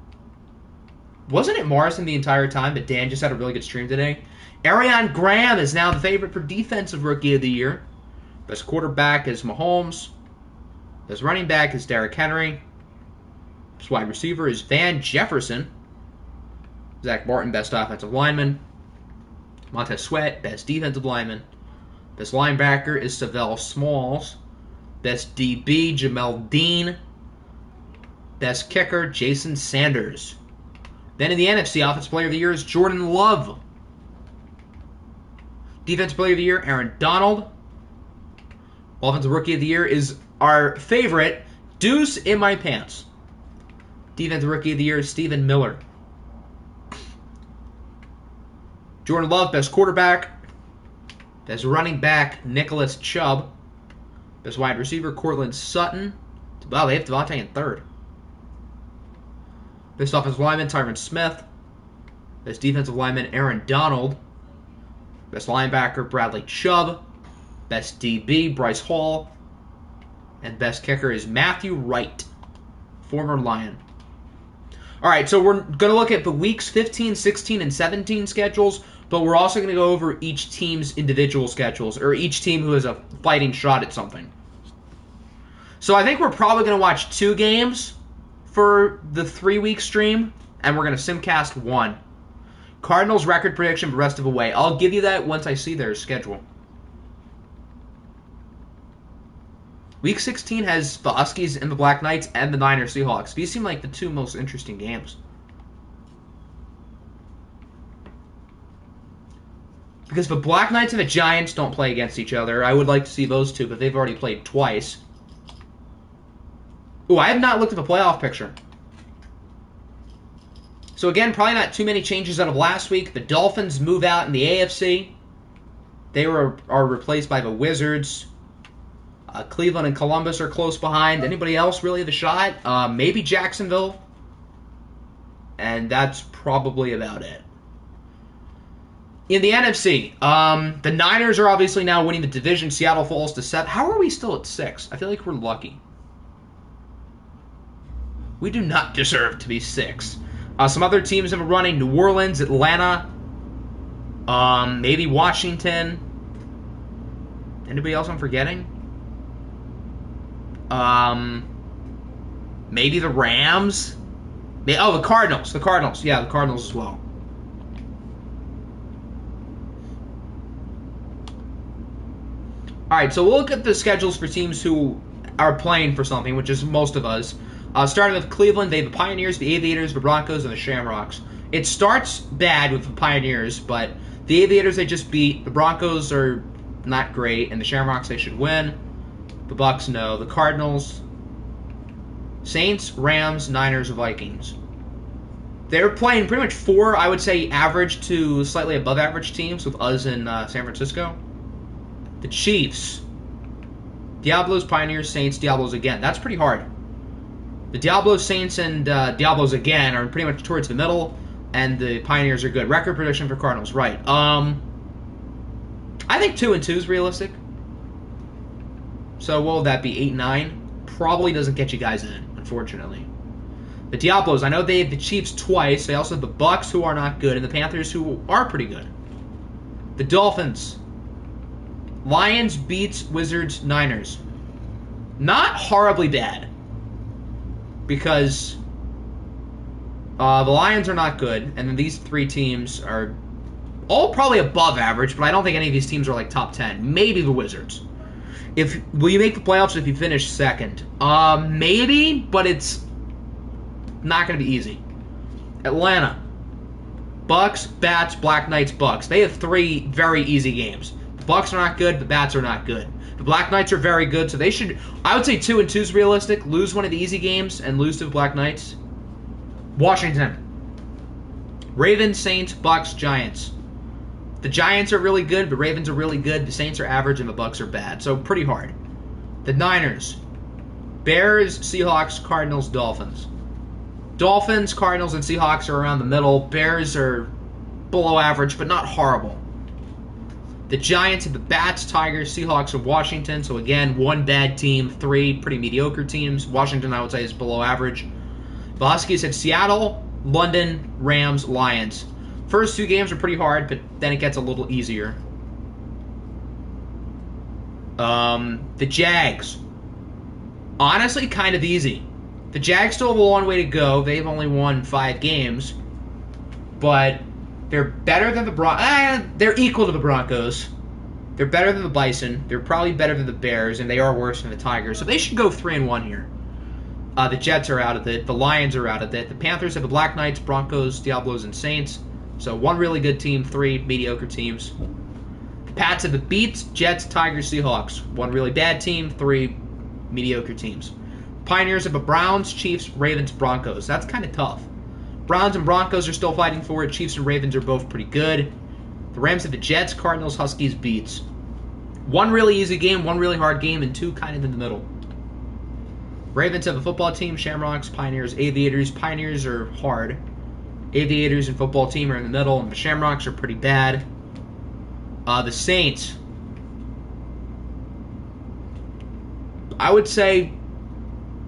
Wasn't it Morrison the entire time, but Dan just had a really good stream today? Arion Graham is now the favorite for Defensive Rookie of the Year. Best quarterback is Mahomes. Best running back is Derrick Henry. Best wide receiver is Van Jefferson. Zach Martin, best offensive lineman. Montez Sweat, best defensive lineman. Best linebacker is Savell Smalls. Best DB, Jamel Dean. Best kicker, Jason Sanders. Then in the NFC, Offensive Player of the Year is Jordan Love. Defensive Player of the Year, Aaron Donald. Offensive Rookie of the Year is our favorite, Deuce in My Pants. Defensive Rookie of the Year is Stephen Miller. Jordan Love, best quarterback. Best running back, Nicholas Chubb. Best wide receiver, Cortland Sutton. Wow, they have Devontae in 3rd. Best offensive lineman, Tyron Smith. Best defensive lineman, Aaron Donald. Best linebacker, Bradley Chubb. Best DB, Bryce Hall. And best kicker is Matthew Wright, former Lion. All right, so we're going to look at the weeks 15, 16, and 17 schedules, but we're also going to go over each team's individual schedules, or each team who has a fighting shot at something. So I think we're probably going to watch 2 games for the 3-week stream, and we're going to simcast 1. Cardinals record prediction the rest of the way. I'll give you that once I see their schedule. Week 16 has the Huskies and the Black Knights and the Niners Seahawks. These seem like the 2 most interesting games. Because the Black Knights and the Giants don't play against each other. I would like to see those 2, but they've already played twice. Ooh, I have not looked at the playoff picture. So again, probably not too many changes out of last week. The Dolphins move out in the AFC. They are replaced by the Wizards. Cleveland and Columbus are close behind. Anybody else really the shot? Maybe Jacksonville. And that's probably about it. In the NFC, the Niners are obviously now winning the division. Seattle falls to 7. How are we still at 6? I feel like we're lucky. We do not deserve to be 6. Some other teams have a running. New Orleans, Atlanta, maybe Washington. Anybody else I'm forgetting? Maybe the Rams. Oh, the Cardinals. The Cardinals. Yeah, the Cardinals as well. All right, so we'll look at the schedules for teams who are playing for something, which is most of us. Starting with Cleveland, they have the Pioneers, the Aviators, the Broncos, and the Shamrocks. It starts bad with the Pioneers, but the Aviators they just beat. The Broncos are not great, and the Shamrocks they should win. The Bucks, no. The Cardinals, Saints, Rams, Niners, Vikings. They're playing pretty much four, I would say, average to slightly above average teams with us in San Francisco. The Chiefs, Diablos, Pioneers, Saints, Diablos again. That's pretty hard. The Diablos, Saints, and Diablos again are pretty much towards the middle, and the Pioneers are good. Record prediction for Cardinals, right. I think 2-2 is realistic. So what will that be, 8-9? Probably doesn't get you guys in, unfortunately. The Diablos, I know they have the Chiefs twice. They also have the Bucks, who are not good, and the Panthers, who are pretty good. The Dolphins, Lions, Beats, Wizards, Niners. Not horribly bad, because the Lions are not good, and then these three teams are all probably above average, but I don't think any of these teams are like top 10. Maybe the Wizards. Will you make the playoffs if you finish second? Maybe, but it's not going to be easy. Atlanta, Bucks, Bats, Black Knights, Bucks. They have three very easy games. The Bucks are not good. The Bats are not good. The Black Knights are very good, so they should. I would say 2-2 is realistic. Lose one of the easy games and lose to the Black Knights. Washington, Ravens, Saints, Bucks, Giants. The Giants are really good. The Ravens are really good. The Saints are average, and the Bucks are bad. So pretty hard. The Niners, Bears, Seahawks, Cardinals, Dolphins. Dolphins, Cardinals, and Seahawks are around the middle. Bears are below average, but not horrible. The Giants have the Bats, Tigers, Seahawks, and Washington. So again, one bad team, three pretty mediocre teams. Washington, I would say, is below average. The Huskies have Seattle, London, Rams, Lions. First two games are pretty hard, but then it gets a little easier. The Jags. Honestly, kind of easy. The Jags still have a long way to go. They've only won 5 games. But they're better than the Broncos. They're equal to the Broncos. They're better than the Bison. They're probably better than the Bears, and they are worse than the Tigers. So they should go 3-1 here. The Jets are out of it. The Lions are out of it. The Panthers have the Black Knights, Broncos, Diablos, and Saints. So one really good team, 3 mediocre teams. The Pats have the Beats, Jets, Tigers, Seahawks. One really bad team, 3 mediocre teams. Pioneers have the Browns, Chiefs, Ravens, Broncos. That's kind of tough. Browns and Broncos are still fighting for it. Chiefs and Ravens are both pretty good. The Rams have the Jets, Cardinals, Huskies, Beats. One really easy game, one really hard game, and 2 kind of in the middle. Ravens have a football team, Shamrocks, Pioneers, Aviators. Pioneers are hard. Aviators and football team are in the middle, and the Shamrocks are pretty bad. The Saints, I would say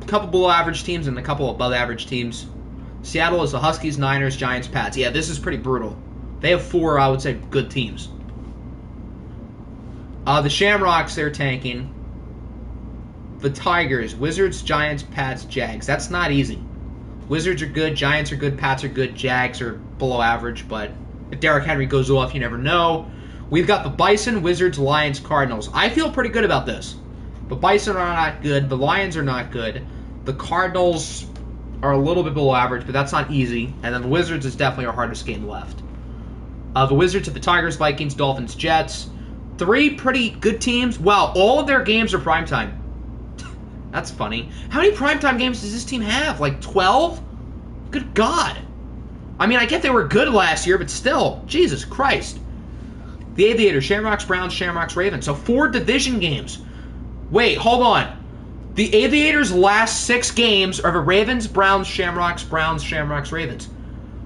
a couple below average teams and a couple above average teams. Seattle is the Huskies, Niners, Giants, Pats. Yeah, this is pretty brutal. They have 4, I would say, good teams. The Shamrocks, they're tanking. The Tigers, Wizards, Giants, Pats, Jags. That's not easy. Wizards are good, Giants are good, Pats are good, Jags are below average, but if Derrick Henry goes off, you never know. We've got the Bison, Wizards, Lions, Cardinals. I feel pretty good about this. The Bison are not good, the Lions are not good, the Cardinals are a little bit below average, but that's not easy, and then the Wizards is definitely our hardest game left. The Wizards have the Tigers, Vikings, Dolphins, Jets. 3 pretty good teams. Wow, all of their games are primetime. That's funny. How many primetime games does this team have? Like 12? Good God. I mean, I get they were good last year, but still. Jesus Christ. The Aviators, Shamrocks, Browns, Shamrocks, Ravens. So 4 division games. Wait, hold on. The Aviators' last 6 games are the Ravens, Browns, Shamrocks, Ravens.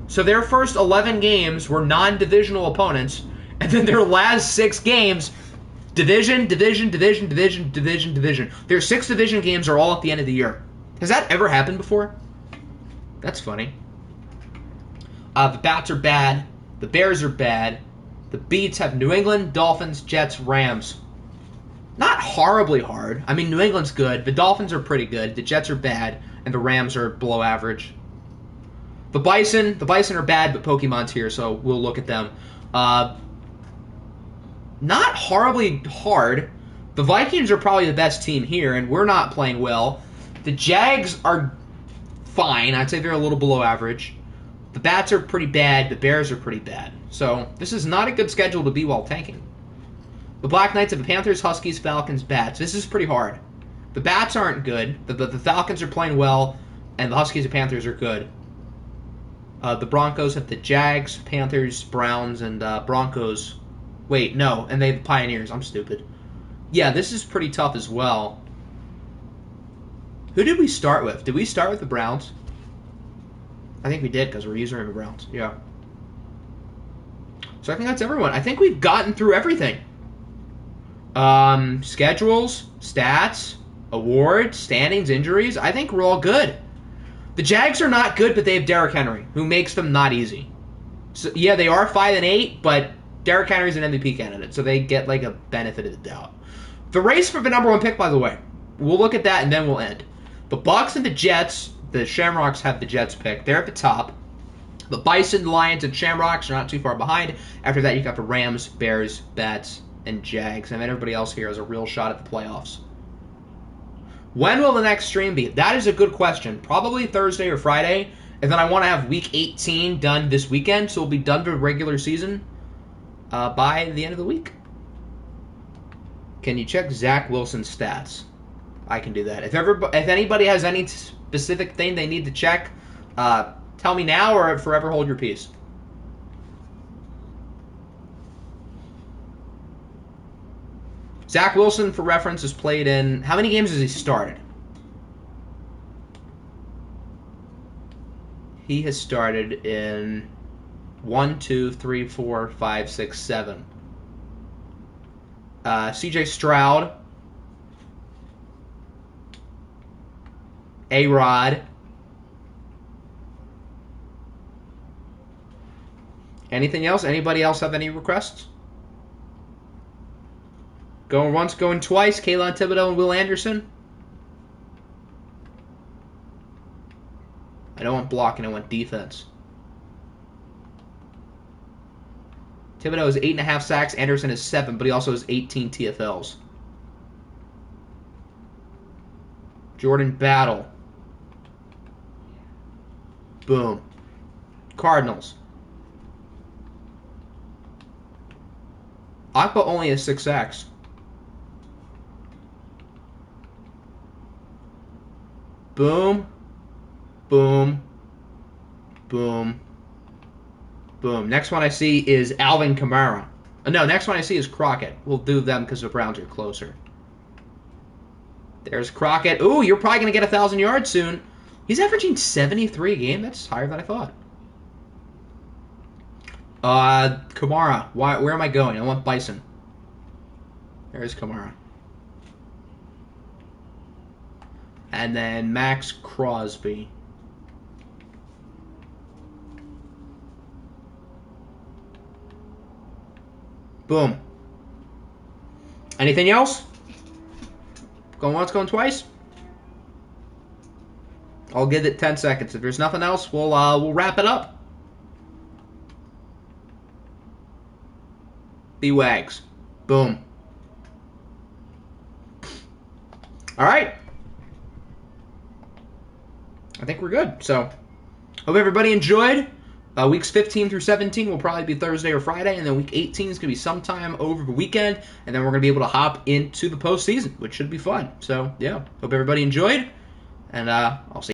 So their first 11 games were non-divisional opponents, and then their last 6 games... Division. Their 6 division games are all at the end of the year. Has that ever happened before? That's funny. The Bats are bad. The Bears are bad. The Beats have New England, Dolphins, Jets, Rams. Not horribly hard. I mean, New England's good. The Dolphins are pretty good. The Jets are bad. And the Rams are below average. The Bison are bad, but Pokemon's here, so we'll look at them. Not horribly hard. The Vikings are probably the best team here, and we're not playing well. The Jags are fine. I'd say they're a little below average. The Bats are pretty bad. The Bears are pretty bad. So this is not a good schedule to be while tanking. The Black Knights have the Panthers, Huskies, Falcons, Bats. This is pretty hard. The Bats aren't good. The Falcons are playing well, and the Huskies and Panthers are good. The Broncos have the Jags, Panthers, Browns, and Broncos. Wait, no, and they have the Pioneers. I'm stupid. Yeah, this is pretty tough as well. Who did we start with? Did we start with the Browns? I think we did because we're using the Browns. Yeah. So I think that's everyone. I think we've gotten through everything. Schedules, stats, awards, standings, injuries. I think we're all good. The Jags are not good, but they have Derrick Henry, who makes them not easy. So yeah, they are 5-8, but Derrick Henry's an MVP candidate, so they get like a benefit of the doubt. The race for the #1 pick, by the way, we'll look at that and then we'll end. The Bucks and the Jets, the Shamrocks have the Jets pick. They're at the top. The Bison, Lions, and Shamrocks are not too far behind. After that, you got the Rams, Bears, Bats, and Jags. And then everybody else here has a real shot at the playoffs. When will the next stream be? That is a good question. Probably Thursday or Friday. And then I want to have Week 18 done this weekend, so we'll be done for the regular season by the end of the week. Can you check Zach Wilson's stats? I can do that. If anybody has any specific thing they need to check, tell me now or forever hold your peace. Zach Wilson, for reference, has played in... How many games has he started? He has started in 1, 2, 3, 4, 5, 6, 7. CJ Stroud. A-Rod. Anything else? Anybody else have any requests? Going once, going twice. Kayvon Thibodeau and Will Anderson. I don't want blocking, I want defense. Thibodeau has 8.5 sacks. Anderson has 7, but he also has 18 TFLs. Jordan Battle. Boom. Cardinals. Akpa only has 6 sacks. Boom. Boom. Boom. Boom. Next one I see is Alvin Kamara. No, next one I see is Crockett. We'll do them because the Browns are closer. There's Crockett. Ooh, you're probably going to get 1,000 yards soon. He's averaging 73 a game. That's higher than I thought. Kamara. Where am I going? I want Bison. There's Kamara. And then Max Crosby. Boom. Anything else? Going once, going twice? I'll give it 10 seconds. If there's nothing else, we'll wrap it up. B-Wags. Boom. All right. I think we're good. So, hope everybody enjoyed. Weeks 15 through 17 will probably be Thursday or Friday, and then week 18 is going to be sometime over the weekend, and then we're going to be able to hop into the postseason, which should be fun. So, yeah, hope everybody enjoyed, and I'll see you.